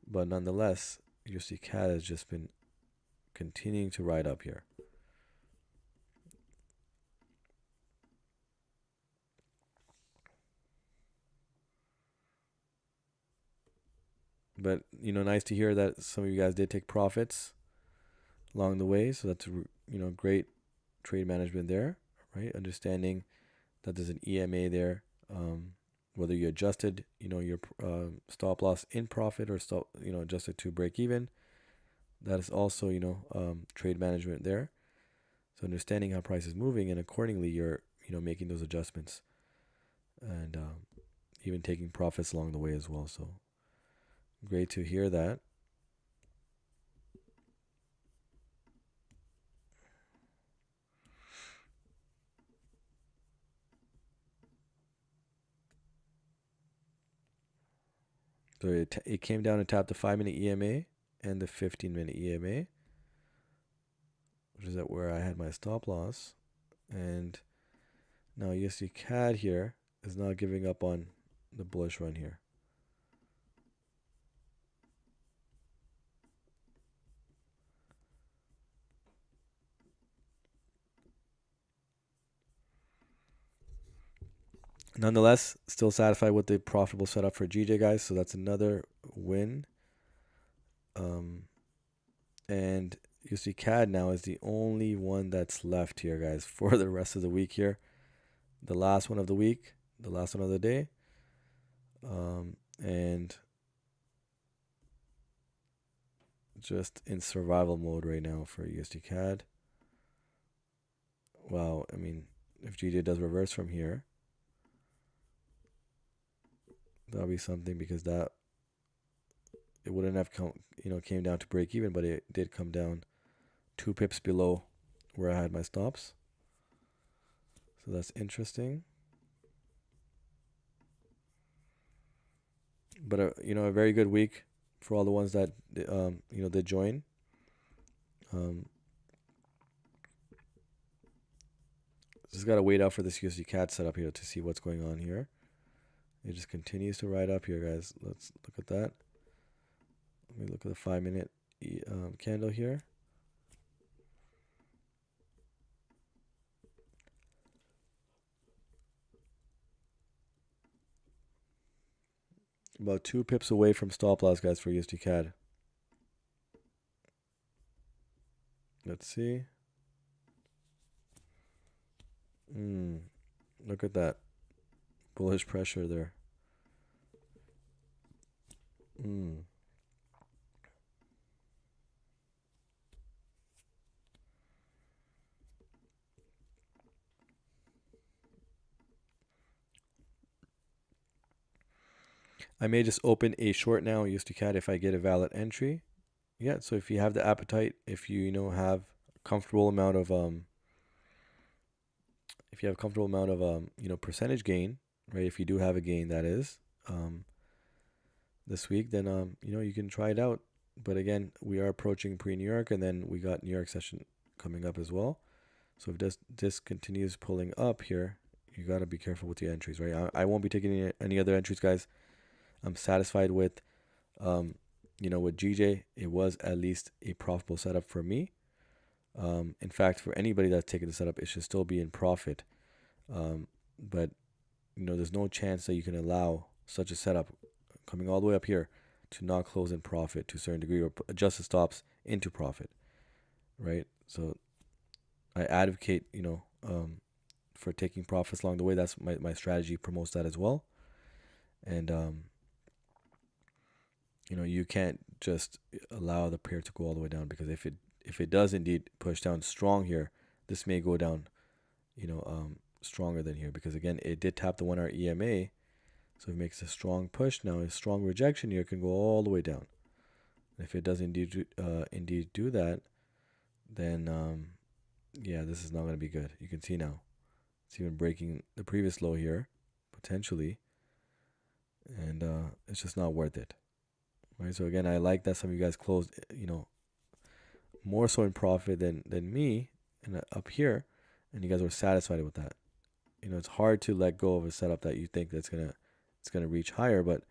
A: But nonetheless, USD CAD has just been continuing to ride up here. But, nice to hear that some of you guys did take profits along the way. So that's, great trade management there, right? Understanding that there's an EMA there. Whether you adjusted, your stop loss in profit or adjusted to break even. That is also, trade management there. So understanding how price is moving, and accordingly, you're, making those adjustments and even taking profits along the way as well. So great to hear that. So it came down and tapped the 5-minute EMA and the 15-minute EMA, which is at where I had my stop loss. And now USD CAD here is not giving up on the bullish run here. Nonetheless, still satisfied with the profitable setup for GJ, guys. So that's another win. And USD CAD now is the only one that's left here, guys, for the rest of the week here. The last one of the week, the last one of the day. And just in survival mode right now for USD CAD. Wow, I mean, if GJ does reverse from here, that'll be something, because that it wouldn't have came down to break even, but it did come down 2 pips below where I had my stops. So that's interesting. But a very good week for all the ones that did join. Just gotta wait out for this USD CAD setup here to see what's going on here. It just continues to ride up here, guys. Let's look at that. Let me look at the 5-minute candle here. About 2 pips away from stop loss, guys, for USD CAD. Let's see. Look at that. Bullish pressure there. I may just open a short now USD CAD if I get a valid entry. Yeah, so if you have the appetite, if you have comfortable amount of percentage gain, right? If you do have a gain, that is, this week, then you can try it out. But again, we are approaching pre-New York, and then we got New York session coming up as well. So if this continues pulling up here, you got to be careful with your entries, right? I won't be taking any other entries, guys. I'm satisfied with, with GJ. It was at least a profitable setup for me. In fact, for anybody that's taking the setup, it should still be in profit. But there's no chance that you can allow such a setup coming all the way up here to not close in profit to a certain degree, or adjust the stops into profit, right? So I advocate, for taking profits along the way. That's my strategy promotes that as well. And you can't just allow the pair to go all the way down, because if it does indeed push down strong here, this may go down, stronger than here, because again, it did tap the 1 hour EMA. So it makes a strong push now. A strong rejection here can go all the way down. If it does indeed do that, then yeah, this is not going to be good. You can see now it's even breaking the previous low here potentially, and it's just not worth it, right? So again, I like that some of you guys closed, more so in profit than me, and up here, and you guys were satisfied with that. It's hard to let go of a setup that you think it's gonna reach higher, but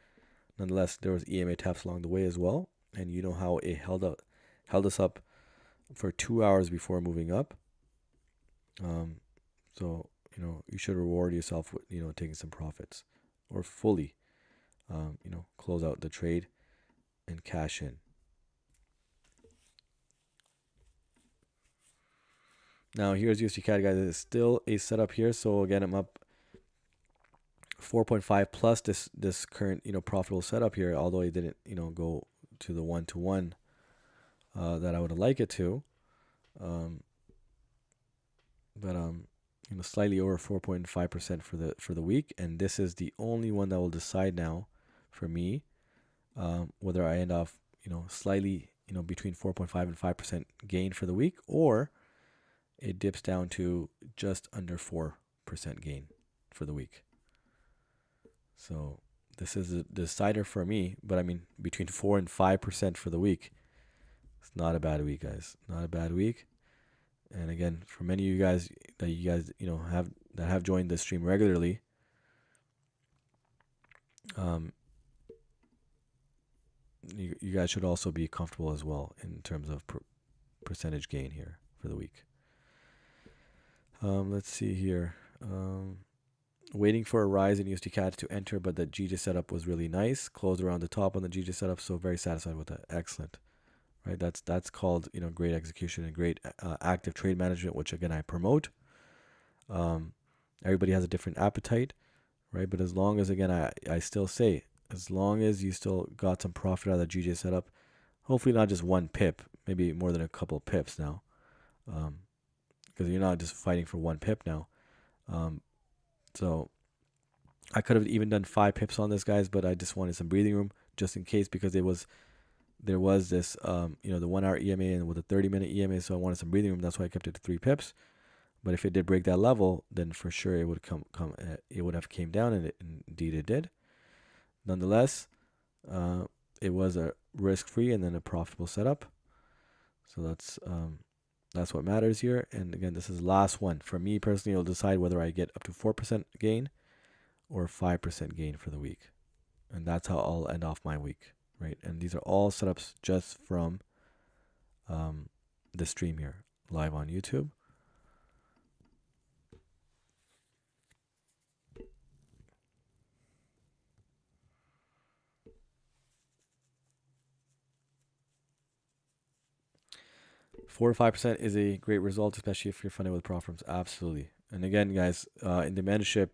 A: nonetheless, there was EMA taps along the way as well, and you know how it held us up for 2 hours before moving up. So you should reward yourself with taking some profits, or fully close out the trade and cash in. Now here's USD CAD, guys. It's still a setup here. So again, I'm up 4.5 plus this current profitable setup here, although it didn't go to the 1-to-1 that I would like it to, but slightly over 4.5% for the week, and this is the only one that will decide now for me whether I end off slightly between 4.5 and 5% gain for the week, or it dips down to just under 4% gain for the week. So This is a decider for me, but I mean between 4 and 5% for the week. It's not a bad week, guys. Not a bad week. And again, for many of you guys have joined the stream regularly, you guys should also be comfortable as well in terms of percentage gain here for the week. Let's see here. Waiting for a rise in USD CAD to enter, but the GJ setup was really nice. Closed around the top on the GJ setup, so very satisfied with that. Excellent, right? That's called great execution and great active trade management, which again I promote. Everybody has a different appetite, right? But as long as again I still say, as long as you still got some profit out of the GJ setup, hopefully not just one pip, maybe more than a couple pips now, because you're not just fighting for one pip now. So I could have even done 5 pips on this, guys, but I just wanted some breathing room just in case, because there was this the 1 hour EMA and with a 30-minute EMA, so I wanted some breathing room. That's why I kept it to 3 pips. But if it did break that level, then for sure it would it would have came down, and indeed it did. Nonetheless, it was a risk-free and then a profitable setup. So that's what matters here. And again, this is the last one. For me personally, I'll decide whether I get up to 4% gain or 5% gain for the week. And that's how I'll end off my week, right? And these are all setups just from the stream here, live on YouTube. Four to 5% is a great result, especially if you're funded with profits. Absolutely. And again, guys, in the membership,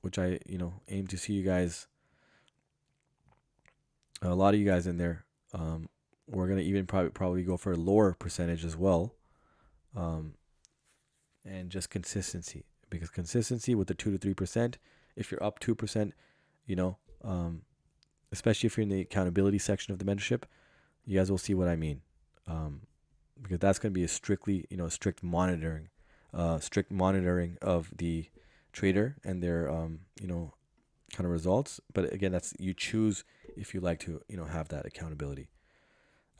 A: which I aim to see you guys, a lot of you guys in there, we're gonna even probably go for a lower percentage as well, and just consistency, because consistency with the 2 to 3%, if you're up 2%, especially if you're in the accountability section of the mentorship, you guys will see what I mean. Because that's going to be a strictly, strict monitoring of the trader and their, kind of results. But again, that's, you choose if you like to, have that accountability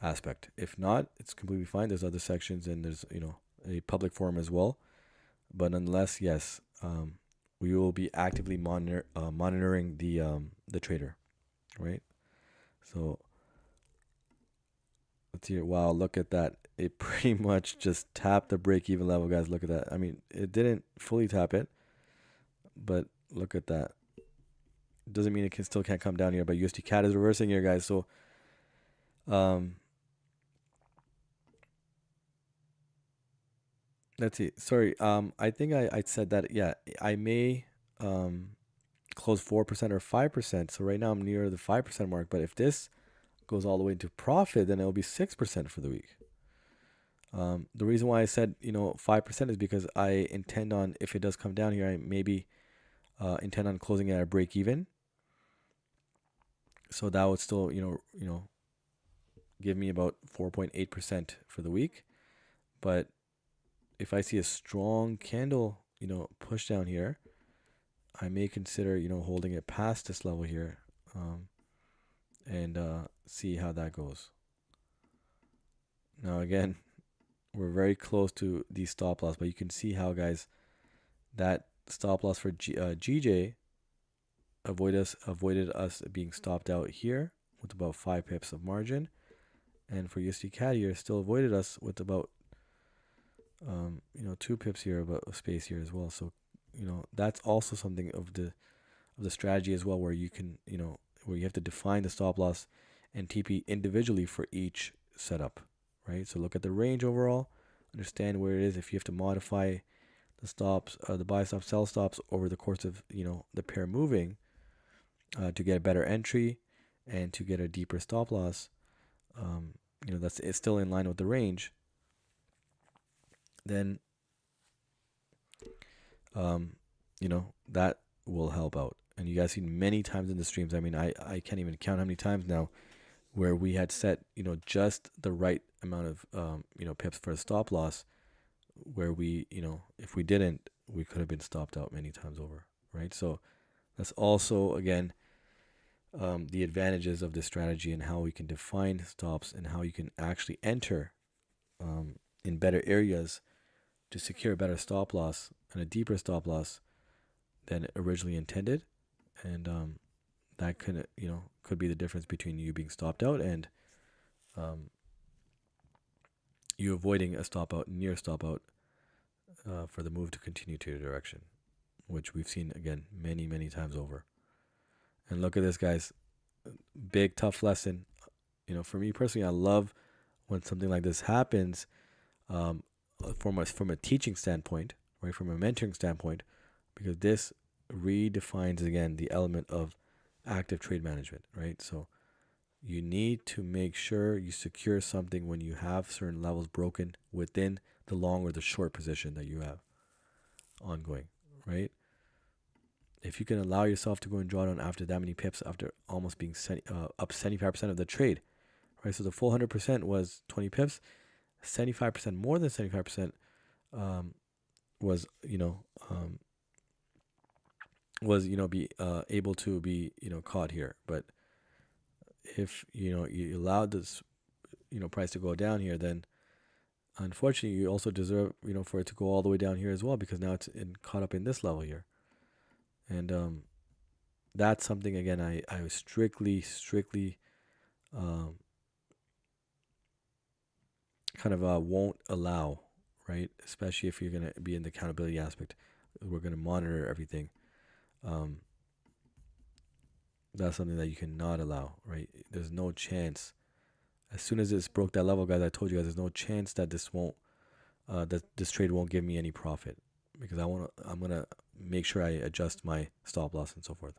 A: aspect. If not, it's completely fine. There's other sections, and there's, a public forum as well. But nonetheless, yes, we will be actively monitoring the trader, right? So let's see. Wow, look at that. It pretty much just tapped the break-even level, guys. Look at that. I mean, it didn't fully tap it, but look at that. It doesn't mean it still can't come down here, but USD CAD is reversing here, guys. So, let's see. Sorry. I think I said that. Yeah, I may close 4% or 5%. So right now I'm near the 5% mark. But if this goes all the way into profit, then it'll be 6% for the week. The reason why I said 5% is because I intend on, if it does come down here, I maybe intend on closing at a break even. So that would still give me about 4.8% for the week. But if I see a strong candle push down here, I may consider holding it past this level here, and see how that goes. Now again, we're very close to the stop loss, but you can see how, guys, that stop loss for GJ avoided us being stopped out here with about 5 pips of margin, and for USD CAD here still avoided us with about 2 pips here, about a space here as well. So that's also something of the strategy as well, where you can where you have to define the stop loss and TP individually for each setup, right? So look at the range overall, understand where it is. If you have to modify the stops, the buy stop, sell stops over the course of the pair moving, to get a better entry and to get a deeper stop loss, it's still in line with the range, then that will help out. And you guys seen many times in the streams, I mean, I can't even count how many times now where we had set just the right amount of pips for a stop loss, where we if we didn't, we could have been stopped out many times over, right? So that's also, again, the advantages of this strategy and how we can define stops and how you can actually enter in better areas to secure a better stop loss and a deeper stop loss than originally intended. And that could be the difference between you being stopped out and you avoiding a stop out, near stop out, for the move to continue to your direction, which we've seen again many times over. And look at this, guys. Big tough lesson. For me personally, I love when something like this happens, from a teaching standpoint, right, from a mentoring standpoint, because this redefines again the element of active trade management, right? So you need to make sure you secure something when you have certain levels broken within the long or the short position that you have ongoing, right? If you can allow yourself to go and draw down after that many pips, after almost being up 75% of the trade, right? So the full 100% was 20 pips, 75%, more than 75%, was be able to be caught here. But if you allowed this price to go down here, then unfortunately you also deserve for it to go all the way down here as well, because now it's caught up in this level here. And that's something, again, I was strictly kind of won't allow, right? Especially if you're going to be in the accountability aspect. We're going to monitor everything. That's something that you cannot allow, right? There's no chance. As soon as this broke that level, guys, I told you guys, there's no chance that this trade won't give me any profit, because I'm gonna make sure I adjust my stop loss and so forth.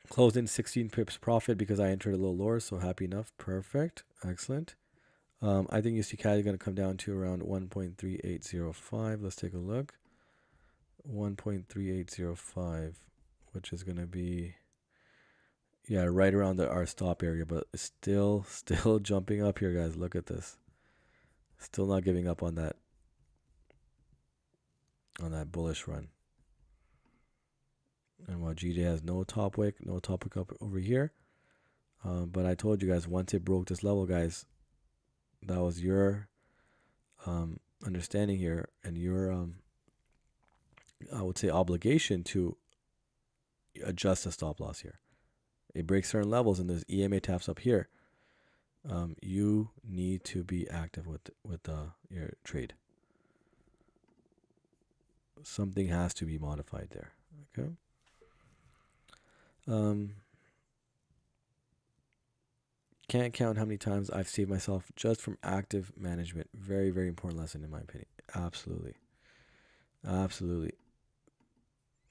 A: Closed in 16 pips profit because I entered a little lower, so happy enough. Perfect, excellent. I think USD CAD is going to come down to around 1.3805. Let's take a look. 1.3805, which is going to be, yeah, right around our stop area, but still jumping up here, guys. Look at this. Still not giving up on that bullish run. And while GJ has no top wick up over here, but I told you guys, once it broke this level, guys, that was your understanding here and your I would say obligation to adjust the stop loss here. It breaks certain levels and there's EMA taps up here. You need to be active with your trade. Something has to be modified there. Okay. Can't count how many times I've saved myself just from active management. Very, very important lesson in my opinion. Absolutely.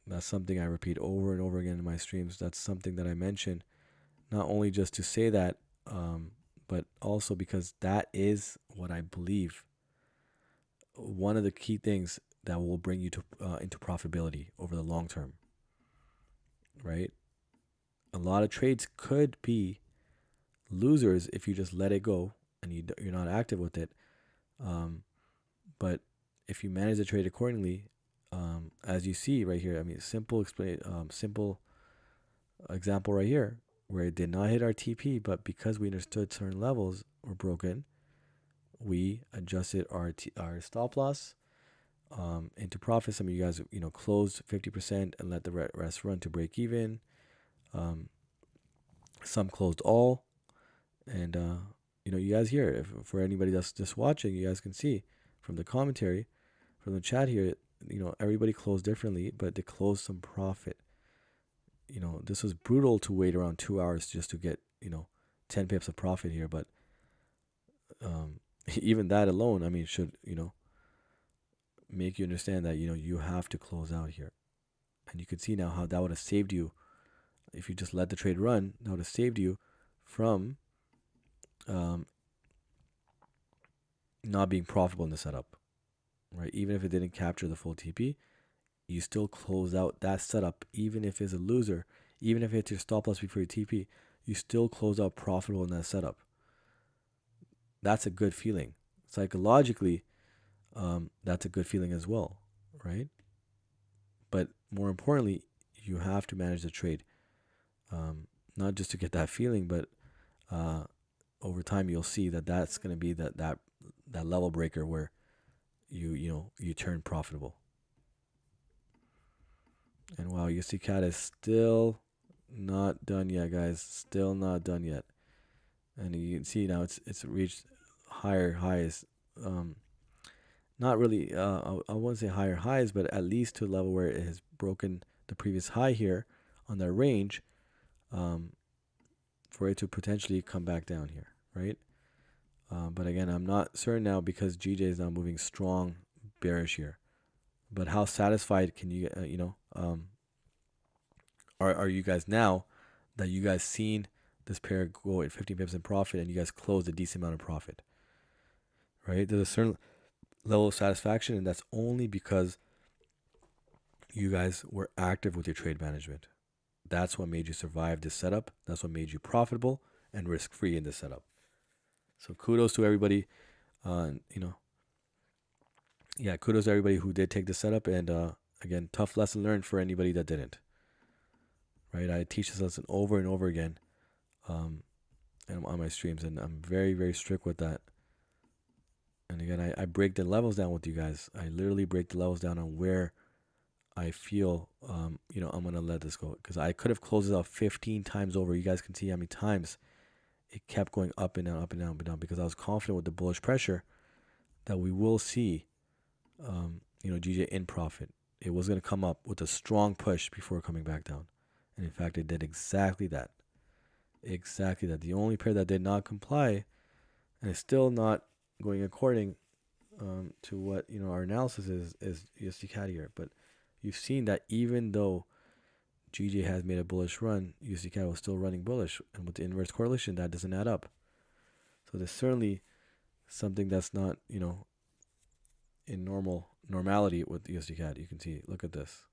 A: That's something I repeat over and over again in my streams. That's something that I mention, not only just to say that, but also because that is what I believe one of the key things that will bring you to into profitability over the long term, right? A lot of trades could be losers if you just let it go and you're not active with it. But if you manage the trade accordingly, as you see right here, I mean, simple example right here, where it did not hit our TP, but because we understood certain levels were broken, we adjusted our stop loss into profit. Some of you guys, closed 50% and let the rest run to break even. Some closed all, and you guys here, if for anybody that's just watching, you guys can see from the commentary, from the chat here, everybody closed differently, but they closed some profit. This was brutal to wait around 2 hours just to get 10 pips of profit here, but even that alone, I mean, should make you understand that you have to close out here. And you can see now how that would have saved you if you just let the trade run. That would have saved you from not being profitable in the setup, right? Even if it didn't capture the full TP, you still close out that setup. Even if it's a loser, even if it's your stop loss before your TP, you still close out profitable in that setup. That's a good feeling. Psychologically, that's a good feeling as well, right? But more importantly, you have to manage the trade, not just to get that feeling, but over time you'll see that that's going to be that level breaker where you turn profitable. And wow, USD CAD is still not done yet, guys. Still not done yet. And you can see now it's reached higher highs. Not really. I wouldn't say higher highs, but at least to a level where it has broken the previous high here on that range, for it to potentially come back down here, right? But again, I'm not certain now because GJ is now moving strong bearish here. But how satisfied can you, are you guys now that you guys seen this pair go at 15 pips in profit and you guys closed a decent amount of profit, right? There's a certain level of satisfaction, and that's only because you guys were active with your trade management. That's what made you survive this setup. That's what made you profitable and risk-free in this setup. So kudos to everybody. Kudos to everybody who did take the setup. And again, tough lesson learned for anybody that didn't. Right? I teach this lesson over and over again, and on my streams, and I'm very, very strict with that. And again, I break the levels down with you guys. I literally break the levels down on where I feel, I'm going to let this go. Because I could have closed it out 15 times over. You guys can see how many times it kept going up and down, up and down, up and down. Because I was confident with the bullish pressure that we will see, GJ in profit. It was going to come up with a strong push before coming back down. And in fact, it did exactly that. Exactly that. The only pair that did not comply, and is still not going according to what our analysis is USD CAD here. But you've seen that even though GJ has made a bullish run, USD CAD was still running bullish, and with the inverse correlation, that doesn't add up. So there's certainly something that's not in normality with USD CAD. You can see. Look at this.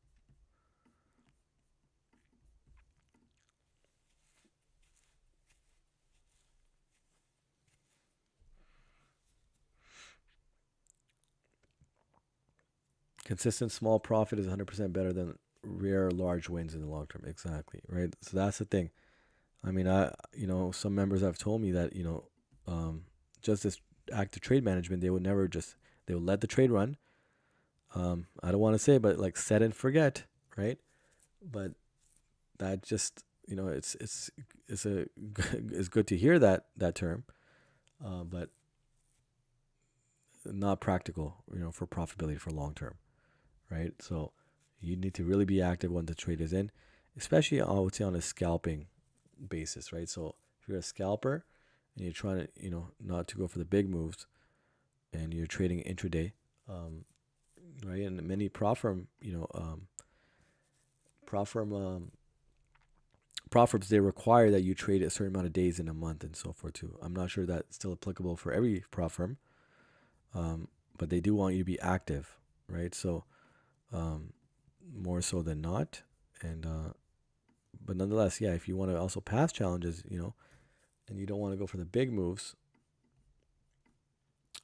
A: Consistent small profit is 100% better than rare large wins in the long term. Exactly, right? So that's the thing. I mean, some members have told me that, just this active trade management, they would let the trade run. I don't want to say, but like set and forget, right? But that just, it's good to hear that term, but not practical, for profitability for long term. Right? So you need to really be active when the trade is in, especially I would say on a scalping basis, right? So if you're a scalper and you're trying to, not to go for the big moves and you're trading intraday, right? And many prop firms, they require that you trade a certain amount of days in a month and so forth too. I'm not sure that's still applicable for every prop firm, but they do want you to be active, right? So more so than not. And but nonetheless, yeah, if you want to also pass challenges, and you don't want to go for the big moves,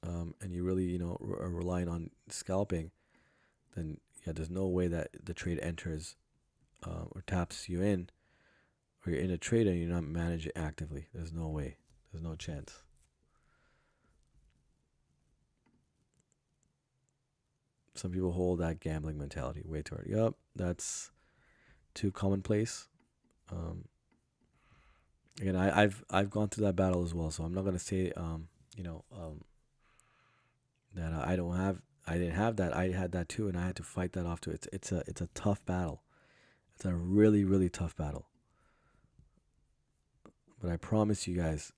A: and you really, are relying on scalping, then yeah, there's no way that the trade enters or taps you in, or you're in a trade and you're not managing actively. There's no way. There's no chance. Some people hold that gambling mentality way too hard. Yep, that's too commonplace. Again, I've gone through that battle as well, so I'm not gonna say that I didn't have that. I had that too, and I had to fight that off too. It's a tough battle. It's a really, really tough battle. But I promise you guys,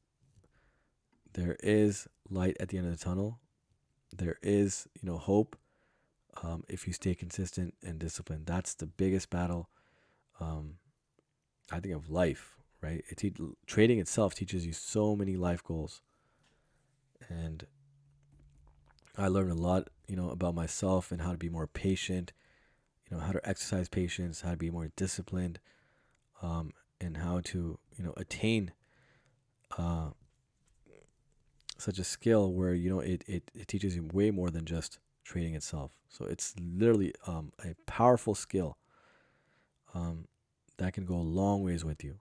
A: there is light at the end of the tunnel. There is hope, if you stay consistent and disciplined. That's the biggest battle, I think, of life, right? Trading itself teaches you so many life goals. And I learned a lot, about myself and how to be more patient, how to exercise patience, how to be more disciplined, and how to, attain such a skill where, it teaches you way more than just trading itself. So it's literally a powerful skill um, that can go a long ways with you.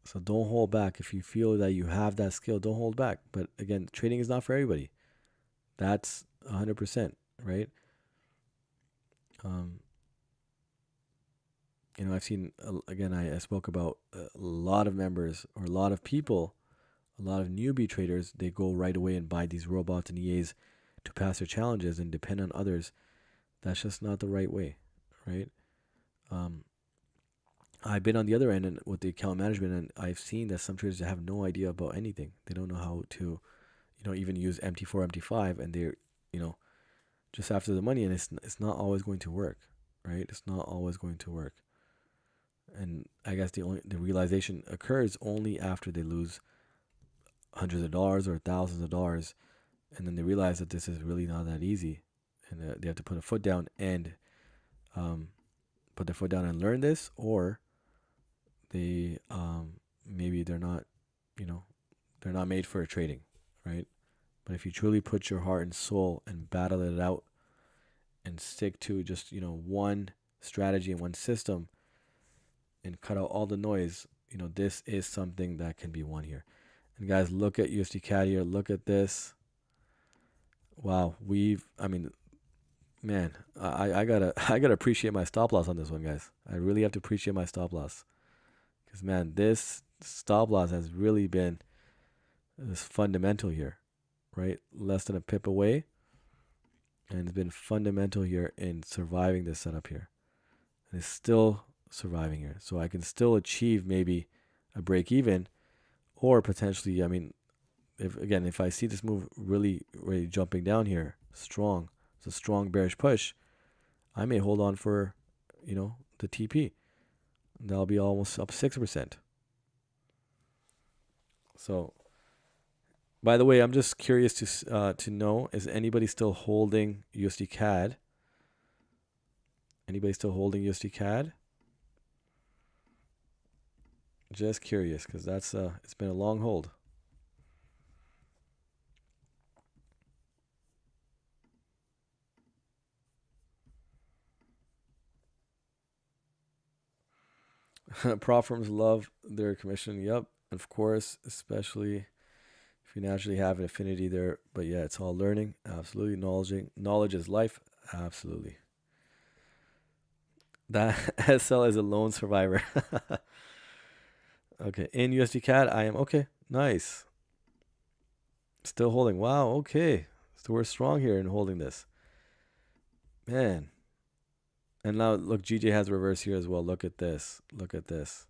A: So don't hold back. If you feel that you have that skill, don't hold back. But again, trading is not for everybody. That's 100%, right? Um, I've seen, again, I spoke about a lot of members or a lot of people, a lot of newbie traders, they go right away and buy these robots and EAs to pass their challenges and depend on others. That's just not the right way, right? Um, I've been on the other end and with the account management, and I've seen that some traders have no idea about anything. They don't know how to, even use MT4, MT5, and they're, you know, just after the money, and it's not always going to work, right? It's not always going to work, and I guess the realization occurs only after they lose hundreds of dollars or thousands of dollars, and then they realize that this is really not that easy, and they have to put a foot down and put their foot down and learn this, or they maybe they're not, they're not made for trading, right? But if you truly put your heart and soul and battle it out and stick to just, one strategy and one system and cut out all the noise, this is something that can be won here. And guys, look at USD CAD here. Look at this. Wow, man, I gotta I gotta appreciate my stop loss on this one, guys. I really have to appreciate my stop loss, because man, this stop loss has really been this fundamental here, right? Less than a pip away, and it's been fundamental here in surviving this setup here, and it's still surviving here. So I can still achieve maybe a break even, or potentially, if I see this move really jumping down here, strong, it's a strong bearish push, I may hold on for, the TP. That'll be almost up 6%. So, by the way, I'm just curious to know, is anybody still holding USD CAD? Anybody still holding USD CAD? Just curious, because that's it's been a long hold. Prop firms love their commission. Yep, of course, especially if you naturally have an affinity there. But yeah, it's all learning. Absolutely, knowledge is life. Absolutely. That SL is a lone survivor. Okay, in USD CAD, I am okay. Nice. Still holding. Wow. Okay. So we're strong here in holding this, man. And now look, GJ has reverse here as well. Look at this. Look at this.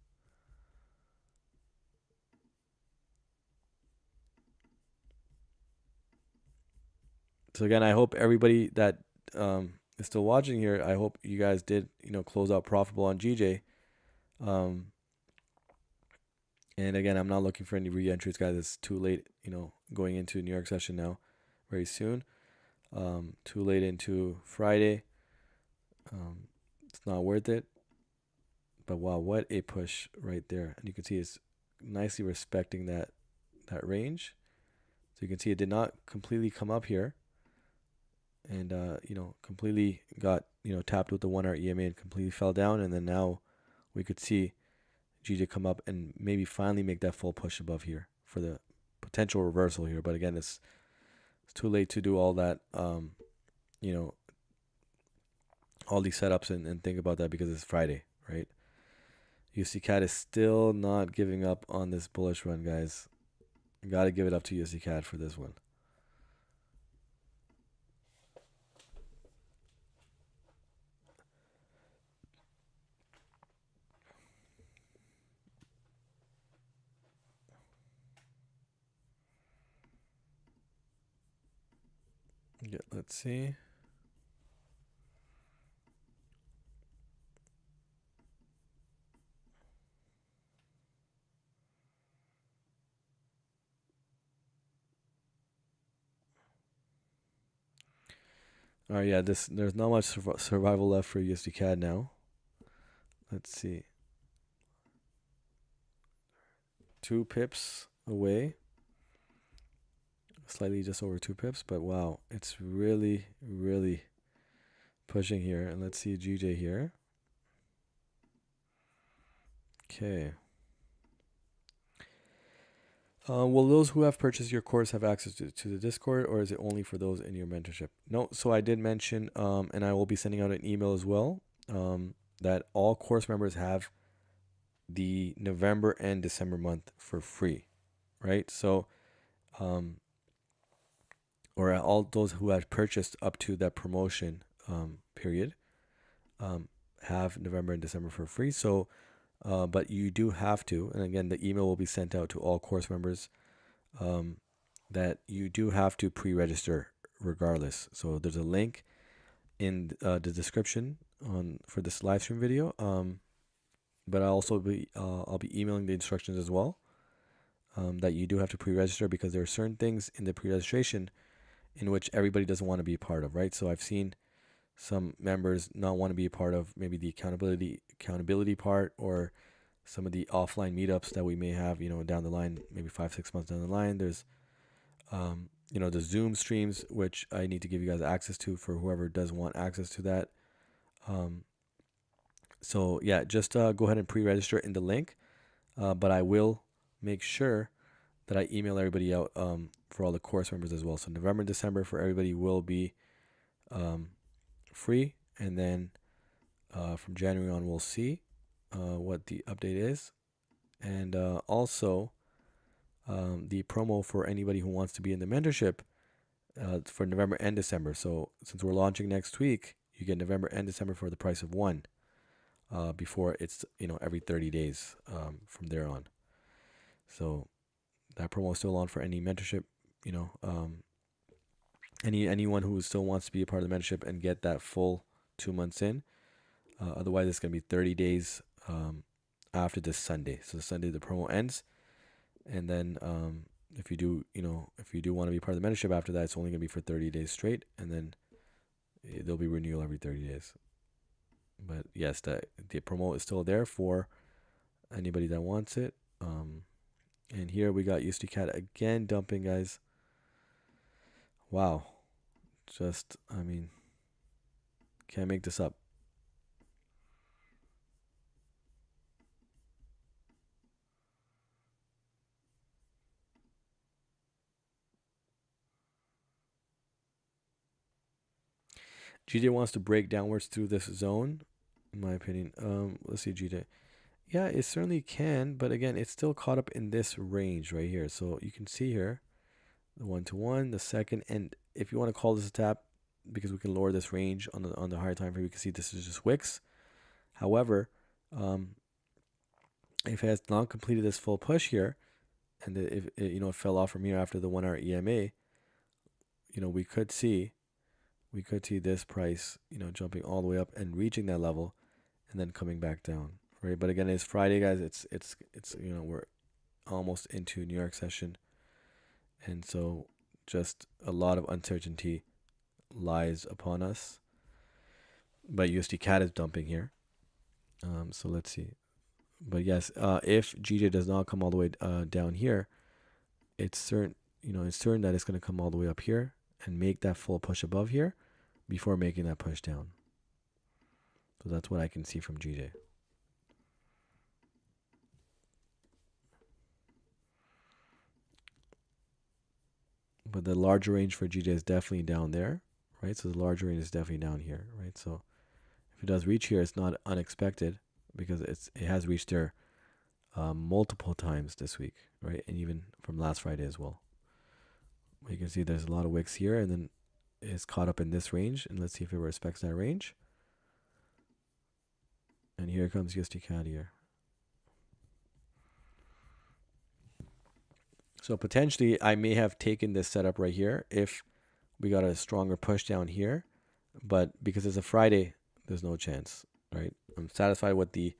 A: So again, I hope everybody that is still watching here, I hope you guys did, close out profitable on GJ. And again, I'm not looking for any re-entries, guys. It's too late, going into New York session now, very soon. Too late into Friday. It's not worth it. But wow, what a push right there. And you can see it's nicely respecting that range. So you can see it did not completely come up here. And, completely got, tapped with the 1 hour EMA and completely fell down. And then now we could see GJ come up and maybe finally make that full push above here for the potential reversal here. But again, it's too late to do all that, all these setups and think about that, because it's Friday, right? USD CAD is still not giving up on this bullish run, guys. Got to give it up to USD CAD for this one. Yeah, let's see. All right, yeah, there's not much survival left for USD CAD now. Let's see. 2 pips away, slightly just over 2 pips, but wow, it's really, really pushing here. And let's see GJ here. Okay. Will those who have purchased your course have access to the Discord, or is it only for those in your mentorship? No, so I did mention, and I will be sending out an email as well, that all course members have the November and December month for free, right? So, or all those who have purchased up to that promotion period have November and December for free. So, but you do have to, and again, the email will be sent out to all course members, that you do have to pre-register regardless. So there's a link in the description for this live stream video. But I'll be emailing the instructions as well, that you do have to pre-register, because there are certain things in the pre-registration in which everybody doesn't want to be a part of, right? So I've seen some members not want to be a part of maybe the accountability part, or some of the offline meetups that we may have, down the line, maybe 5-6 months down the line. There's the Zoom streams, which I need to give you guys access to for whoever does want access to that. So yeah, just go ahead and pre-register in the link, but I will make sure that I email everybody out for all the course members as well. So November and December for everybody will be free, and then from January on we'll see what the update is, and also the promo for anybody who wants to be in the mentorship for November and December. So since we're launching next week, you get November and December for the price of one, before it's every 30 days from there on. So that promo is still on for any mentorship, anyone who still wants to be a part of the mentorship and get that full 2 months in. Otherwise, it's going to be 30 days after this Sunday. So the Sunday the promo ends, and then if you do want to be part of the mentorship after that, it's only going to be for 30 days straight, and then there'll be renewal every 30 days. But yes, the promo is still there for anybody that wants it. And here we got USD again dumping, guys. Wow. Can't make this up. GJ wants to break downwards through this zone, in my opinion. Let's see, GJ. Yeah, it certainly can, but again, it's still caught up in this range right here. So you can see here, the 1-to-1, the second, and if you want to call this a tap, because we can lower this range on the higher time frame, you can see this is just wicks. However, if it has not completed this full push here, and if it fell off from here after the 1 hour EMA, we could see this price, jumping all the way up and reaching that level, and then coming back down, right? But again, it's Friday, guys. It's we're almost into New York session, and so just a lot of uncertainty lies upon us. But USD CAD is dumping here, so let's see. But yes, if GJ does not come all the way down here, it's certain that it's going to come all the way up here and make that full push above here before making that push down. So that's what I can see from GJ. But the larger range for GJ is definitely down there, right? So the larger range is definitely down here, right? So if it does reach here, it's not unexpected, because it has reached there multiple times this week, right? And even from last Friday as well. You can see there's a lot of wicks here, and then it's caught up in this range, and let's see if it respects that range. And here comes USD CAD here. So potentially I may have taken this setup right here if we got a stronger push down here, but because it's a Friday, there's no chance, right? I'm satisfied with the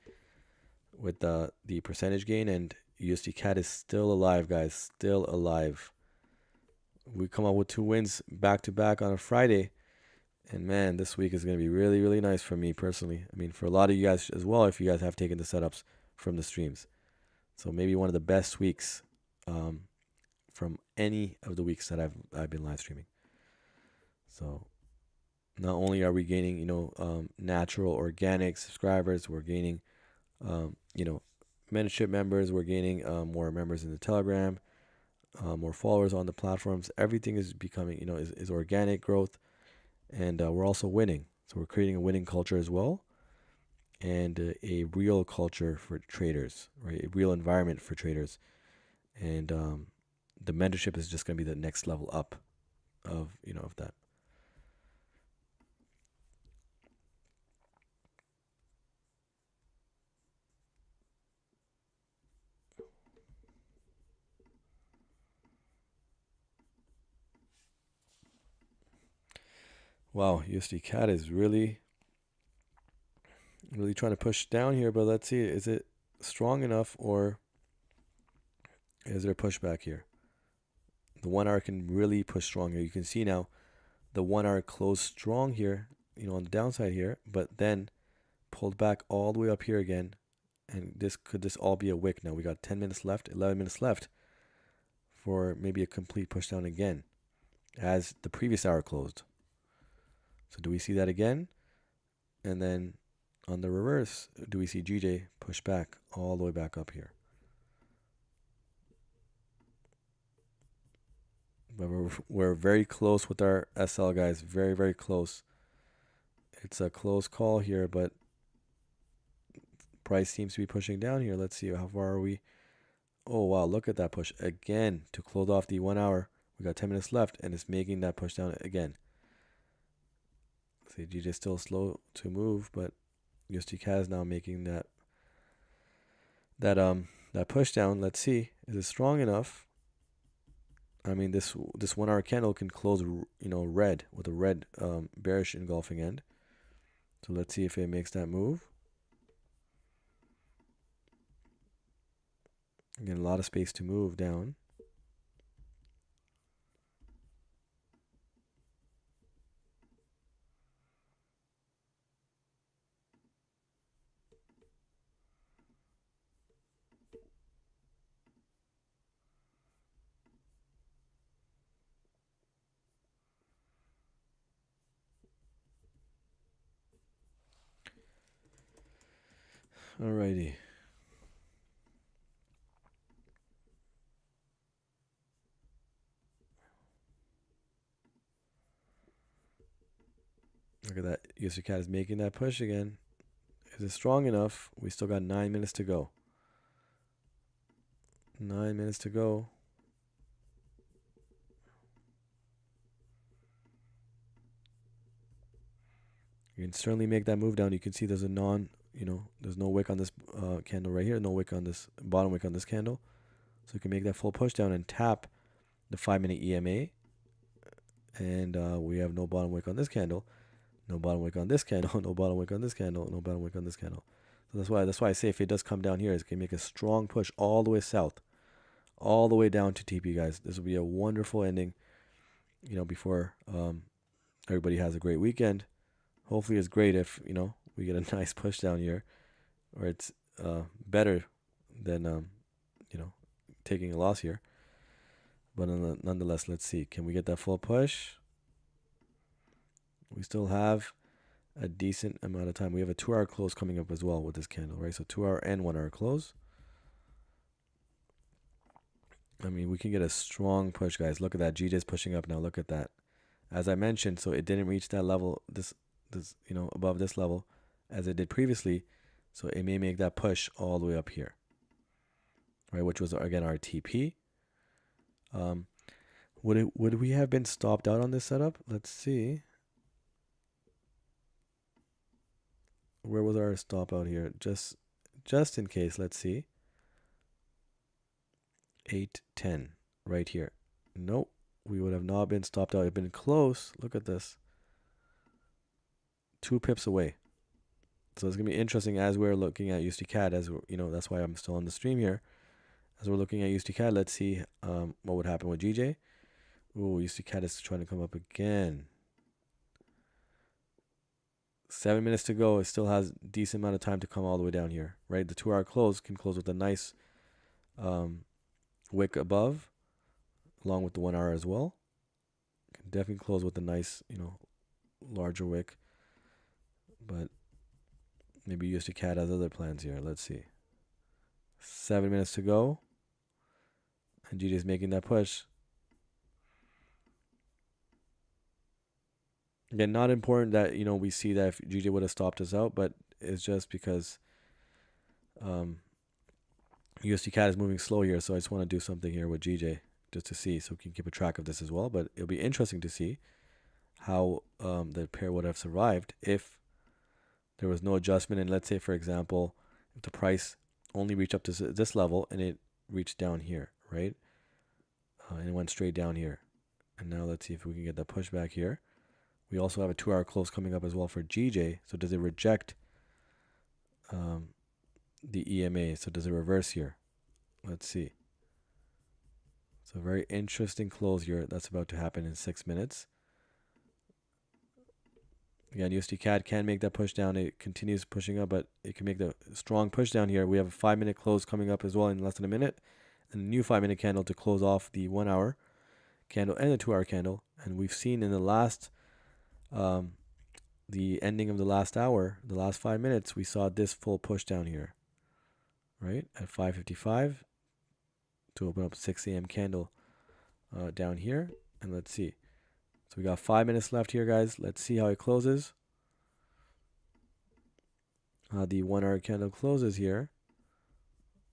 A: percentage gain, and USD CAD is still alive, guys, still alive. We come up with 2 wins back to back on a Friday, and man, this week is going to be really, really nice for me personally. I mean, for a lot of you guys as well, if you guys have taken the setups from the streams, So maybe one of the best weeks from any of the weeks that I've been live streaming. So not only are we gaining, natural organic subscribers, we're gaining, membership members, we're gaining more members in the Telegram, more followers on the platforms. Everything is becoming, is organic growth, and we're also winning. So we're creating a winning culture as well, and a real culture for traders, right? A real environment for traders, and the mentorship is just going to be the next level up of that. Wow, USD CAD is really trying to push down here, but let's see, is it strong enough, or is there pushback here? The 1 hour can really push strong here. You can see now the 1 hour closed strong here, on the downside here, but then pulled back all the way up here again. And could this all be a wick now? We got 10 minutes left, 11 minutes left for maybe a complete push down again as the previous hour closed. So do we see that again? And then on the reverse, do we see GJ push back all the way back up here? But we're very close with our SL, guys. Very, very close. It's a close call here, but price seems to be pushing down here. Let's see, how far are we? Oh, wow, look at that push again to close off the 1 hour. We got 10 minutes left, and it's making that push down again. See, GJ still slow to move, but USD CAD is now making that push down. Let's see, is it strong enough? I mean, this 1 hour candle can close, red with a red bearish engulfing end. So let's see if it makes that move. Again, a lot of space to move down. Alrighty. Look at that. USD CAD is making that push again. Is it strong enough? We still got 9 minutes to go. 9 minutes to go. You can certainly make that move down. You can see there's there's no wick on this candle right here. No wick on this bottom wick on this candle. So you can make that full push down and tap the 5-minute EMA. And we have no bottom wick on this candle. No bottom wick on this candle. No bottom wick on this candle. No bottom wick on this candle. So that's why I say if it does come down here, it's going to make a strong push all the way south. All the way down to TP, guys. This will be a wonderful ending, before everybody has a great weekend. Hopefully it's great if, we get a nice push down here, or it's better than, taking a loss here. But nonetheless, let's see. Can we get that full push? We still have a decent amount of time. We have a 2 hour close coming up as well with this candle, right? So 2 hour and 1 hour close. I mean, we can get a strong push, guys. Look at that. GJ is pushing up now. Look at that. As I mentioned, so it didn't reach that level, this above this level as it did previously. So it may make that push all the way up here, right? Which was, again, our TP. Would we have been stopped out on this setup? Let's see. Where was our stop out here? Just in case, let's see. 810 right here. Nope, we would have not been stopped out. It'd been close. Look at this. 2 pips away. So it's gonna be interesting as we're looking at USD CAD. As that's why I'm still on the stream here. As we're looking at USD CAD, let's see what would happen with GJ. Ooh, USD CAD is trying to come up again. 7 minutes to go. It still has a decent amount of time to come all the way down here, right? The 2 hour close can close with a nice wick above, along with the 1 hour as well. Can definitely close with a nice, larger wick. But maybe USD CAD has other plans here. Let's see. 7 minutes to go. And GJ is making that push. Again, not important that, we see that if GJ would have stopped us out, but it's just because USD CAD is moving slow here, so I just want to do something here with GJ just to see, so we can keep a track of this as well. But it'll be interesting to see how the pair would have survived if there was no adjustment. And let's say, for example, if the price only reached up to this level and it reached down here, right? And it went straight down here. And now let's see if we can get that pushback here. We also have a 2 hour close coming up as well for GJ. So does it reject the EMA? So does it reverse here? Let's see. So a very interesting close here that's about to happen in 6 minutes. Again, USD CAD can make that push down. It continues pushing up, but it can make the strong push down here. We have a 5-minute close coming up as well in less than a minute. And a new 5-minute candle to close off the 1 hour candle and the 2 hour candle. And we've seen in the last the ending of the last hour, the last 5 minutes, we saw this full push down here, right, at 5:55 to open up 6 a.m. candle down here. And let's see. So we got 5 minutes left here, guys. Let's see how it closes. The 1 hour candle closes here.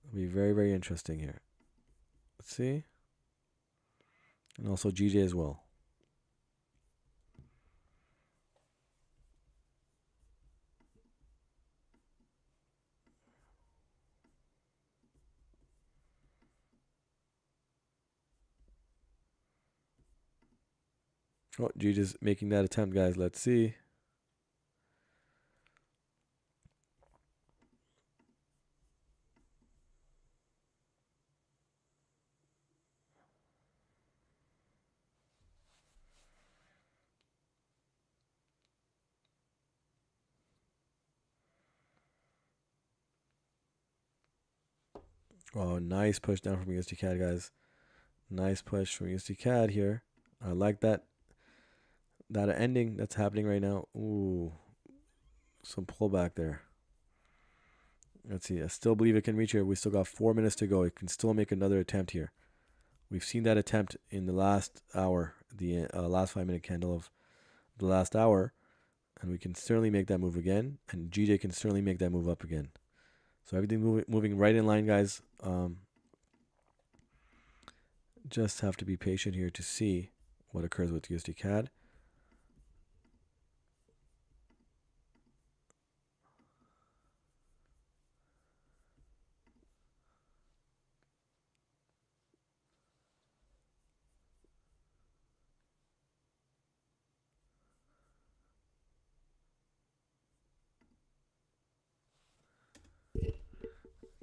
A: It'll be very, very interesting here. Let's see. And also GJ as well. Oh, GJ's making that attempt, guys. Let's see. Oh, nice push down from USD CAD, guys. Nice push from USD CAD here. I like that ending that's happening right now. Ooh, some pullback there. Let's see. I still believe it can reach here. We still got 4 minutes to go. It can still make another attempt here. We've seen that attempt in the last hour, the last 5-minute candle of the last hour, and we can certainly make that move again. And GJ can certainly make that move up again. So everything moving right in line, guys. Just have to be patient here to see what occurs with USD CAD.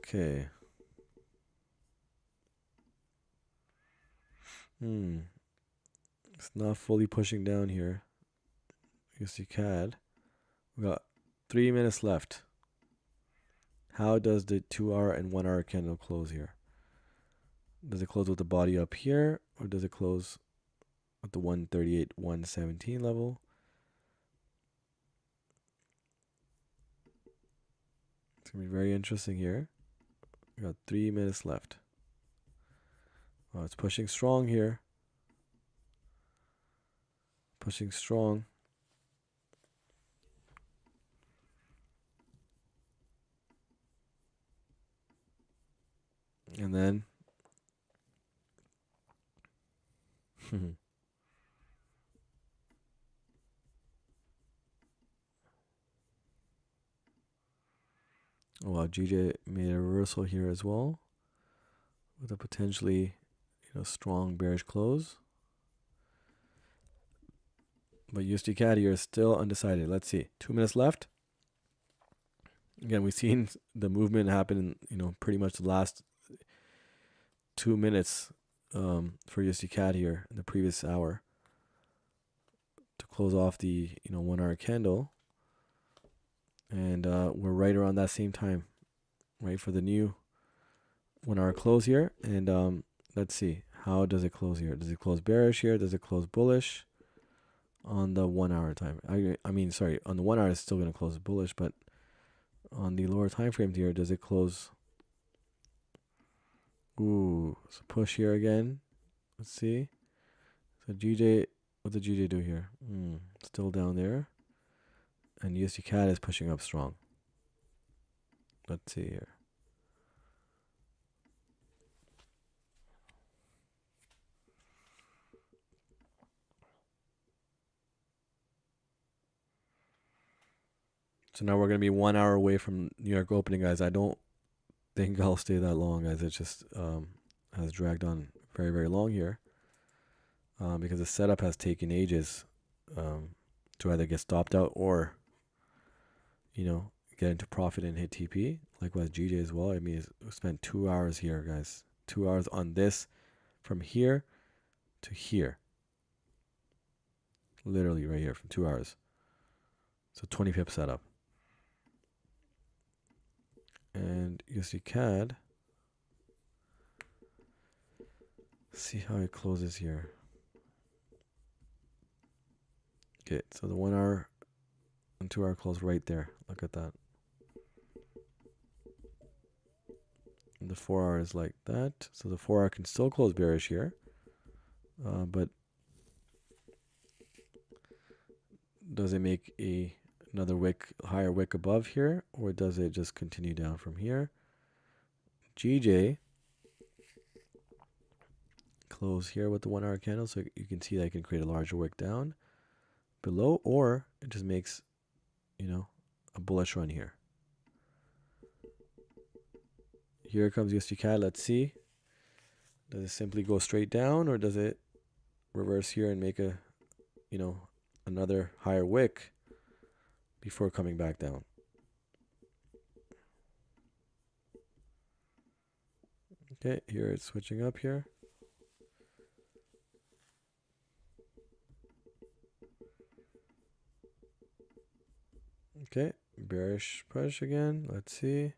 A: Okay. It's not fully pushing down here. USD CAD. We got 3 minutes left. How does the 2 hour and 1 hour candle close here? Does it close with the body up here, or does it close at the 138, 117 level? It's gonna be very interesting here. We got 3 minutes left. Oh, it's pushing strong here. Pushing strong. And then oh wow, GJ made a reversal here as well with a potentially strong bearish close. But USD CAD here is still undecided. Let's see. 2 minutes left. Again, we've seen the movement happen in pretty much the last 2 minutes for USD CAD here in the previous hour to close off the 1 hour candle. And we're right around that same time, right, for the new 1 hour close here, and let's see, how does it close here? Does it close bearish here? Does it close bullish on the 1 hour time? I mean, sorry, on the 1 hour it's still going to close bullish, but on the lower time frame here, does it close? Ooh, so push here again. Let's see. So GJ, what did GJ do here? Still down there, and USD CAD is pushing up strong. Let's see here. So now we're going to be 1 hour away from New York opening, guys. I don't think I'll stay that long, guys. It just has dragged on very, very long here because the setup has taken ages to either get stopped out or, get into profit and hit TP. Likewise, GJ as well. I mean, we spent 2 hours here, guys. 2 hours on this from here to here. Literally right here from 2 hours. So 20 pip setup. And USD CAD. See how it closes here. Okay, so the 1 hour and 2 hour close right there. Look at that. And the 4 hour is like that. So the 4 hour can still close bearish here. But does it make another wick, higher wick above here? Or does it just continue down from here? GJ. Close here with the 1 hour candle. So you can see that I can create a larger wick down below, or it just makes, a bullish run here. Here comes USD CAD. Let's see. Does it simply go straight down, or does it reverse here and make a, another higher wick before coming back down? Okay, here it's switching up here. Okay, bearish push again. Let's see.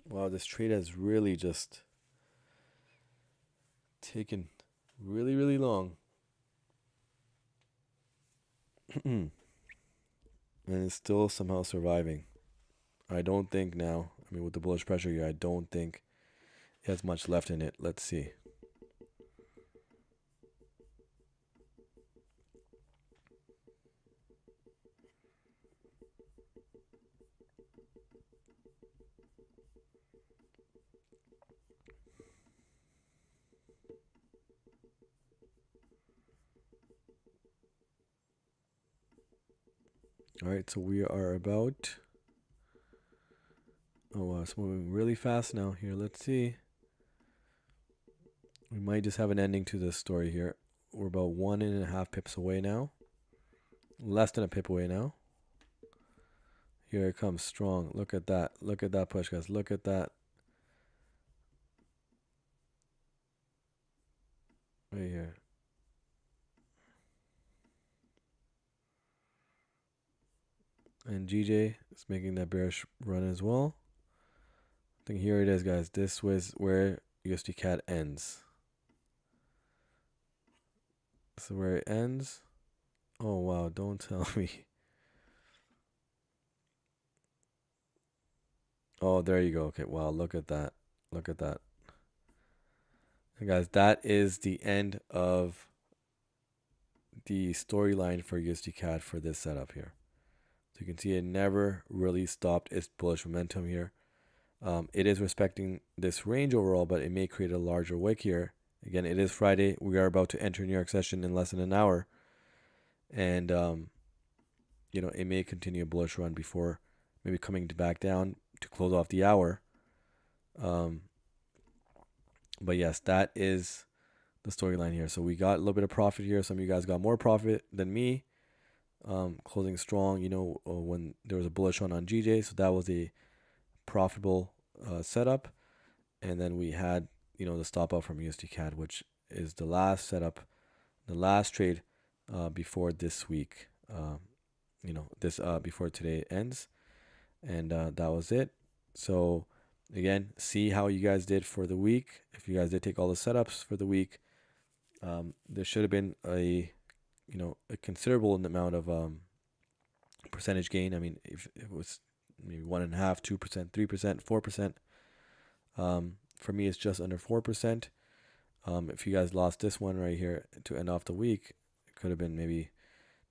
A: Wow, this trade has really just taken really, really long. And it's still somehow surviving. I don't think now, with the bullish pressure here, I don't think it has much left in it. Let's see. All right, so we are about, oh wow, it's moving really fast now here. Let's see. We might just have an ending to this story here. We're about 1.5 pips away now. Less than a pip away now. Here it comes strong. Look at that. Look at that push, guys. Look at that. Right here. And GJ is making that bearish run as well. I think here it is, guys. This was where USD CAD ends. So where it ends. Oh wow, don't tell me. Oh, there you go. Okay, wow, look at that. Look at that. And guys, that is the end of the storyline for USD CAD for this setup here. So you can see it never really stopped its bullish momentum here. It is respecting this range overall, but it may create a larger wick here. Again, it is Friday. We are about to enter New York session in less than an hour. And, it may continue a bullish run before maybe coming back down to close off the hour. But yes, that is the storyline here. So we got a little bit of profit here. Some of you guys got more profit than me. Closing strong, when there was a bullish run on GJ. So that was a profitable setup. And then we had, the stop out from USD CAD, which is the last setup, the last trade before this week. this before today ends. And that was it. So again, see how you guys did for the week. If you guys did take all the setups for the week, there should have been a considerable amount of percentage gain. I mean, if it was maybe 1.5%, 2%, 3%, 4%. For me, it's just under 4%. If you guys lost this one right here to end off the week, it could have been maybe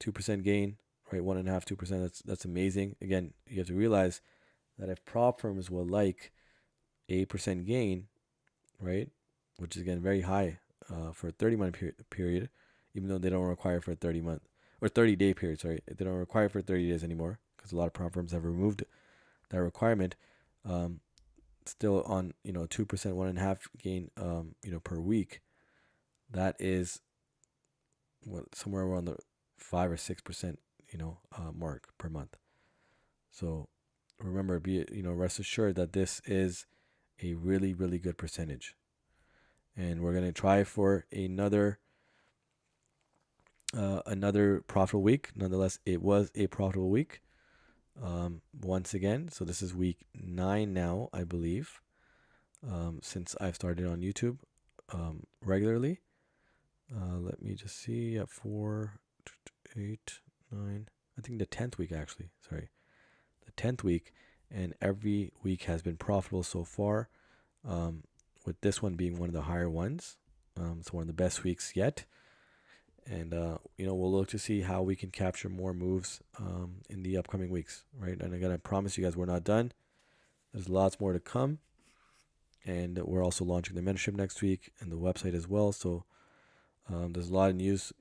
A: 2% gain, right? 1.5%, 2%. That's amazing. Again, you have to realize that if prop firms will like 8% gain, right, which is again very high for a 30-month period, even though they don't require for a 30-month or 30-day period. Sorry, they don't require for 30 days anymore because a lot of prop firms have removed that requirement. Still on 2%, 1.5 gain per week. That is somewhere around the 5 or 6% mark per month. So remember, rest assured that this is a really, really good percentage. And we're gonna try for another profitable week. Nonetheless, it was a profitable week. Once again, so this is week 9 now, I believe, since I've started on YouTube regularly. Let me just see, at 4, 8, 9, I think the 10th week actually, sorry. The 10th week, and every week has been profitable so far, with this one being one of the higher ones. It's one of the best weeks yet. And, we'll look to see how we can capture more moves in the upcoming weeks, right? And again, I promise you guys we're not done. There's lots more to come. And we're also launching the mentorship next week and the website as well. So there's a lot of news,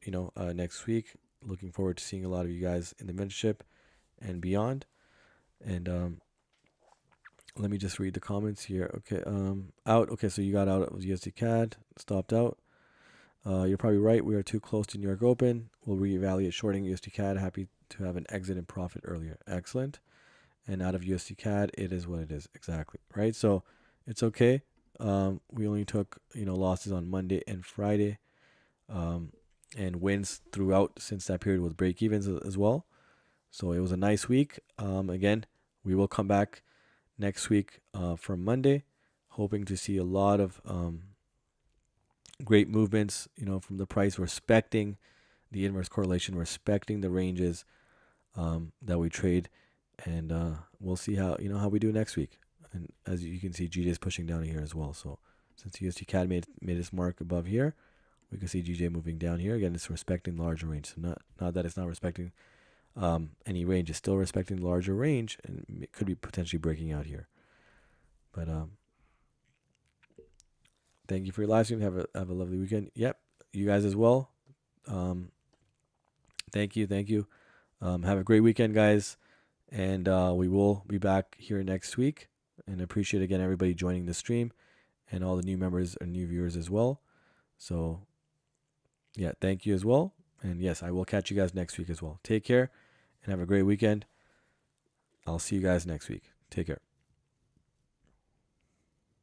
A: next week. Looking forward to seeing a lot of you guys in the mentorship and beyond. And let me just read the comments here. Okay, out. Okay, so you got out of USD CAD, stopped out. You're probably right. We are too close to New York Open. We'll reevaluate shorting USD CAD. Happy to have an exit and profit earlier. Excellent. And out of USD CAD, it is what it is. Exactly. Right. So it's okay. We only took losses on Monday and Friday, and wins throughout since that period with break evens as well. So it was a nice week. Again, we will come back next week from Monday, hoping to see a lot of great movements, from the price, respecting the inverse correlation, respecting the ranges that we trade, and we'll see how we do next week. And as you can see, GJ is pushing down here as well. So since USD CAD made its mark above here, we can see GJ moving down here. Again, it's respecting the larger range. So not that it's not respecting any range, it's still respecting the larger range, and it could be potentially breaking out here. But thank you for your live stream. Have a lovely weekend. Yep, you guys as well. Thank you. Have a great weekend, guys. And we will be back here next week. And appreciate again everybody joining the stream and all the new members and new viewers as well. So yeah, thank you as well. And yes, I will catch you guys next week as well. Take care and have a great weekend. I'll see you guys next week. Take care.